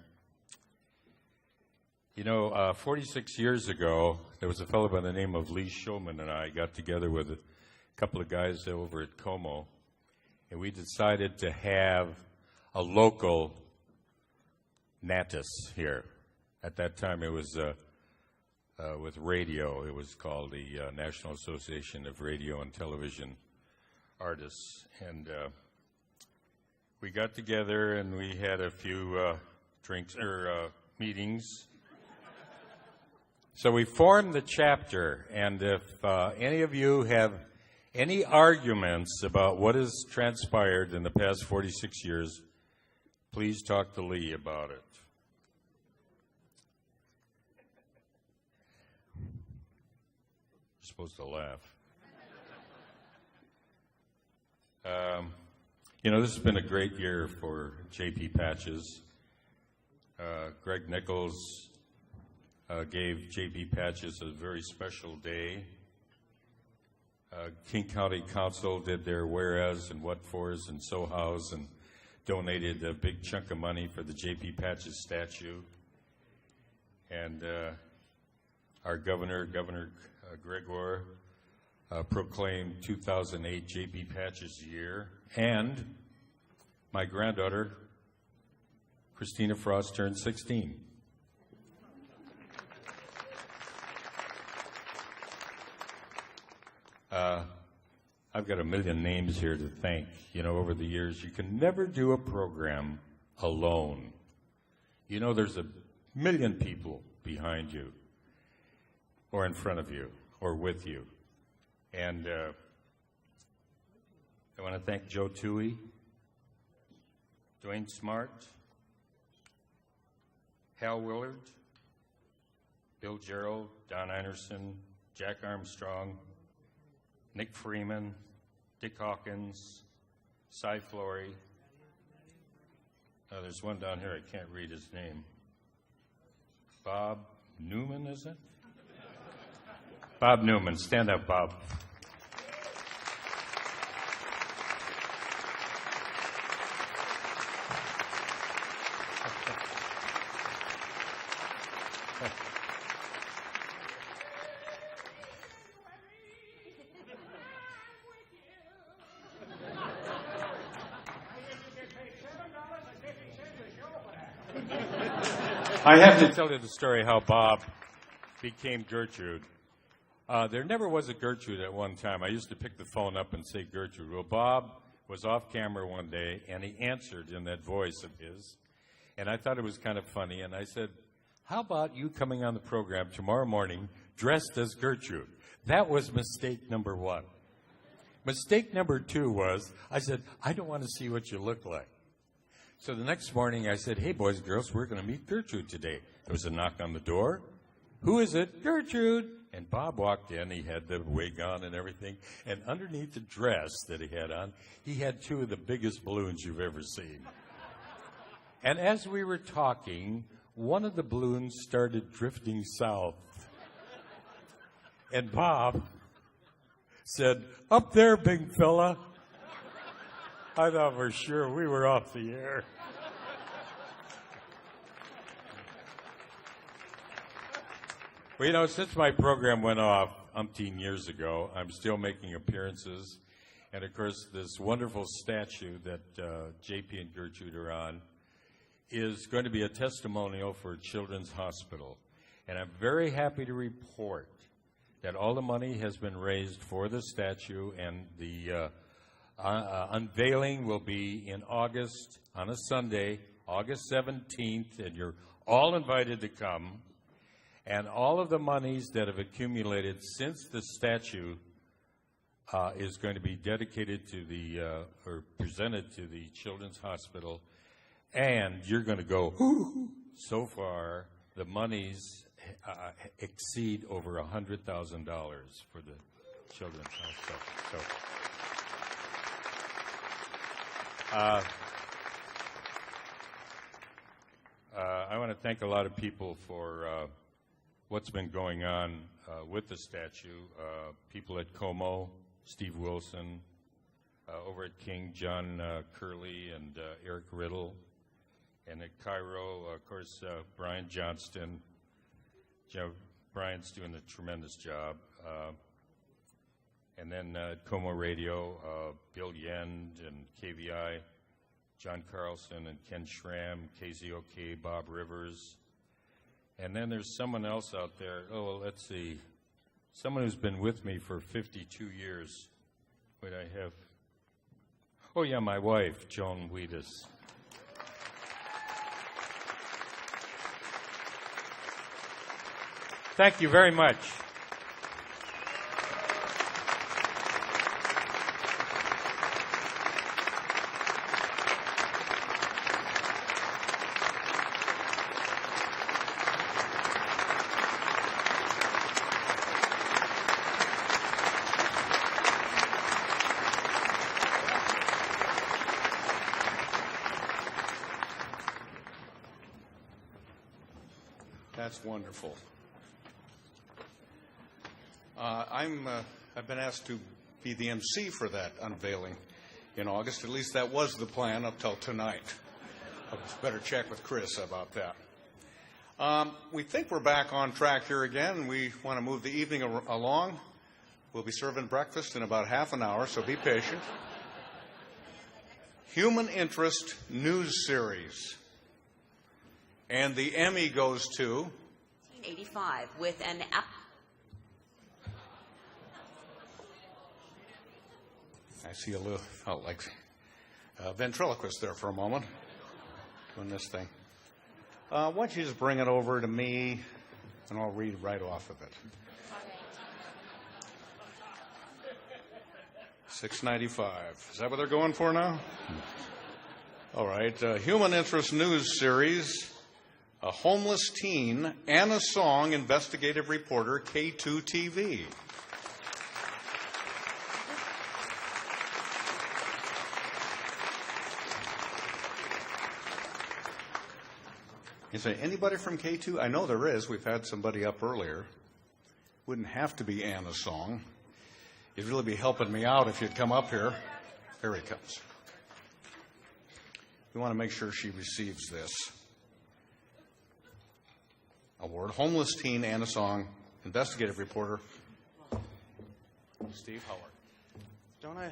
46 years ago, there was a fellow by the name of Lee Shulman and I got together with a couple of guys over at Como, and we decided to have a local NATAS here. At that time, it was with radio. It was called the National Association of Radio and Television Artists. And we got together and we had a few meetings. So we formed the chapter. And if any of you have any arguments about what has transpired in the past 46 years, please talk to Lee about it. You're supposed to laugh. This has been a great year for JP Patches. Greg Nichols gave JP Patches a very special day. King County Council did their whereas and what fors and so hows and donated a big chunk of money for the JP Patches statue. And our Governor Gregoire, proclaimed 2008 JP Patches year. And my granddaughter, Christina Frost, turned 16. I've got a million names here to thank. Over the years, you can never do a program alone. There's a million people behind you, or in front of you, or with you. And I want to thank Joe Toohey, Dwayne Smart, Hal Willard, Bill Gerald, Don Anderson, Jack Armstrong, Nick Freeman, Dick Hawkins, Cy Flory. There's one down here, I can't read his name. Bob Newman, is it? Bob Newman. Stand up, Bob. I have to tell you the story how Bob became Gertrude. There never was a Gertrude at one time. I used to pick the phone up and say Gertrude. Well, Bob was off camera one day, and he answered in that voice of his, and I thought it was kind of funny, and I said, how about you coming on the program tomorrow morning dressed as Gertrude? That was mistake number one. Mistake number two was, I said, I don't want to see what you look like. So the next morning I said, hey, boys and girls, we're going to meet Gertrude today. There was a knock on the door. Who is it? Gertrude. And Bob walked in. He had the wig on and everything. And underneath the dress that he had on, he had two of the biggest balloons you've ever seen. And as we were talking, one of the balloons started drifting south. And Bob said, up there, big fella. I thought for sure we were off the air. Well, you know, since my program went off umpteen years ago, I'm still making appearances. And, of course, this wonderful statue that JP and Gertrude are on is going to be a testimonial for Children's Hospital. And I'm very happy to report that all the money has been raised for the statue, and the unveiling will be in August on a Sunday, August 17th, and you're all invited to come. And all of the monies that have accumulated since the statue is going to be dedicated to the, or presented to the Children's Hospital. And you're going to go, ooh, so far, the monies exceed over $100,000 for the Children's Hospital. So, I want to thank a lot of people for what's been going on with the statue. People at Como, Steve Wilson, over at King, John Curley and Eric Riddle, and at Cairo, of course, Brian Johnston. Brian's doing a tremendous job. And then at Como Radio, Bill Yend and KVI, John Carlson and Ken Schramm, KZOK, Bob Rivers. And then there's someone else out there. Oh, let's see. Someone who's been with me for 52 years. Wait, I have. Oh, yeah, my wife, Joan Wheatus. Thank you very much. That's wonderful. I've been asked to be the MC for that unveiling in August. At least that was the plan up till tonight. I better check with Chris about that. We think we're back on track here again. We want to move the evening along. We'll be serving breakfast in about half an hour, so be patient. Human Interest News Series. And the Emmy goes to 1985 with an I see a little, like a ventriloquist there for a moment doing this thing. Why don't you just bring it over to me, and I'll read right off of it. $6.95. Is that what they're going for now? All right. Human Interest News Series. a homeless teen, Anna Song, investigative reporter, K2 TV. You say, anybody from K2? I know there is. We've had somebody up earlier. Wouldn't have to be Anna Song. You'd really be helping me out if you'd come up here. Here he comes. We want to make sure she receives this award. Homeless teen, Anna Song, investigative reporter, Steve Howard. Don't I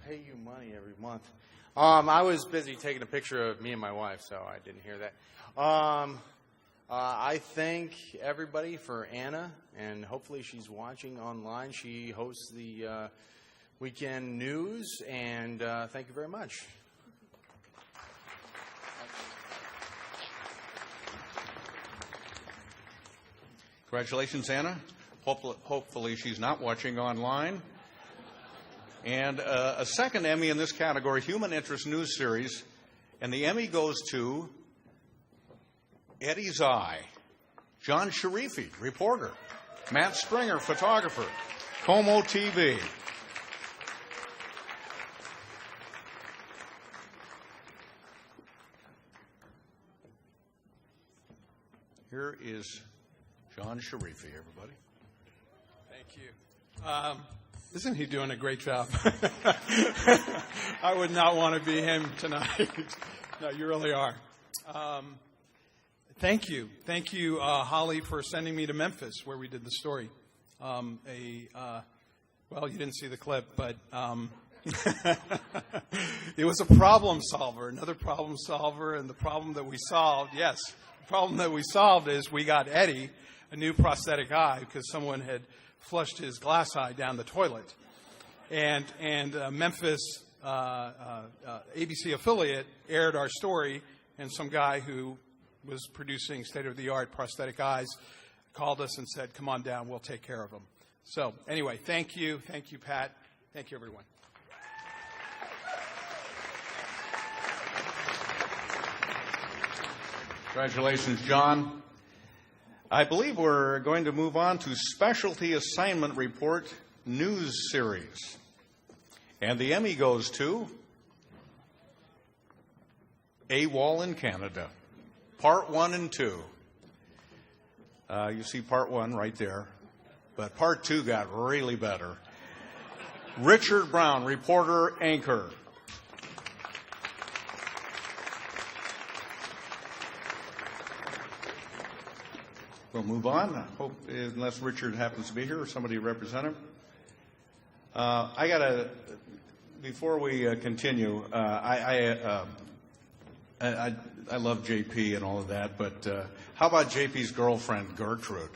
pay you money every month. I was busy taking a picture of me and my wife, so I didn't hear that. I thank everybody for Anna, and hopefully she's watching online. She hosts the weekend news, and thank you very much. Congratulations, Anna. Hopefully she's not watching online. And a second Emmy in this category, Human Interest News Series, and the Emmy goes to Eddie's Eye, John Sharifi, reporter, Matt Stringer, photographer, Como TV. Here is John Sharifi, everybody. Thank you. Isn't he doing a great job? I would not want to be him tonight. No, you really are. Thank you. Thank you, Holly, for sending me to Memphis where we did the story. Well, you didn't see the clip, but it was a problem solver, another problem solver, and the problem that we solved, yes, the problem that we solved is we got Eddie a new prosthetic eye because someone had flushed his glass eye down the toilet. And Memphis ABC affiliate aired our story, and some guy who was producing state-of-the-art prosthetic eyes called us and said, come on down, we'll take care of them. So anyway, thank you. Thank you, Pat. Thank you, everyone. Congratulations, John. I believe we're going to move on to Specialty Assignment Report News Series. And the Emmy goes to AWOL in Canada, Part 1 and 2. You see Part 1 right there, but Part 2 got really better. Richard Brown, reporter, anchor. We'll move on. I hope, unless Richard happens to be here or somebody to represent him. Before we continue, I love JP and all of that, but how about JP's girlfriend, Gertrude?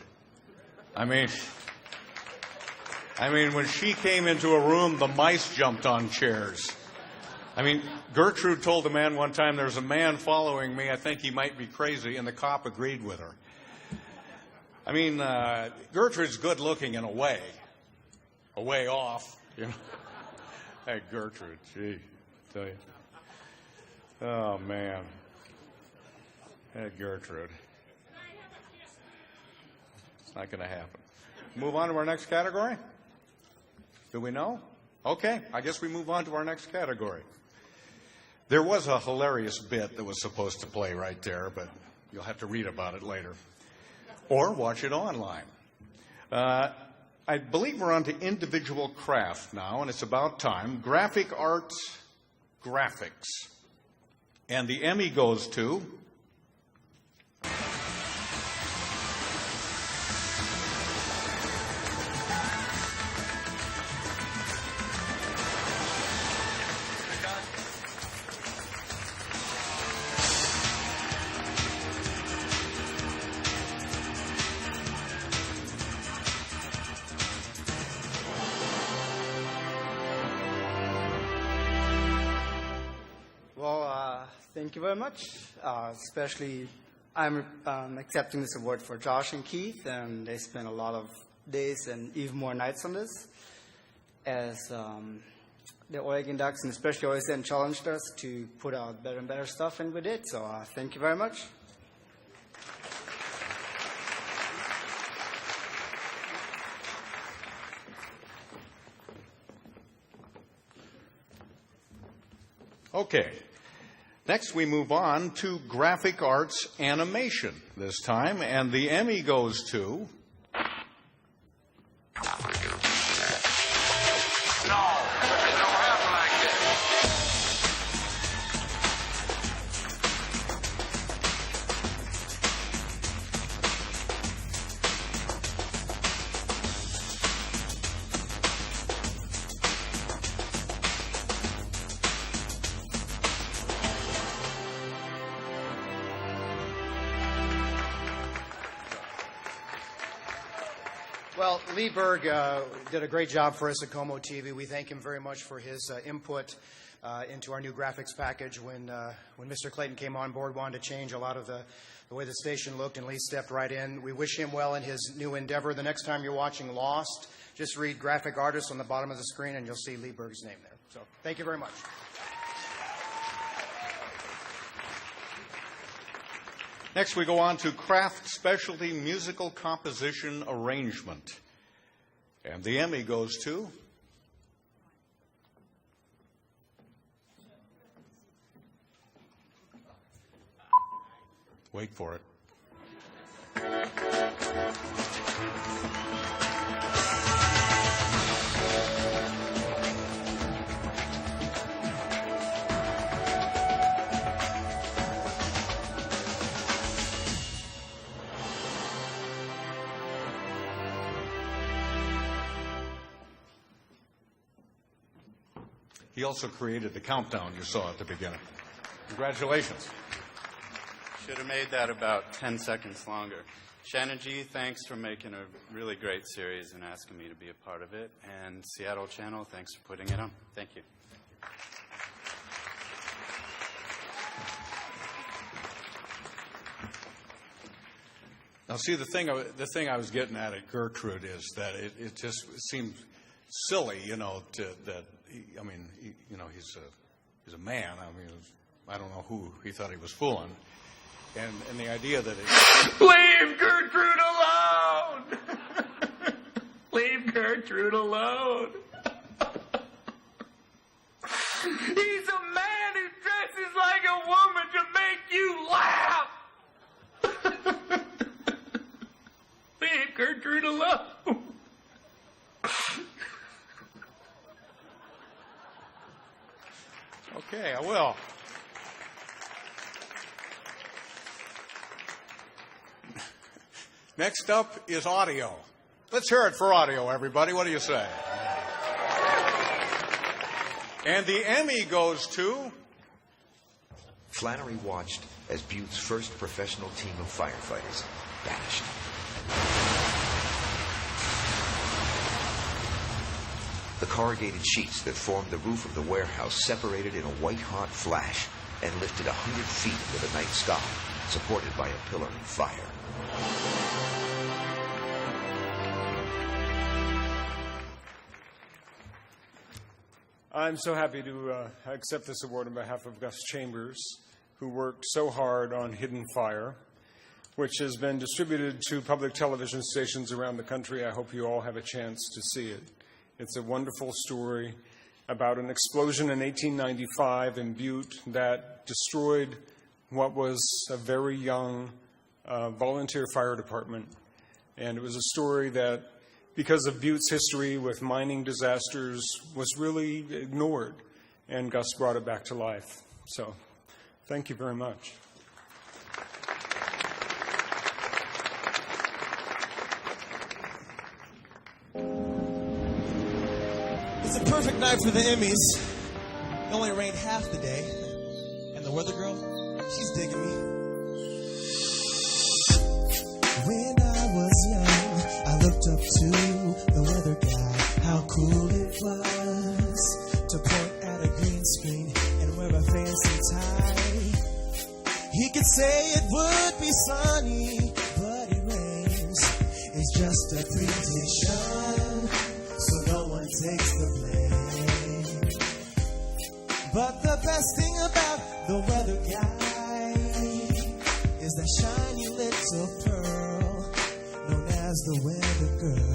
I mean, when she came into a room, the mice jumped on chairs. I mean, Gertrude told a man one time, there's a man following me, I think he might be crazy, and the cop agreed with her. I mean, Gertrude's good looking in a way off, you know. Hey, Gertrude, gee, I tell you. Oh, man. Hey, Gertrude. It's not going to happen. Move on to our next category? Do we know? Okay, I guess we move on to our next category. There was a hilarious bit that was supposed to play right there, but you'll have to read about it later. Or watch it online. I believe we're on to individual craft now, and it's about time. Graphic arts, graphics. And the Emmy goes to Thank you very much. Especially, I'm accepting this award for Josh and Keith, and they spent a lot of days and even more nights on this. As the Oregon Ducks, and especially OSN, challenged us to put out better and better stuff, and we did. So thank you very much. Okay. Next, we move on to graphic arts animation this time, and the Emmy goes to... Well, Lee Berg did a great job for us at Como TV. We thank him very much for his input into our new graphics package. When Mr. Clayton came on board, wanted to change a lot of the way the station looked, and Lee stepped right in. We wish him well in his new endeavor. The next time you're watching Lost, just read graphic artist on the bottom of the screen, and you'll see Lee Berg's name there. So thank you very much. Next, we go on to craft specialty musical composition arrangement. And the Emmy goes to... Wait for it. He also created the countdown you saw at the beginning. Congratulations. Should have made that about 10 seconds longer. Shannon G., thanks for making a really great series and asking me to be a part of it. And Seattle Channel, thanks for putting it on. Thank you. Now, see, the thing I was getting at Gertrude is that it just seemed silly, you know, he's a man. I mean, I don't know who he thought he was fooling. And the idea that Leave Gertrude alone! Leave Gertrude alone! He's a man who dresses like a woman to make you laugh! Leave Gertrude alone! Okay, I will. Next up is audio. Let's hear it for audio, everybody. What do you say? And the Emmy goes to... Flannery watched as Butte's first professional team of firefighters vanished. The corrugated sheets that formed the roof of the warehouse separated in a white-hot flash and lifted 100 feet into the night sky, supported by a pillar of fire. I'm so happy to accept this award on behalf of Gus Chambers, who worked so hard on Hidden Fire, which has been distributed to public television stations around the country. I hope you all have a chance to see it. It's a wonderful story about an explosion in 1895 in Butte that destroyed what was a very young volunteer fire department. And it was a story that, because of Butte's history with mining disasters, was really ignored. And Gus brought it back to life. So, thank you very much. It's a perfect night for the Emmys. It only rained half the day. And the weather girl, she's digging me. When I was young, I looked up to the weather guy. How cool it was to point at a green screen and wear a fancy tie. He could say it would be sunny, but it rains. It's just a prediction, so no one takes the blame. But the best thing about the weather guy is that shiny little pearl known as the weather girl.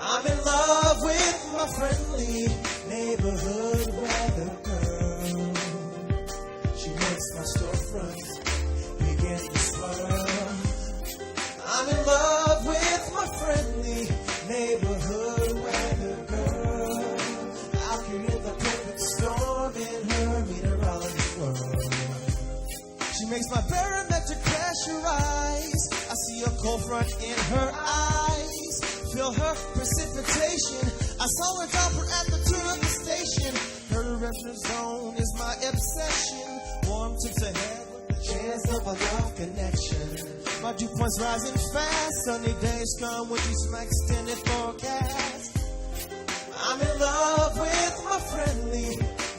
I'm in love with my friendly neighborhood neighborhood weather girl. She makes my storefront begin to swirl. I'm in love with my friendly neighborhood weather girl. I'll create the perfect storm in her meteorology world. She makes my barometric pressure rise. I see a cold front in her eyes. Feel her precipitation. I saw her dropper at the turn of the station. Her reference zone is my obsession. Warm tips ahead with the chance of a love connection. My dew points rising fast. Sunny days come with you some extended forecast. I'm in love with my friendly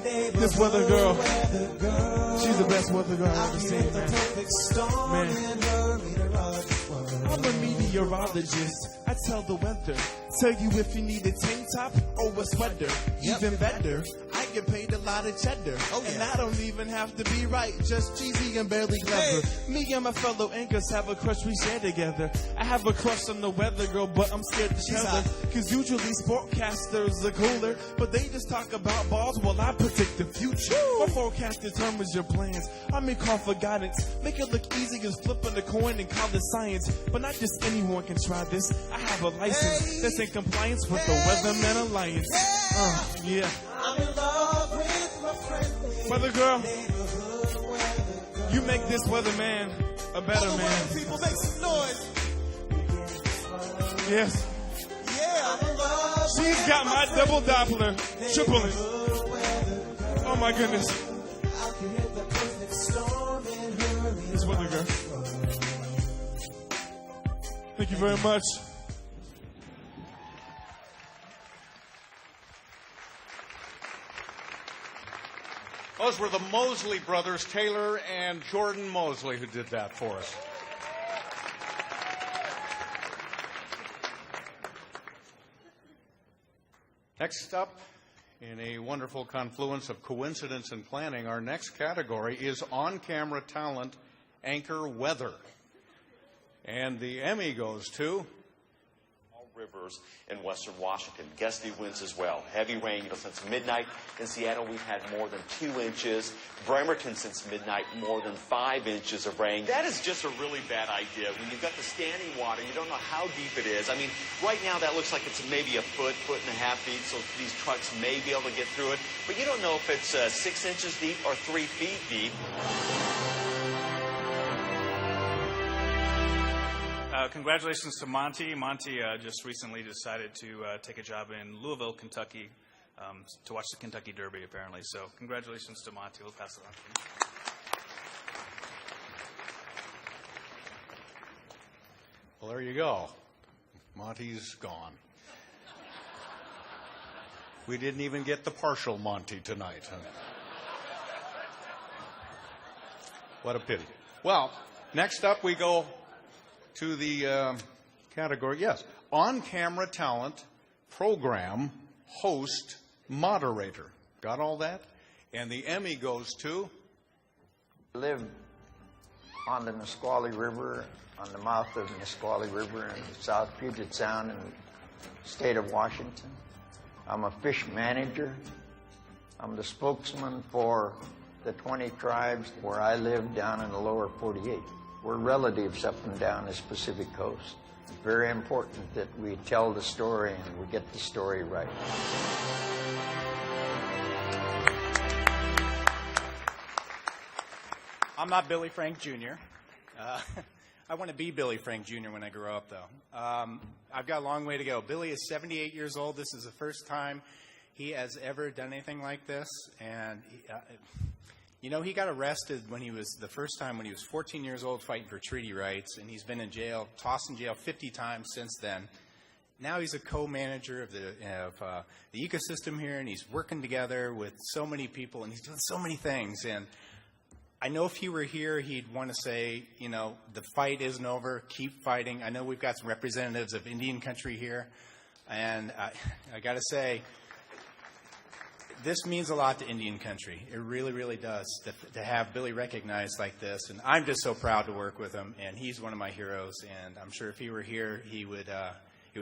neighborhood This weather girl. weather girl. She's the best weather girl I've ever seen, The man. perfect storm Man. in her meteorology world. I'm a meteorologist. I tell the weather. Tell you if you need a tank top or a sweater. Even better, I get paid a lot of cheddar. And I don't even have to be right, just cheesy and barely clever. Me and my fellow anchors have a crush we share together. I have a crush on the weather girl, but I'm scared to tell her. Cause usually sportcasters are cooler, but they just talk about balls while I predict the future. My forecast determines your plans. I may call for guidance. Make it look easy as flipping a coin and call it science. But not just anyone can try this. I have a license that's in compliance with the Weatherman Alliance. Yeah. I'm in love with my friendly Weather girl, neighborhood weather girl. you make this weatherman a better All the man. weather people make some noise. Yes. Yeah, I'm in love. She's got my double Doppler, triple it. Oh my goodness. I can hit the perfect storm in her. This weather girl. Thank you very much. Those were the Mosley brothers, Taylor and Jordan Mosley, who did that for us. Next up, in a wonderful confluence of coincidence and planning, our next category is on-camera talent anchor weather. And the Emmy goes to Rivers in western Washington. Guess who wins as well? Heavy rain, since midnight. In Seattle, we've had more than 2 inches. Bremerton, since midnight, more than 5 inches of rain. That is just a really bad idea. When you've got the standing water, you don't know how deep it is. I mean, right now that looks like it's maybe a foot and a half deep, so these trucks may be able to get through it. But you don't know if it's 6 inches deep or 3 feet deep. Congratulations to Monty. Monty just recently decided to take a job in Louisville, Kentucky, to watch the Kentucky Derby, apparently. So congratulations to Monty. We'll pass it on. Well, there you go. Monty's gone. We didn't even get the partial Monty tonight. Huh? What a pity. Well, next up we go to the category, yes, on-camera talent, program, host, moderator. Got all that? And the Emmy goes to? I live on the Nisqually River, on the mouth of the Nisqually River in South Puget Sound in the state of Washington. I'm a fish manager. I'm the spokesman for the 20 tribes where I live down in the lower 48. We're relatives up and down this Pacific coast. It's very important that we tell the story and we get the story right. I'm not Billy Frank Jr. I want to be Billy Frank Jr. when I grow up, though. I've got a long way to go. Billy is 78 years old. This is the first time he has ever done anything like this. And, he got arrested when he was 14 years old fighting for treaty rights. And he's been in jail, tossed in jail 50 times since then. Now he's a co-manager of the ecosystem here, and he's working together with so many people, and he's doing so many things. And I know if he were here, he'd want to say, the fight isn't over, keep fighting. I know we've got some representatives of Indian country here, and I got to say, this means a lot to Indian country. It really, really does to have Billy recognized like this, and I'm just so proud to work with him, and he's one of my heroes, and I'm sure if he were here, he would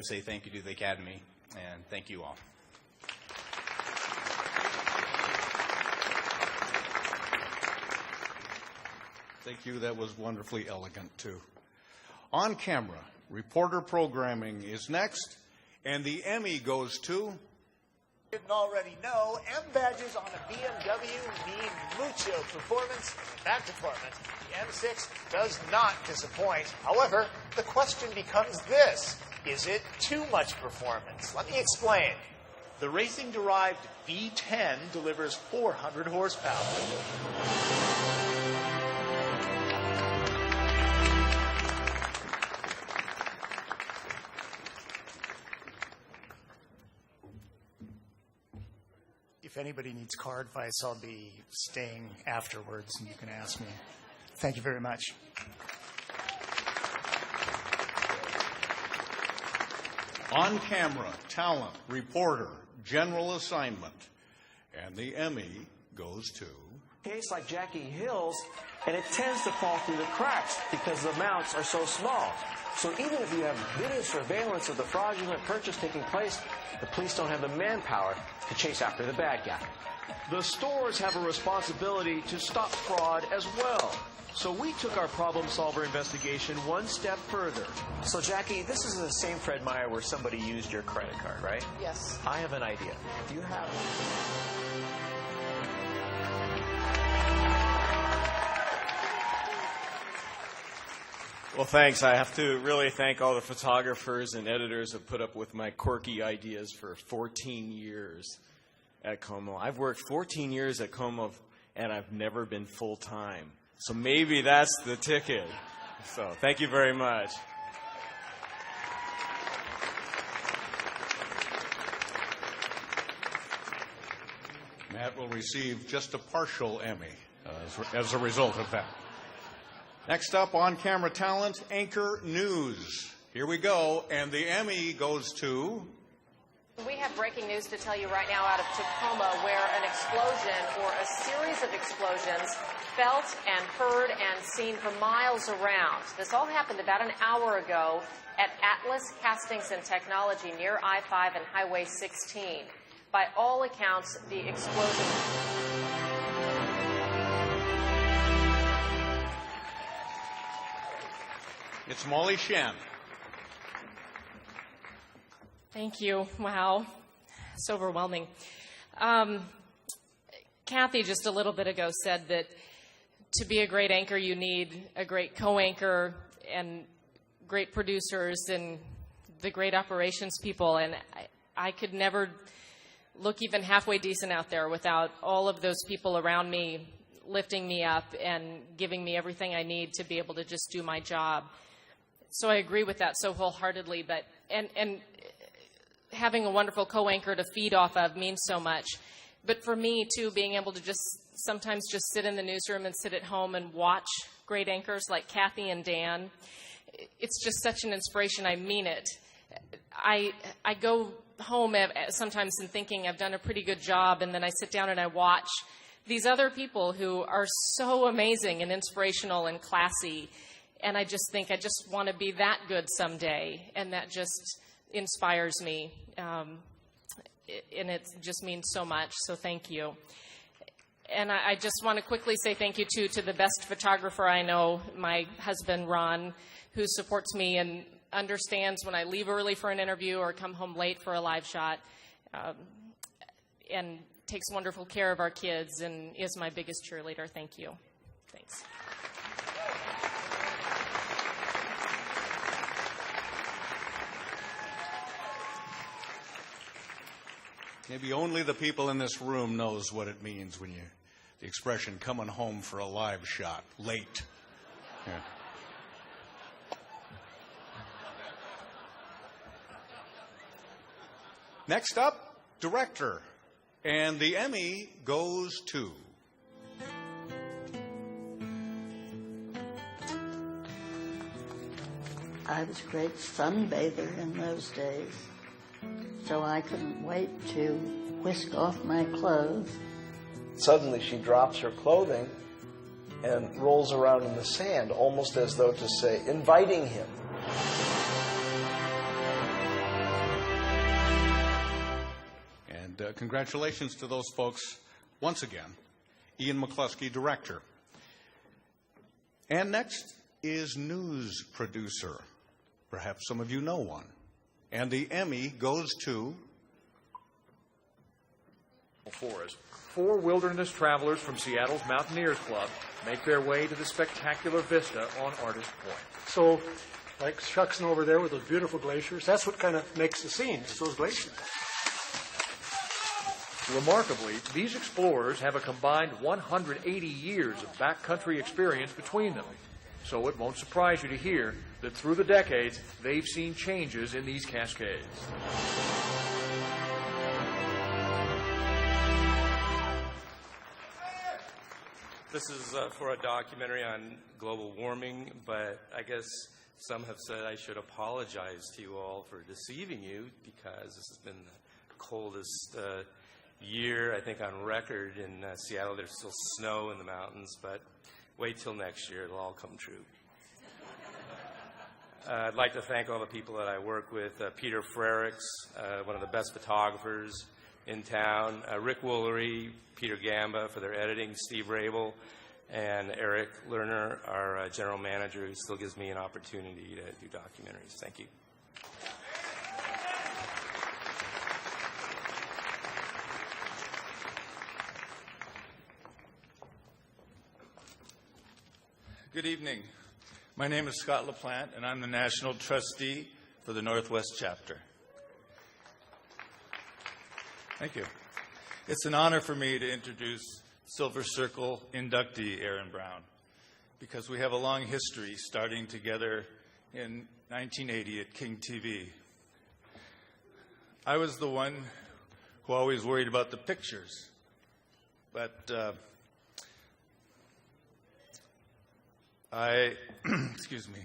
say thank you to the Academy, and thank you all. Thank you. That was wonderfully elegant, too. On camera, reporter programming is next, and the Emmy goes to... Didn't already know, M badges on a BMW mean mucho performance in that department. The M6 does not disappoint. However, the question becomes this: is it too much performance? Let me explain. The racing-derived V10 delivers 400 horsepower. If anybody needs car advice, I'll be staying afterwards, and you can ask me. Thank you very much. On camera, talent, reporter, general assignment. And the Emmy goes to... Case like Jackie Hill's, and it tends to fall through the cracks because the amounts are so small. So even if you have video surveillance of the fraudulent purchase taking place, the police don't have the manpower to chase after the bad guy. The stores have a responsibility to stop fraud as well. So we took our problem solver investigation one step further. So, Jackie, this is the same Fred Meyer where somebody used your credit card, right? Yes. I have an idea. Do you have... Well, thanks. I have to really thank all the photographers and editors that put up with my quirky ideas for 14 years at Como. I've worked 14 years at Como, and I've never been full-time. So maybe that's the ticket. So thank you very much. Matt will receive just a partial Emmy as a result of that. Next up, on-camera talent, Anchor News. Here we go, and the Emmy goes to... We have breaking news to tell you right now out of Tacoma, where an explosion or a series of explosions felt and heard and seen for miles around. This all happened about an hour ago at Atlas Castings and Technology near I-5 and Highway 16. By all accounts, the explosion... It's Molly Shen. Thank you. Wow. It's overwhelming. Kathy just a little bit ago said that to be a great anchor, you need a great co-anchor and great producers and the great operations people. And I could never look even halfway decent out there without all of those people around me lifting me up and giving me everything I need to be able to just do my job. So I agree with that so wholeheartedly. But and having a wonderful co-anchor to feed off of means so much. But for me, too, being able to just sometimes just sit in the newsroom and sit at home and watch great anchors like Kathy and Dan, it's just such an inspiration. I mean it. I go home sometimes and thinking I've done a pretty good job, and then I sit down and I watch these other people who are so amazing and inspirational and classy, and I just think I just want to be that good someday, and that just inspires me, and it just means so much, so thank you. And I just want to quickly say thank you, too, to the best photographer I know, my husband, Ron, who supports me and understands when I leave early for an interview or come home late for a live shot, and takes wonderful care of our kids and is my biggest cheerleader. Thank you. Thanks. Maybe only the people in this room knows what it means when the expression coming home for a live shot, late. Yeah. Next up, director. And the Emmy goes to... I was a great sunbather in those days, so I couldn't wait to whisk off my clothes. Suddenly she drops her clothing and rolls around in the sand, almost as though to say, inviting him. And congratulations to those folks once again. Ian McCluskey, director. And next is news producer. Perhaps some of you know one. And the Emmy goes to... Forest. 4 wilderness travelers from Seattle's Mountaineers Club make their way to the spectacular vista on Artist Point. So, like Shuckson over there with those beautiful glaciers, that's what kind of makes the scene, is those glaciers. Remarkably, these explorers have a combined 180 years of backcountry experience between them. So it won't surprise you to hear that through the decades, they've seen changes in these Cascades. This is for a documentary on global warming, but I guess some have said I should apologize to you all for deceiving you, because this has been the coldest year, I think, on record in Seattle. There's still snow in the mountains, but wait till next year. It'll all come true. I'd like to thank all the people that I work with. Peter Frericks, one of the best photographers in town, Rick Woolery, Peter Gamba for their editing, Steve Rabel, and Eric Lerner, our general manager, who still gives me an opportunity to do documentaries. Thank you. Good evening. My name is Scott LaPlante, and I'm the National Trustee for the Northwest Chapter. Thank you. It's an honor for me to introduce Silver Circle inductee Aaron Brown, because we have a long history starting together in 1980 at King TV. I was the one who always worried about the pictures, but excuse me,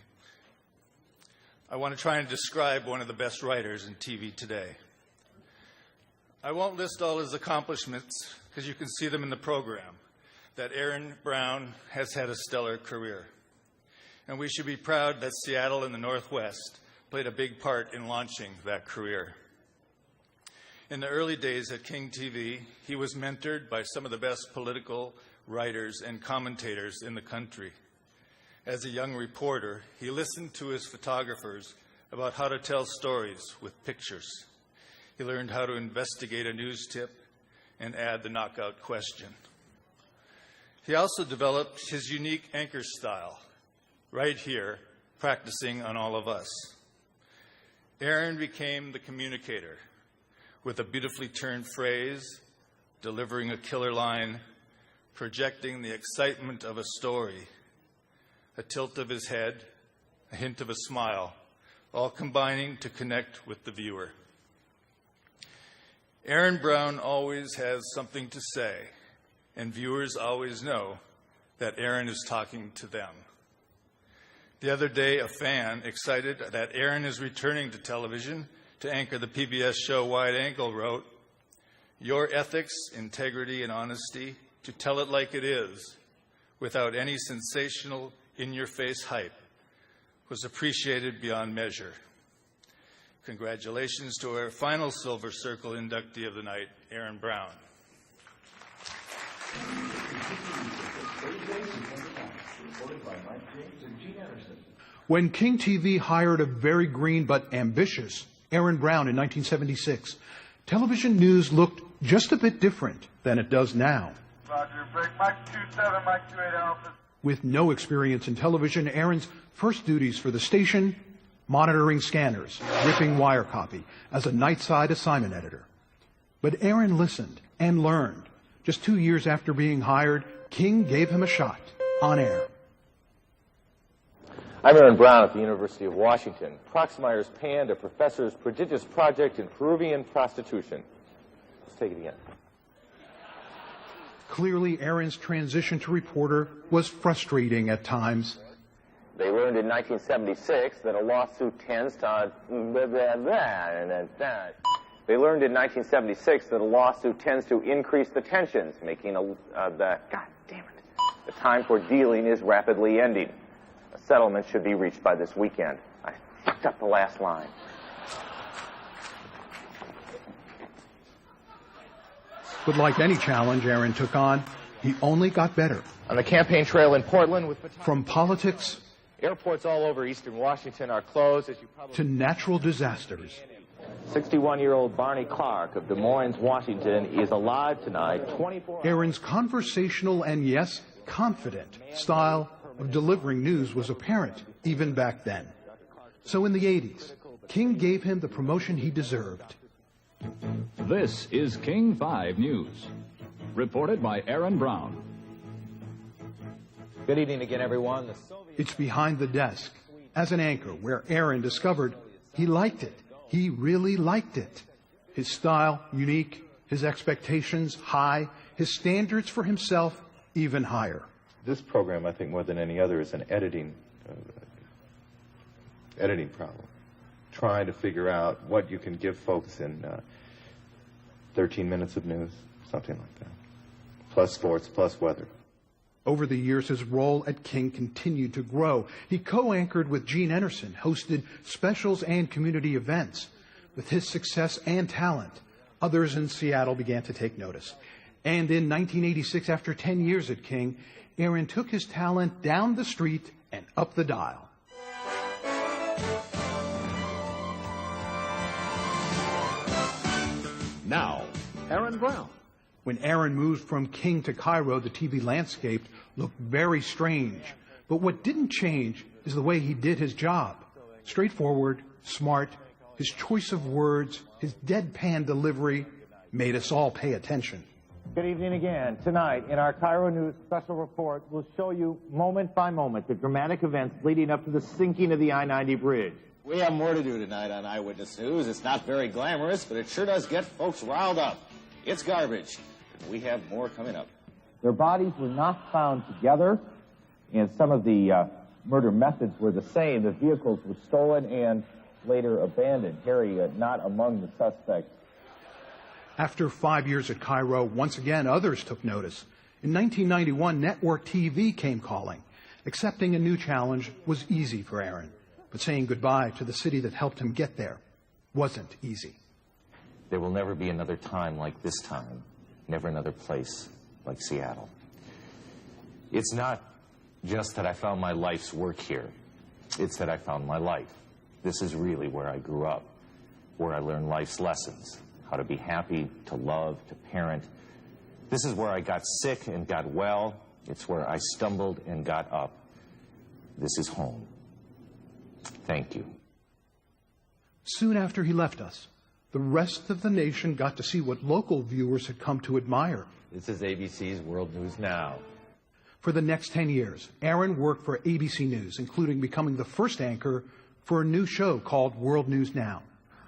I want to try and describe one of the best writers in TV today. I won't list all his accomplishments, because you can see them in the program, that Aaron Brown has had a stellar career. And we should be proud that Seattle and the Northwest played a big part in launching that career. In the early days at King TV, he was mentored by some of the best political writers and commentators in the country. As a young reporter, he listened to his photographers about how to tell stories with pictures. He learned how to investigate a news tip and add the knockout question. He also developed his unique anchor style, right here, practicing on all of us. Aaron became the communicator, with a beautifully turned phrase, delivering a killer line, projecting the excitement of a story, a tilt of his head, a hint of a smile, all combining to connect with the viewer. Aaron Brown always has something to say, and viewers always know that Aaron is talking to them. The other day, a fan, excited that Aaron is returning to television to anchor the PBS show Wide Angle, wrote, "Your ethics, integrity, and honesty to tell it like it is, without any sensational, in-your-face hype, was appreciated beyond measure." Congratulations to our final Silver Circle inductee of the night, Aaron Brown. When King TV hired a very green but ambitious Aaron Brown in 1976, television news looked just a bit different than it does now. Roger, break Mike 27, Mike 28 Alpha. With no experience in television, Aaron's first duties for the station, monitoring scanners, ripping wire copy as a nightside assignment editor. But Aaron listened and learned. Just 2 years after being hired, King gave him a shot on air. I'm Aaron Brown at the University of Washington. Proxmire's panned a professor's prodigious project in Peruvian prostitution. Let's take it again. Clearly, Aaron's transition to reporter was frustrating at times. They learned in 1976 that a lawsuit tends to... They learned in 1976 that a lawsuit tends to increase the tensions, making God damn it. The time for dealing is rapidly ending. A settlement should be reached by this weekend. I fucked up the last line. But like any challenge Aaron took on, he only got better On the campaign trail in Portland with From politics airports all over eastern Washington are closed, as you probably to natural disasters. 61-year-old Barney Clark of Des Moines, Washington, is alive tonight, 24 hours. Aaron's conversational and, yes, confident style of delivering news was apparent even back then. So in the 80s, King gave him the promotion he deserved. This is King 5 News, reported by Aaron Brown. Good evening again, everyone. It's behind the desk, as an anchor, where Aaron discovered he liked it. He really liked it. His style, unique, his expectations, high, his standards for himself, even higher. This program, I think, more than any other, is an editing problem. Trying to figure out what you can give folks in 13 minutes of news, something like that. Plus sports, plus weather. Over the years, his role at King continued to grow. He co-anchored with Gene Anderson, hosted specials and community events. With his success and talent, others in Seattle began to take notice. And in 1986, after 10 years at King, Aaron took his talent down the street and up the dial. Now, Aaron Brown. When Aaron moved from King to Cairo, the TV landscape looked very strange. But what didn't change is the way he did his job. Straightforward, smart, his choice of words, his deadpan delivery made us all pay attention. Good evening again. Tonight, in our Cairo News special report, we'll show you moment by moment the dramatic events leading up to the sinking of the I-90 bridge. We have more to do tonight on Eyewitness News. It's not very glamorous, but it sure does get folks riled up. It's garbage. We have more coming up. Their bodies were not found together, and some of the murder methods were the same. The vehicles were stolen and later abandoned. Harry, not among the suspects. After 5 years at Cairo, once again, others took notice. In 1991, network TV came calling. Accepting a new challenge was easy for Aaron, but saying goodbye to the city that helped him get there wasn't easy. There will never be another time like this time, never another place like Seattle. It's not just that I found my life's work here. It's that I found my life. This is really where I grew up, where I learned life's lessons, how to be happy, to love, to parent. This is where I got sick and got well. It's where I stumbled and got up. This is home. Thank you. Soon after he left us, the rest of the nation got to see what local viewers had come to admire. This is ABC's World News Now. For the next 10 years, Aaron worked for ABC News, including becoming the first anchor for a new show called World News Now.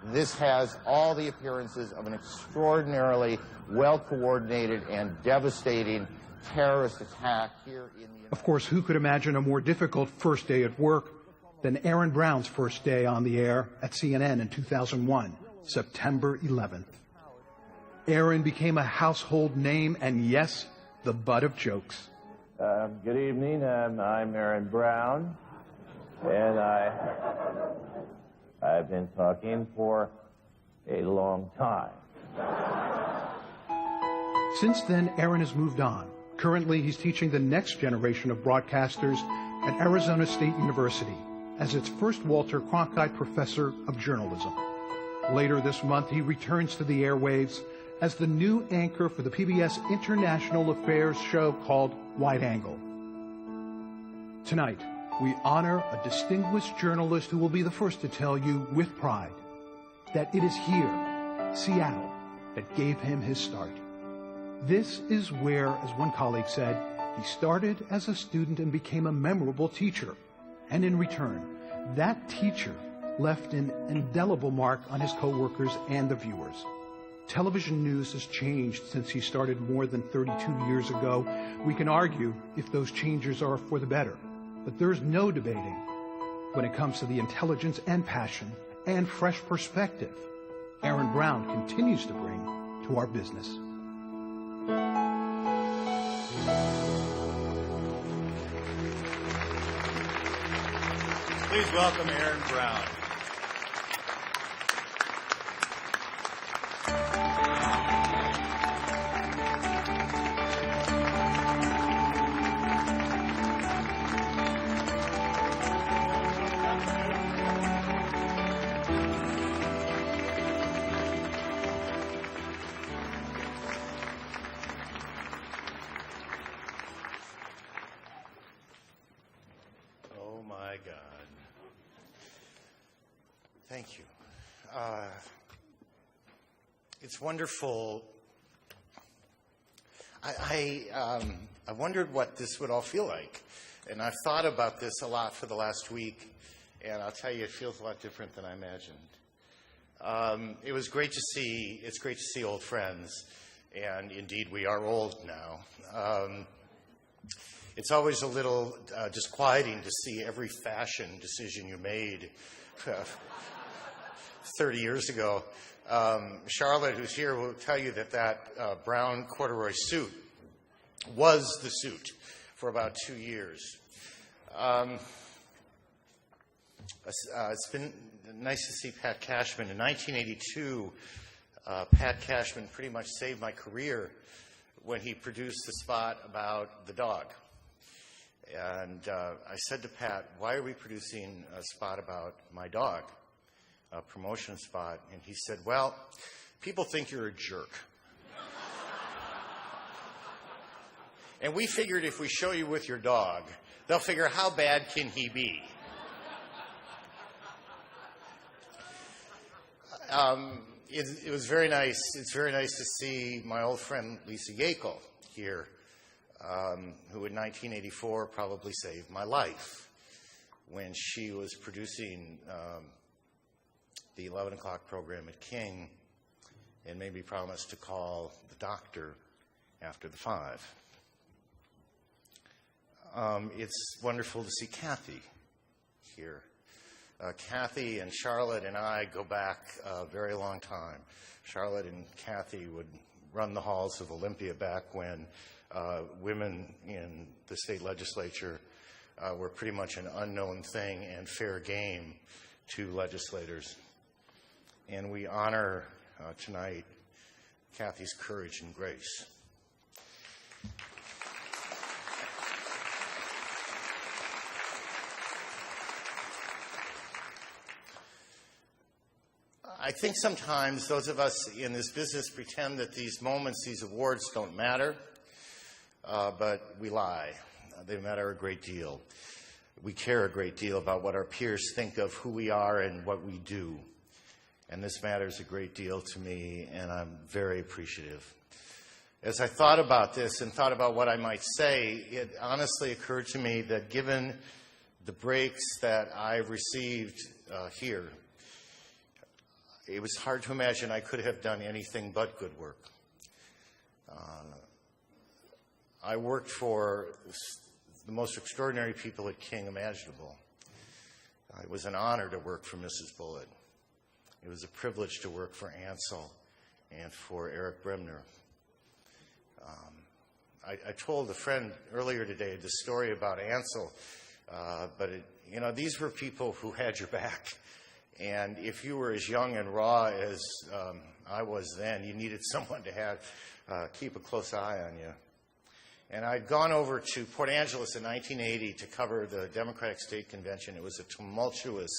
This has all the appearances of an extraordinarily well-coordinated and devastating terrorist attack here in the United States. Of course, who could imagine a more difficult first day at work than Aaron Brown's first day on the air at CNN in 2001, September 11th. Aaron became a household name and, yes, the butt of jokes. Good evening. I'm Aaron Brown, and I've been talking for a long time. Since then, Aaron has moved on. Currently, he's teaching the next generation of broadcasters at Arizona State University as its first Walter Cronkite Professor of Journalism. Later this month, he returns to the airwaves as the new anchor for the PBS International Affairs show called Wide Angle. Tonight, we honor a distinguished journalist who will be the first to tell you with pride that it is here, Seattle, that gave him his start. This is where, as one colleague said, he started as a student and became a memorable teacher. And in return, that teacher left an indelible mark on his co-workers and the viewers. Television news has changed since he started more than 32 years ago. We can argue if those changes are for the better, but there's no debating when it comes to the intelligence and passion and fresh perspective Aaron Brown continues to bring to our business. Please welcome Aaron Brown. God. Thank you. It's wonderful. I wondered what this would all feel like, and I've thought about this a lot for the last week, and I'll tell you, it feels a lot different than I imagined. It was great to see. It's great to see old friends, and indeed, we are old now. It's always a little disquieting to see every fashion decision you made 30 years ago. Charlotte, who's here, will tell you that that brown corduroy suit was the suit for about 2 years. It's been nice to see Pat Cashman. In 1982, Pat Cashman pretty much saved my career when he produced the spot about the dog. And I said to Pat, why are we producing a spot about my dog, a promotion spot? And he said, well, people think you're a jerk. And we figured if we show you with your dog, they'll figure, how bad can he be? It was very nice. It's very nice to see my old friend Lisa Yackel here, who in 1984 probably saved my life when she was producing the 11 o'clock program at King and made me promise to call the doctor after the 5. It's wonderful to see Kathy here. Kathy and Charlotte and I go back a very long time. Charlotte and Kathy would run the halls of Olympia back when women in the state legislature were pretty much an unknown thing and fair game to legislators. And we honor tonight Kathy's courage and grace. I think sometimes those of us in this business pretend that these moments, these awards don't matter, but we lie. They matter a great deal. We care a great deal about what our peers think of who we are and what we do. And this matters a great deal to me, and I'm very appreciative. As I thought about this and thought about what I might say, it honestly occurred to me that given the breaks that I've received here, it was hard to imagine I could have done anything but good work. I worked for the most extraordinary people at King imaginable. It was an honor to work for Mrs. Bullitt. It was a privilege to work for Ansel and for Eric Bremner. I told a friend earlier today the story about Ansel, but these were people who had your back. And if you were as young and raw as I was then, you needed someone to keep a close eye on you. And I'd gone over to Port Angeles in 1980 to cover the Democratic State Convention. It was a tumultuous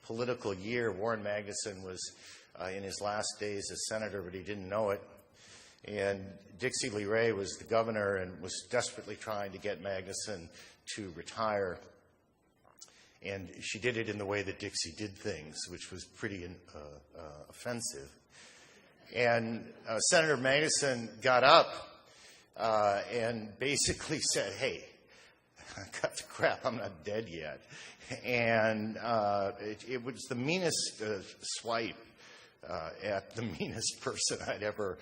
political year. Warren Magnuson was in his last days as senator, but he didn't know it. And Dixie Lee Ray was the governor and was desperately trying to get Magnuson to retire. And she did it in the way that Dixie did things, which was pretty offensive. And Senator Magnuson got up and basically said, hey, cut the crap, I'm not dead yet. And it was the meanest swipe at the meanest person I'd ever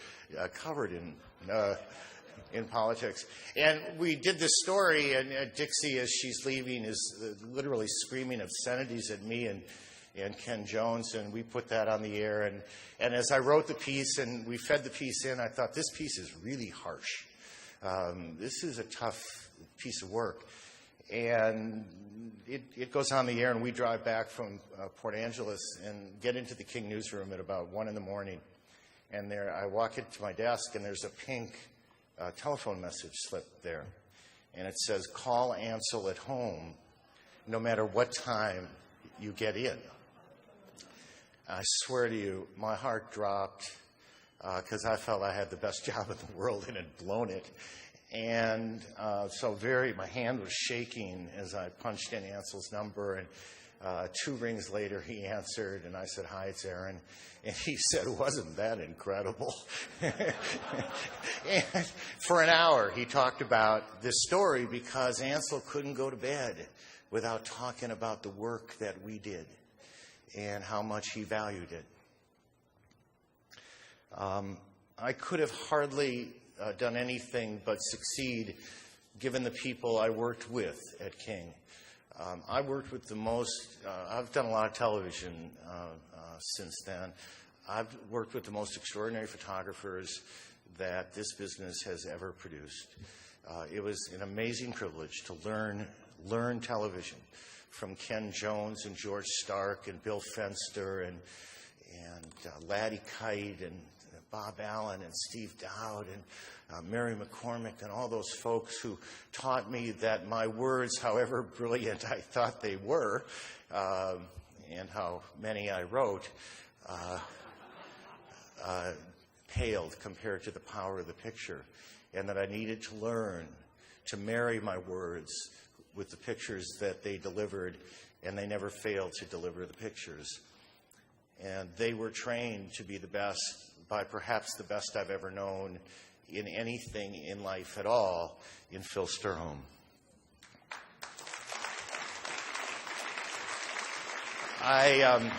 covered in politics. And we did this story, and Dixie, as she's leaving, is literally screaming obscenities at me and Ken Jones, and we put that on the air. And as I wrote the piece and we fed the piece in, I thought, this piece is really harsh. This is a tough piece of work. And it goes on the air, and we drive back from Port Angeles and get into the King newsroom at about 1 in the morning. And there, I walk into my desk, and there's a pink telephone message slip there. And it says, call Ansel at home no matter what time you get in. I swear to you, my heart dropped because I felt I had the best job in the world and had blown it. And so my hand was shaking as I punched in Ansel's number, and 2 rings later he answered, and I said, "Hi, it's Aaron." And he said, "Wasn't that incredible?" And for an hour he talked about this story because Ansel couldn't go to bed without talking about the work that we did and how much he valued it. I could have hardly done anything but succeed given the people I worked with at King. I worked with the most, I've done a lot of television since then. I've worked with the most extraordinary photographers that this business has ever produced. It was an amazing privilege to learn television from Ken Jones and George Stark and Bill Fenster and Laddie Kite and Bob Allen and Steve Dowd and Mary McCormick and all those folks who taught me that my words, however brilliant I thought they were, and how many I wrote, paled compared to the power of the picture, and that I needed to learn to marry my words with the pictures that they delivered, and they never failed to deliver the pictures. And they were trained to be the best, by perhaps the best I've ever known in anything in life at all, in Phil Sturholm. I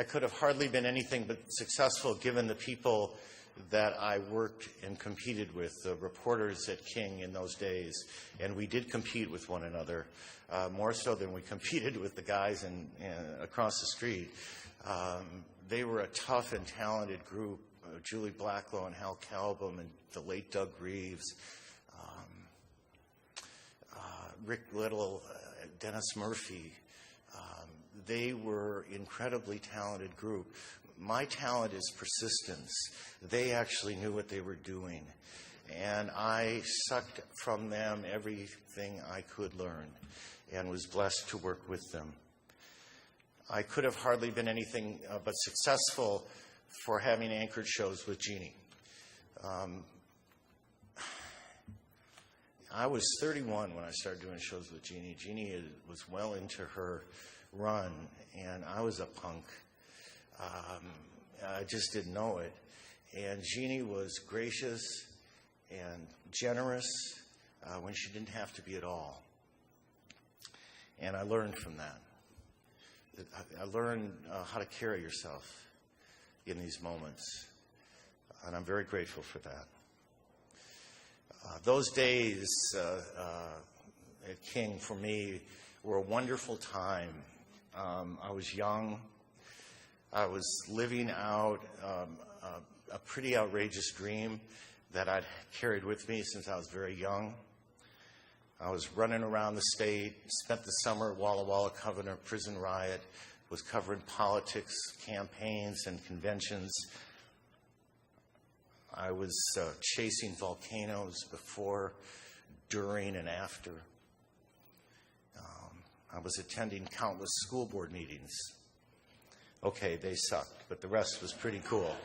could have hardly been anything but successful given the people that I worked and competed with, the reporters at King in those days. And we did compete with one another, more so than we competed with the guys across the street. They were a tough and talented group, Julie Blacklow and Hal Calbum and the late Doug Reeves, Rick Little, Dennis Murphy. They were an incredibly talented group. My talent is persistence. They actually knew what they were doing. And I sucked from them everything I could learn and was blessed to work with them. I could have hardly been anything but successful for having anchored shows with Jeannie. I was 31 when I started doing shows with Jeannie. Jeannie was well into her run, and I was a punk. I just didn't know it. And Jeannie was gracious and generous when she didn't have to be at all. And I learned from that. I learned how to carry yourself in these moments. And I'm very grateful for that. Those days at King, for me, were a wonderful time. I was young. I was living out a pretty outrageous dream that I'd carried with me since I was very young. I was running around the state, spent the summer at Walla Walla covering a prison riot, was covering politics, campaigns, and conventions. I was chasing volcanoes before, during, and after. I was attending countless school board meetings. Okay, they sucked, but the rest was pretty cool.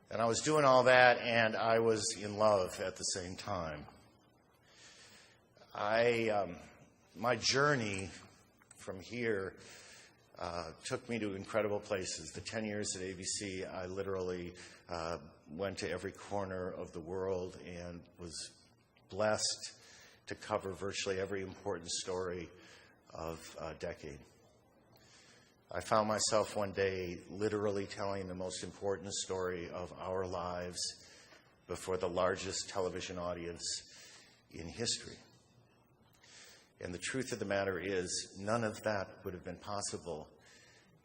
And I was doing all that, and I was in love at the same time. My journey from here took me to incredible places. The 10 years at ABC, I literally went to every corner of the world and was blessed to cover virtually every important story of a decade. I found myself one day literally telling the most important story of our lives before the largest television audience in history. And the truth of the matter is, none of that would have been possible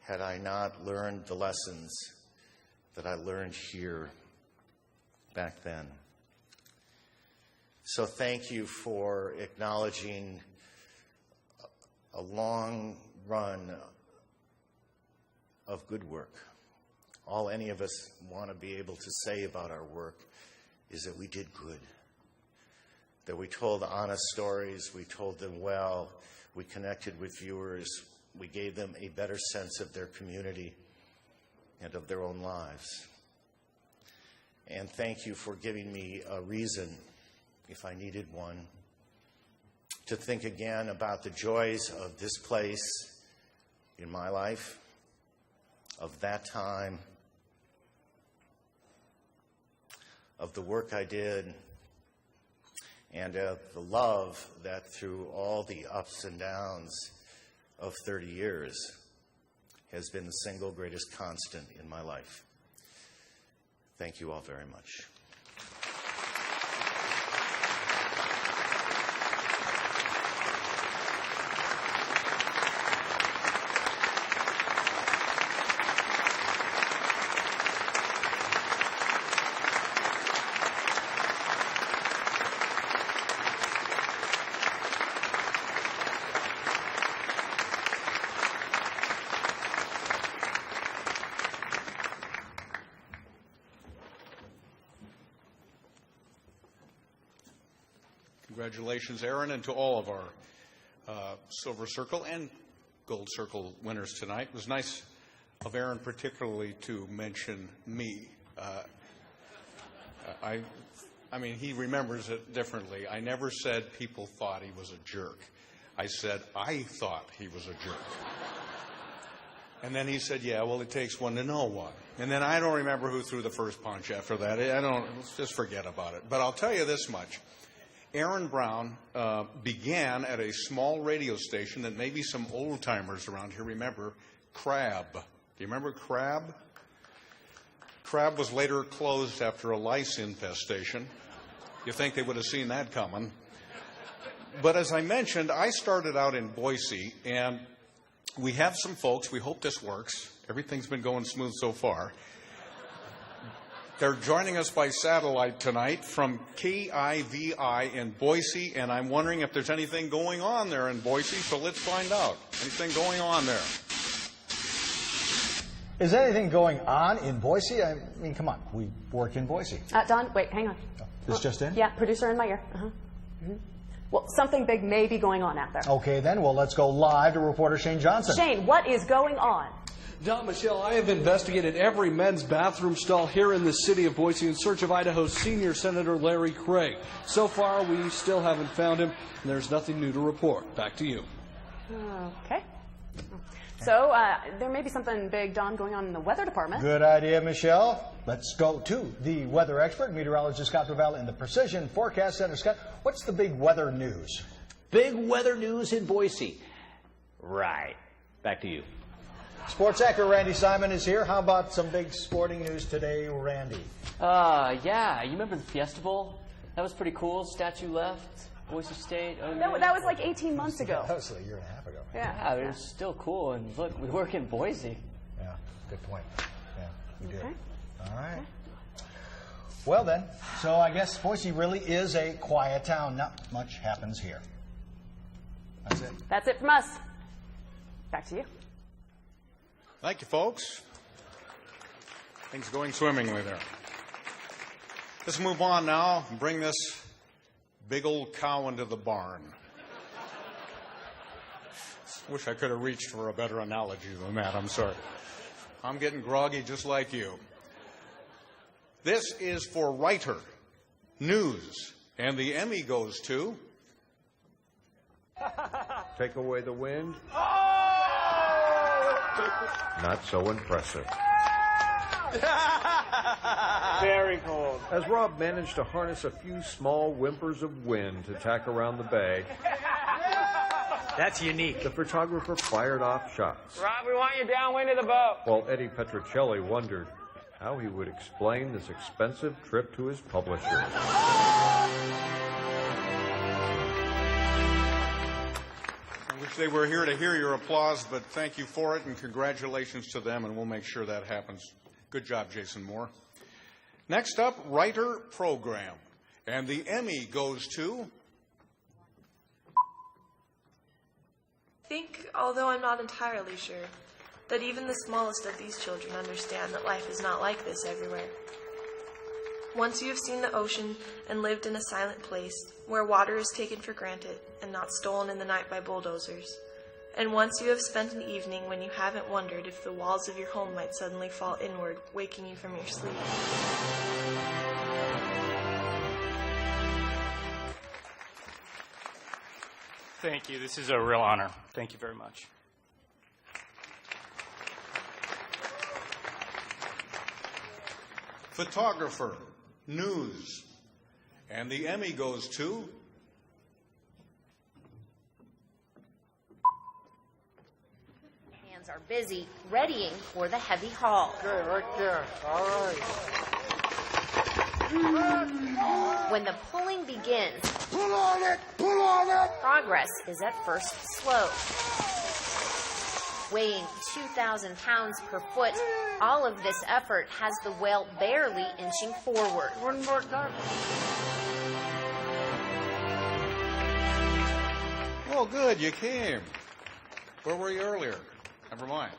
had I not learned the lessons that I learned here back then. So thank you for acknowledging a long run of good work. All any of us want to be able to say about our work is that we did good, that we told honest stories, we told them well, we connected with viewers, we gave them a better sense of their community and of their own lives. And thank you for giving me a reason, if I needed one, to think again about the joys of this place in my life, of that time, of the work I did, and of the love that through all the ups and downs of 30 years has been the single greatest constant in my life. Thank you all very much. Congratulations, Aaron, and to all of our Silver Circle and Gold Circle winners tonight. It was nice of Aaron particularly to mention me. I mean, he remembers it differently. I never said people thought he was a jerk. I said I thought he was a jerk. And then he said, yeah, well, it takes one to know one. And then I don't remember who threw the first punch after that. Let's just forget about it. But I'll tell you this much. Aaron Brown began at a small radio station that maybe some old-timers around here remember, Crab. Do you remember Crab? Crab was later closed after a lice infestation. You think they would have seen that coming. But as I mentioned, I started out in Boise, and we have some folks. We hope this works. Everything's been going smooth so far. They're joining us by satellite tonight from KIVI in Boise, and I'm wondering if there's anything going on there in Boise, so let's find out. Anything going on there? Is anything going on in Boise? I mean, come on, we work in Boise. Don, wait, hang on. This just in? Yeah, producer in my ear. Well, something big may be going on out there. Okay, then, well, let's go live to reporter Shane Johnson. Shane, what is going on? Don, Michelle, I have investigated every men's bathroom stall here in the city of Boise in search of Idaho's senior Senator Larry Craig. So far, we still haven't found him, and there's nothing new to report. Back to you. Okay. So, there may be something big, Don, going on in the weather department. Good idea, Michelle. Let's go to the weather expert, meteorologist Scott Ravel in the Precision Forecast Center. Scott, what's the big weather news? Big weather news in Boise. Right. Back to you. Sports anchor Randy Simon is here. How about some big sporting news today, Randy? Yeah. You remember the Fiesta Bowl? That was pretty cool. Statue left. Boise State. That was like 18 months ago. That was a year and a half ago. Yeah, it was still cool. And look, we work in Boise. Yeah, good point. Yeah, we do. Okay. All right. Well then, so I guess Boise really is a quiet town. Not much happens here. That's it. That's it from us. Back to you. Thank you, folks. Things going swimmingly there. Let's move on now and bring this big old cow into the barn. Wish I could have reached for a better analogy than that. I'm sorry. I'm getting groggy just like you. This is for writer, news, and the Emmy goes to... Take away the wind. Not so impressive. Very cold. As Rob managed to harness a few small whimpers of wind to tack around the bag, That's unique. the photographer fired off shots. Rob, we want you downwind of the boat. While Eddie Petrocelli wondered how he would explain this expensive trip to his publisher. I wish they were here to hear your applause, but thank you for it, and congratulations to them, and we'll make sure that happens. Good job, Jason Moore. Next up, writer program. And the Emmy goes to... I think, although I'm not entirely sure, that even the smallest of these children understand that life is not like this everywhere. Once you have seen the ocean and lived in a silent place where water is taken for granted and not stolen in the night by bulldozers, And once you have spent an evening when you haven't wondered if the walls of your home might suddenly fall inward, waking you from your sleep. Thank you. This is a real honor. Thank you very much. Photographer, news. And the Emmy goes to... Hands are busy, readying for the heavy haul. Okay, right there. All right. When the pulling begins, Pull on it! Pull on it! progress is at first slow. Weighing 2,000 pounds per foot, all of this effort has the whale barely inching forward. One more time. Oh, good, you came. Where were you earlier? Never mind.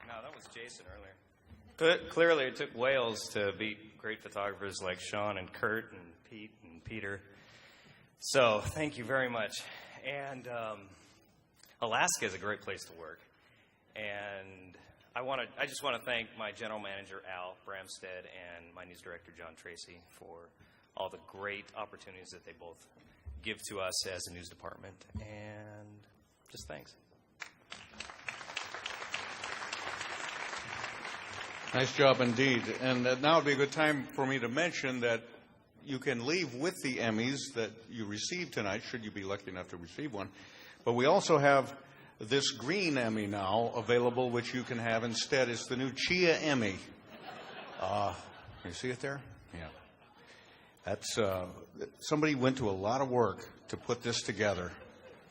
No, that was Jason earlier. Clearly, it took whales to beat great photographers like Sean and Kurt and Pete and Peter. So, thank you very much. And Alaska is a great place to work. And I just want to thank my general manager, Al Bramstead, and my news director, John Tracy, for all the great opportunities that they both give to us as a news department. And just thanks. Nice job indeed. And now would be a good time for me to mention that you can leave with the Emmys that you received tonight, should you be lucky enough to receive one. But we also have this green Emmy now available, which you can have instead. It's the new Chia Emmy. You see it there? Yeah. That's somebody went to a lot of work to put this together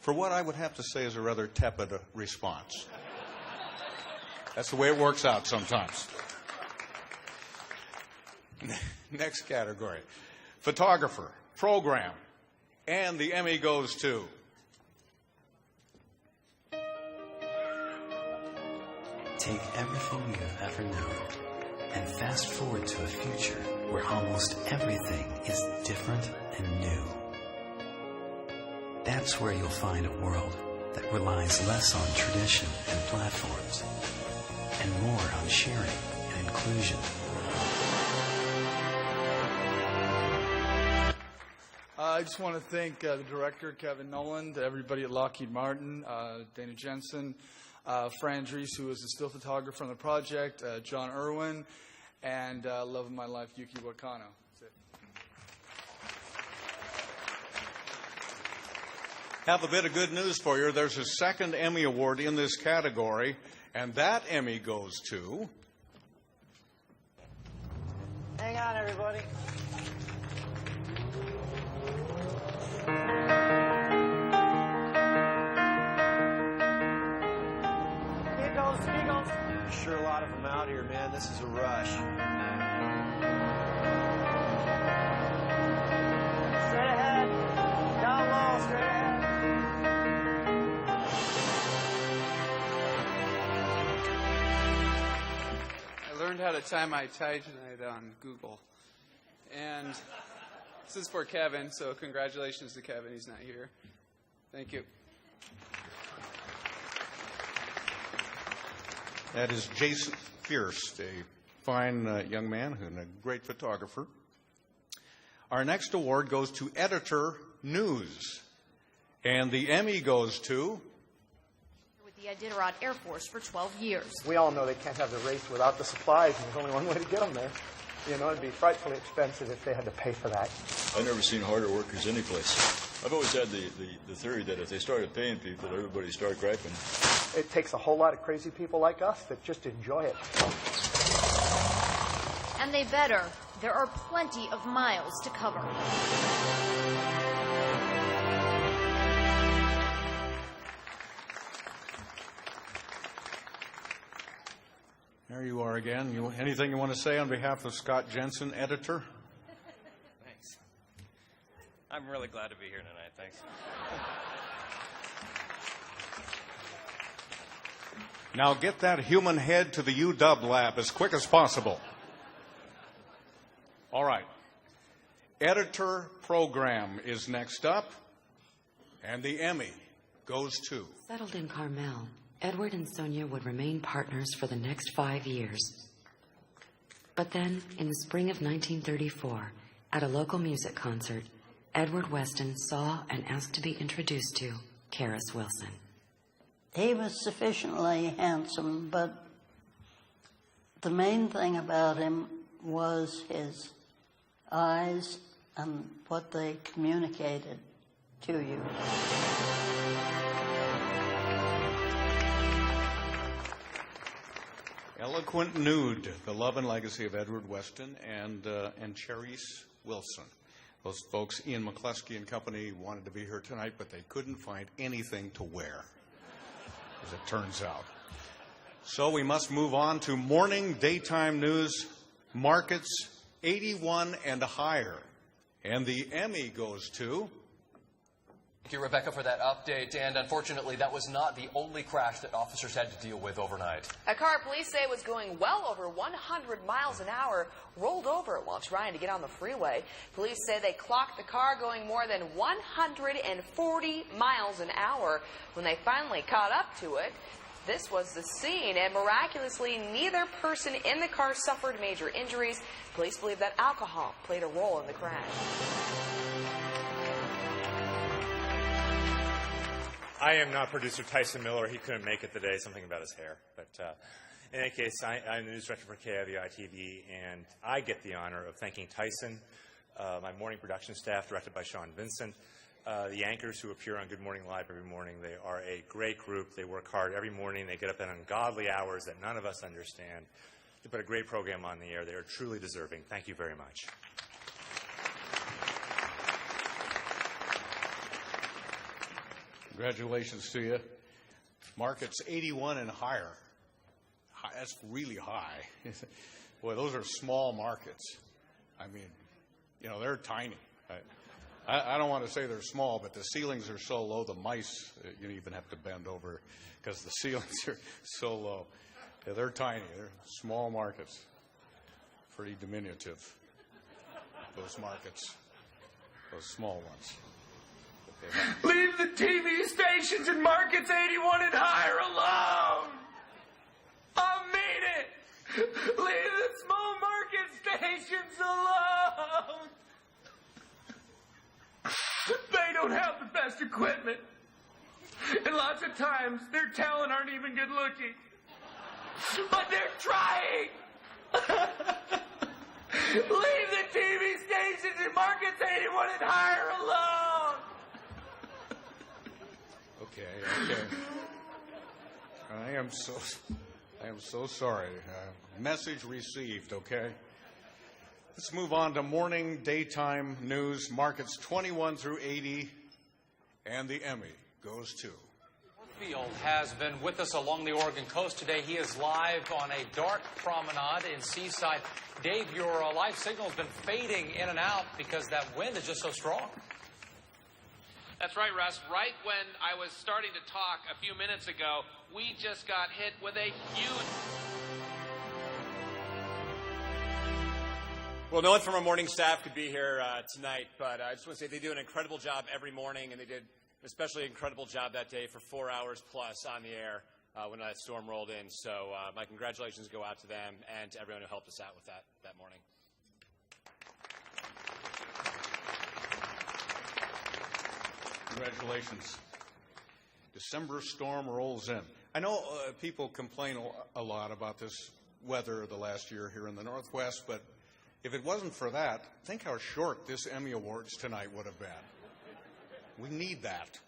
for what I would have to say is a rather tepid response. That's the way it works out sometimes. Next category. Photographer, program, and the Emmy goes to... Take everything you've ever known and fast forward to a future where almost everything is different and new. That's where you'll find a world that relies less on tradition and platforms and more on sharing and inclusion. I just want to thank the director, Kevin Nolan, everybody at Lockheed Martin, Dana Jensen, Fran Dries, who was the still photographer on the project, John Irwin, and love of my life, Yuki Wakano. That's it. Have a bit of good news for you. There's a second Emmy Award in this category, and that Emmy goes to... Hang on, everybody. There's sure a lot of them out here, man. This is a rush. Straight ahead. Down low, straight ahead. I learned how to tie my tie tonight on Google. And this is for Kevin, so congratulations to Kevin. He's not here. Thank you. That is Jason Fierce, a fine young man and a great photographer. Our next award goes to Editor News. And the Emmy goes to... With the Iditarod Air Force for 12 years. We all know they can't have the race without the supplies, and there's only one way to get them there. You know, it'd be frightfully expensive if they had to pay for that. I've never seen harder workers anyplace. I've always had the theory that if they started paying people, everybody start griping. It takes a whole lot of crazy people like us that just enjoy it. And they better. There are plenty of miles to cover. There you are again. Anything you want to say on behalf of Scott Jensen, editor? Thanks. I'm really glad to be here tonight. Thanks. Now get that human head to the UW lab as quick as possible. All right. Editor program is next up, and the Emmy goes to. Settled in Carmel, Edward and Sonia would remain partners for the next 5 years. But then, in the spring of 1934, at a local music concert, Edward Weston saw and asked to be introduced to Karis Wilson. He was sufficiently handsome, but the main thing about him was his eyes and what they communicated to you. Eloquent Nude, the love and legacy of Edward Weston and Karis Wilson. Those folks, Ian McCluskey and company, wanted to be here tonight, but they couldn't find anything to wear, as it turns out. So we must move on to morning daytime news, markets 81 and higher. And the Emmy goes to... Thank you, Rebecca, for that update. And unfortunately, that was not the only crash that officers had to deal with overnight. A car police say was going well over 100 miles an hour rolled over while trying to get on the freeway. Police say they clocked the car going more than 140 miles an hour. When they finally caught up to it, this was the scene, and miraculously, neither person in the car suffered major injuries. Police believe that alcohol played a role in the crash. I am not producer Tyson Miller. He couldn't make it today, something about his hair. But in any case, I'm the news director for KIVI TV, and I get the honor of thanking Tyson, my morning production staff, directed by Sean Vincent, the anchors who appear on Good Morning Live every morning. They are a great group. They work hard every morning. They get up at ungodly hours that none of us understand to put a great program on the air. They are truly deserving. Thank you very much. Congratulations to you. Markets 81 and higher. That's really high. Boy, those are small markets. I mean, you know, they're tiny. I don't want to say they're small, but the ceilings are so low, the mice, you even have to bend over because the ceilings are so low. Yeah, they're tiny. They're small markets. Pretty diminutive, those markets, those small ones. Leave the TV stations and markets 81 and higher alone. I mean it. Leave the small market stations alone. They don't have the best equipment. And lots of times their talent aren't even good looking. But they're trying. Leave the TV stations and markets 81 and higher alone. Okay. I am so sorry. Message received, okay? Let's move on to morning daytime news, markets 21 through 80, and the Emmy goes to. Field has been with us along the Oregon coast today. He is live on a dark promenade in Seaside. Dave, your live signal has been fading in and out because that wind is just so strong. That's right, Russ. Right when I was starting to talk a few minutes ago, we just got hit with a huge... Well, no one from our morning staff could be here tonight, but I just want to say they do an incredible job every morning, and they did an especially incredible job that day for 4 hours plus on the air when that storm rolled in. So my congratulations go out to them and to everyone who helped us out with that morning. Congratulations. December storm rolls in. I know people complain a lot about this weather the last year here in the Northwest, but if it wasn't for that, think how short this Emmy Awards tonight would have been. We need that.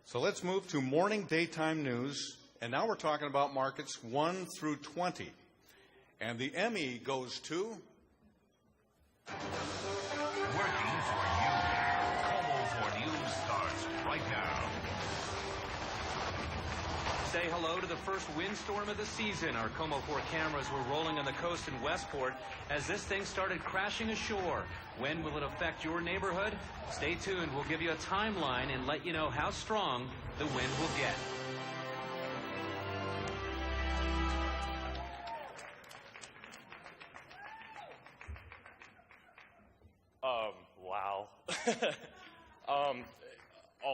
So let's move to morning daytime news, and now we're talking about markets 1 through 20. And the Emmy goes to... Working for you. Como 4 News starts right now. Say hello to the first windstorm of the season. Our Como 4 cameras were rolling on the coast in Westport as this thing started crashing ashore. When will it affect your neighborhood? Stay tuned. We'll give you a timeline and let you know how strong the wind will get. Wow.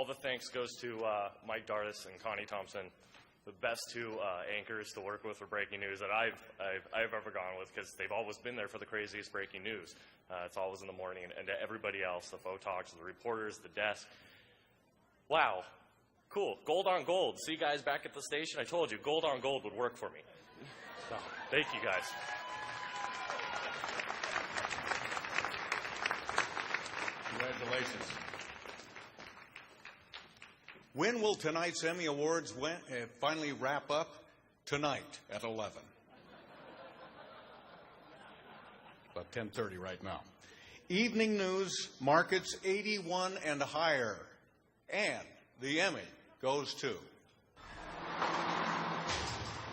all the thanks goes to Mike Dardis and Connie Thompson, the best two anchors to work with for breaking news that I've ever gone with, because they've always been there for the craziest breaking news. It's always in the morning, and to everybody else, the photogs, the reporters, the desk. Wow, cool, gold on gold. See you guys back at the station. I told you, gold on gold would work for me. So, thank you guys. Congratulations. When will tonight's Emmy Awards finally wrap up? Tonight at 11. About 10:30 right now. Evening news, markets 81 and higher. And the Emmy goes to...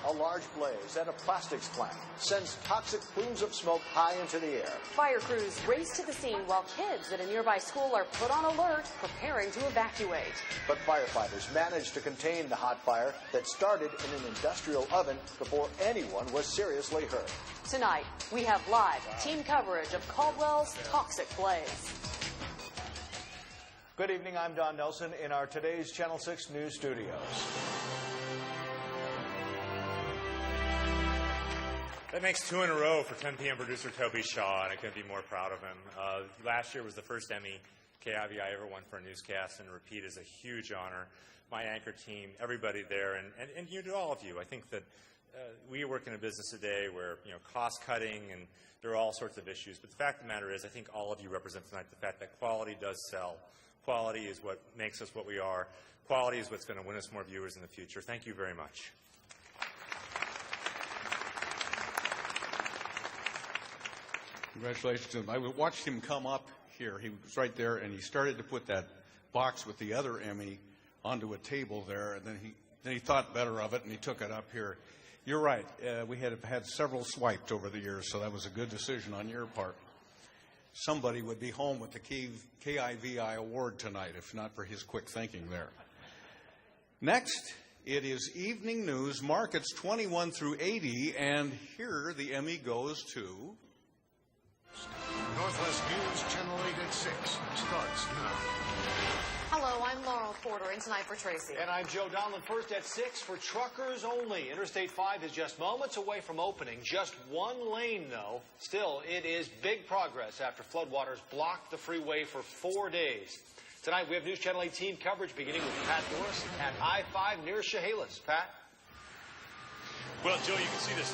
A large blaze at a plastics plant sends toxic plumes of smoke high into the air. Fire crews race to the scene while kids at a nearby school are put on alert, preparing to evacuate. But firefighters managed to contain the hot fire that started in an industrial oven before anyone was seriously hurt. Tonight, we have live team coverage of Caldwell's toxic blaze. Good evening, I'm Don Nelson in our today's Channel 6 News studios. That makes 2 in a row for 10 p.m. producer Toby Shaw, and I couldn't be more proud of him. Last year was the first Emmy KIVI ever won for a newscast, and a repeat is a huge honor. My anchor team, everybody there, and you to all of you. I think that we work in a business today where, cost cutting and there are all sorts of issues. But the fact of the matter is, I think all of you represent tonight the fact that quality does sell. Quality is what makes us what we are. Quality is what's going to win us more viewers in the future. Thank you very much. Congratulations to him. I watched him come up here. He was right there, and he started to put that box with the other Emmy onto a table there, and then he thought better of it, and he took it up here. You're right. We had several swiped over the years, so that was a good decision on your part. Somebody would be home with the KIVI award tonight, if not for his quick thinking there. Next, it is evening news, markets 21 through 80, and here the Emmy goes to... Northwest News, Channel 8 at 6, starts now. Hello, I'm Laurel Porter, in tonight for Tracy. And I'm Joe Donlin, first at 6 for truckers only. Interstate 5 is just moments away from opening. Just one lane, though. Still, it is big progress after floodwaters blocked the freeway for 4 days. Tonight, we have News Channel 8 team coverage beginning with Pat Morris at I-5 near Chehalis. Pat? Well, Joe, you can see this.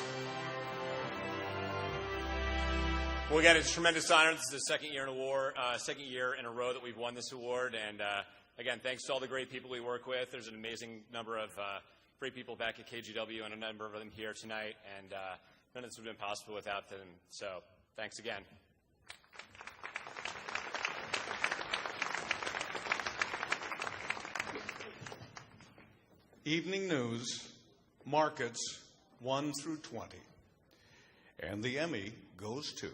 Well, again, it's a tremendous honor. This is the second year in a row that we've won this award. And again, thanks to all the great people we work with. There's an amazing number of great people back at KGW and a number of them here tonight. And none of this would have been possible without them. So thanks again. Evening news, markets 1 through 20. And the Emmy goes to...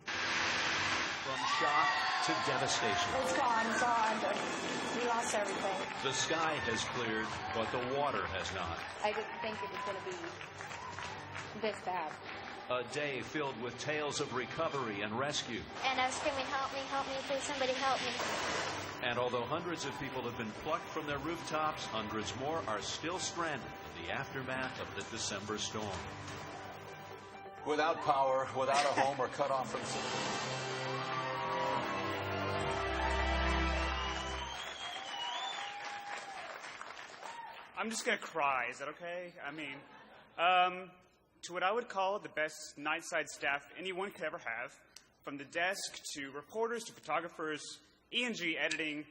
From shock to devastation. It's gone. We lost everything. The sky has cleared, but the water has not. I didn't think it was going to be this bad. A day filled with tales of recovery and rescue. And I was screaming, help me, please, somebody help me. And although hundreds of people have been plucked from their rooftops, hundreds more are still stranded in the aftermath of the December storm. Without power, without a home, or cut off from... I'm just going to cry. Is that okay? I mean, to what I would call the best nightside staff anyone could ever have, from the desk to reporters to photographers, E&G editing,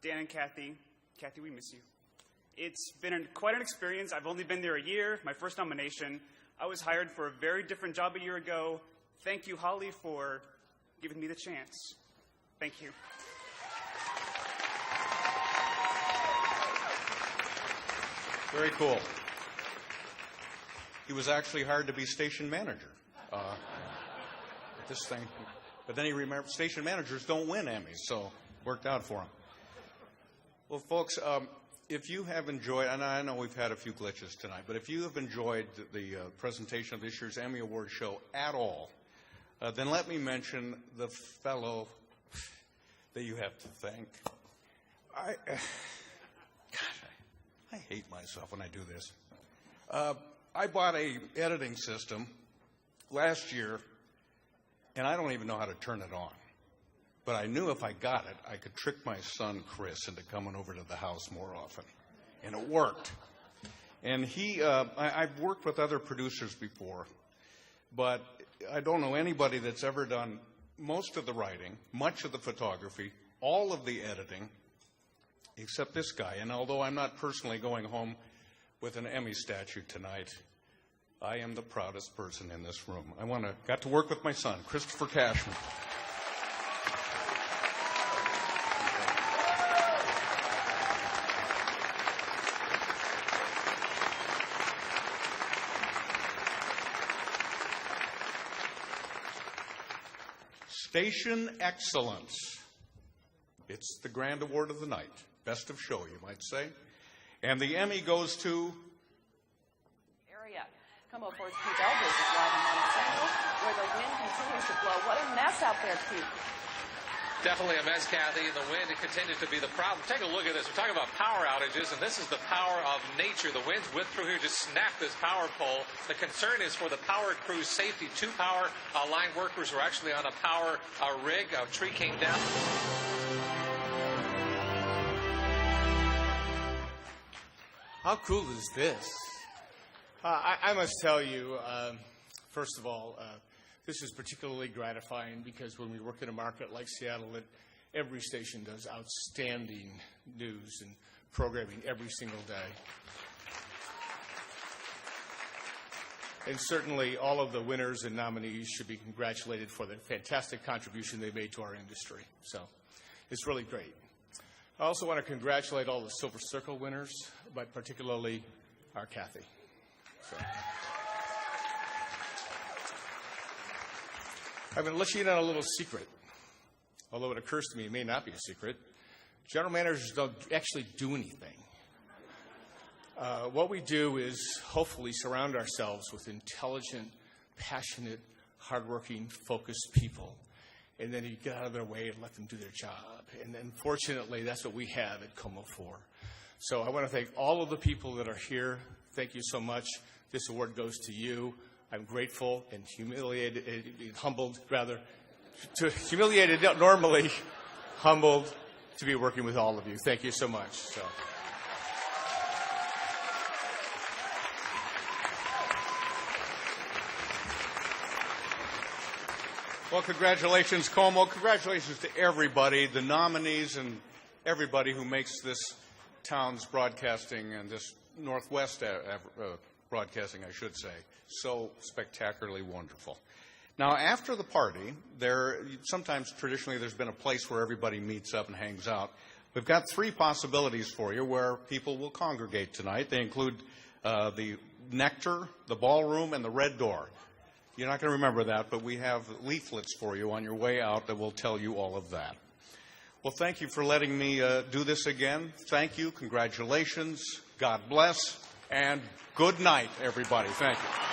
Dan and Kathy. Kathy, we miss you. It's been quite an experience. I've only been there a year, my first nomination. I was hired for a very different job a year ago. Thank you, Holly, for giving me the chance. Thank you. Very cool. He was actually hired to be station manager. This thing, but then he remembered station managers don't win Emmys, so it worked out for him. Well, folks, if you have enjoyed, and I know we've had a few glitches tonight, but if you have enjoyed the presentation of this year's Emmy Award show at all, then let me mention the fellow that you have to thank. I hate myself when I do this. I bought a editing system last year, and I don't even know how to turn it on. But I knew if I got it, I could trick my son, Chris, into coming over to the house more often. And it worked. And I've worked with other producers before, but I don't know anybody that's ever done most of the writing, much of the photography, all of the editing, except this guy. And although I'm not personally going home with an Emmy statue tonight, I am the proudest person in this room. Got to work with my son, Christopher Cashman. Station Excellence. It's the grand award of the night. Best of show, you might say. And the Emmy goes to... Area. Como 4's Pete Eldridge is live in Mount Central, where the wind continues to blow. What a mess out there, Pete. Definitely a mess, Kathy. The wind continues to be the problem. Take a look at this. We're talking about power outages, and this is the power of nature. The winds whipped through here, just snapped this power pole. The concern is for the power crew's safety. 2 power line workers were actually on a power rig. A tree came down. How cool is this? I must tell you, first of all, this is particularly gratifying because when we work in a market like Seattle, every station does outstanding news and programming every single day. And certainly all of the winners and nominees should be congratulated for the fantastic contribution they made to our industry. So it's really great. I also want to congratulate all the Silver Circle winners, but particularly our Kathy. So. I'm going to let you in on a little secret, although it occurs to me it may not be a secret. General managers don't actually do anything. What we do is hopefully surround ourselves with intelligent, passionate, hardworking, focused people. And then you get out of their way and let them do their job. And unfortunately, that's what we have at Como 4. So I want to thank all of the people that are here. Thank you so much. This award goes to you. I'm grateful and humiliated, humbled, rather, humiliated normally, humbled to be working with all of you. Thank you so much. So. Well, congratulations, Como. Congratulations to everybody, the nominees and everybody who makes this town's broadcasting and this Northwest broadcasting, I should say, so spectacularly wonderful. Now, after the party, sometimes traditionally there's been a place where everybody meets up and hangs out. We've got 3 possibilities for you where people will congregate tonight. They include the Nectar, the Ballroom, and the Red Door. You're not going to remember that, but we have leaflets for you on your way out that will tell you all of that. Well, thank you for letting me do this again. Thank you. Congratulations. God bless. And good night, everybody. Thank you.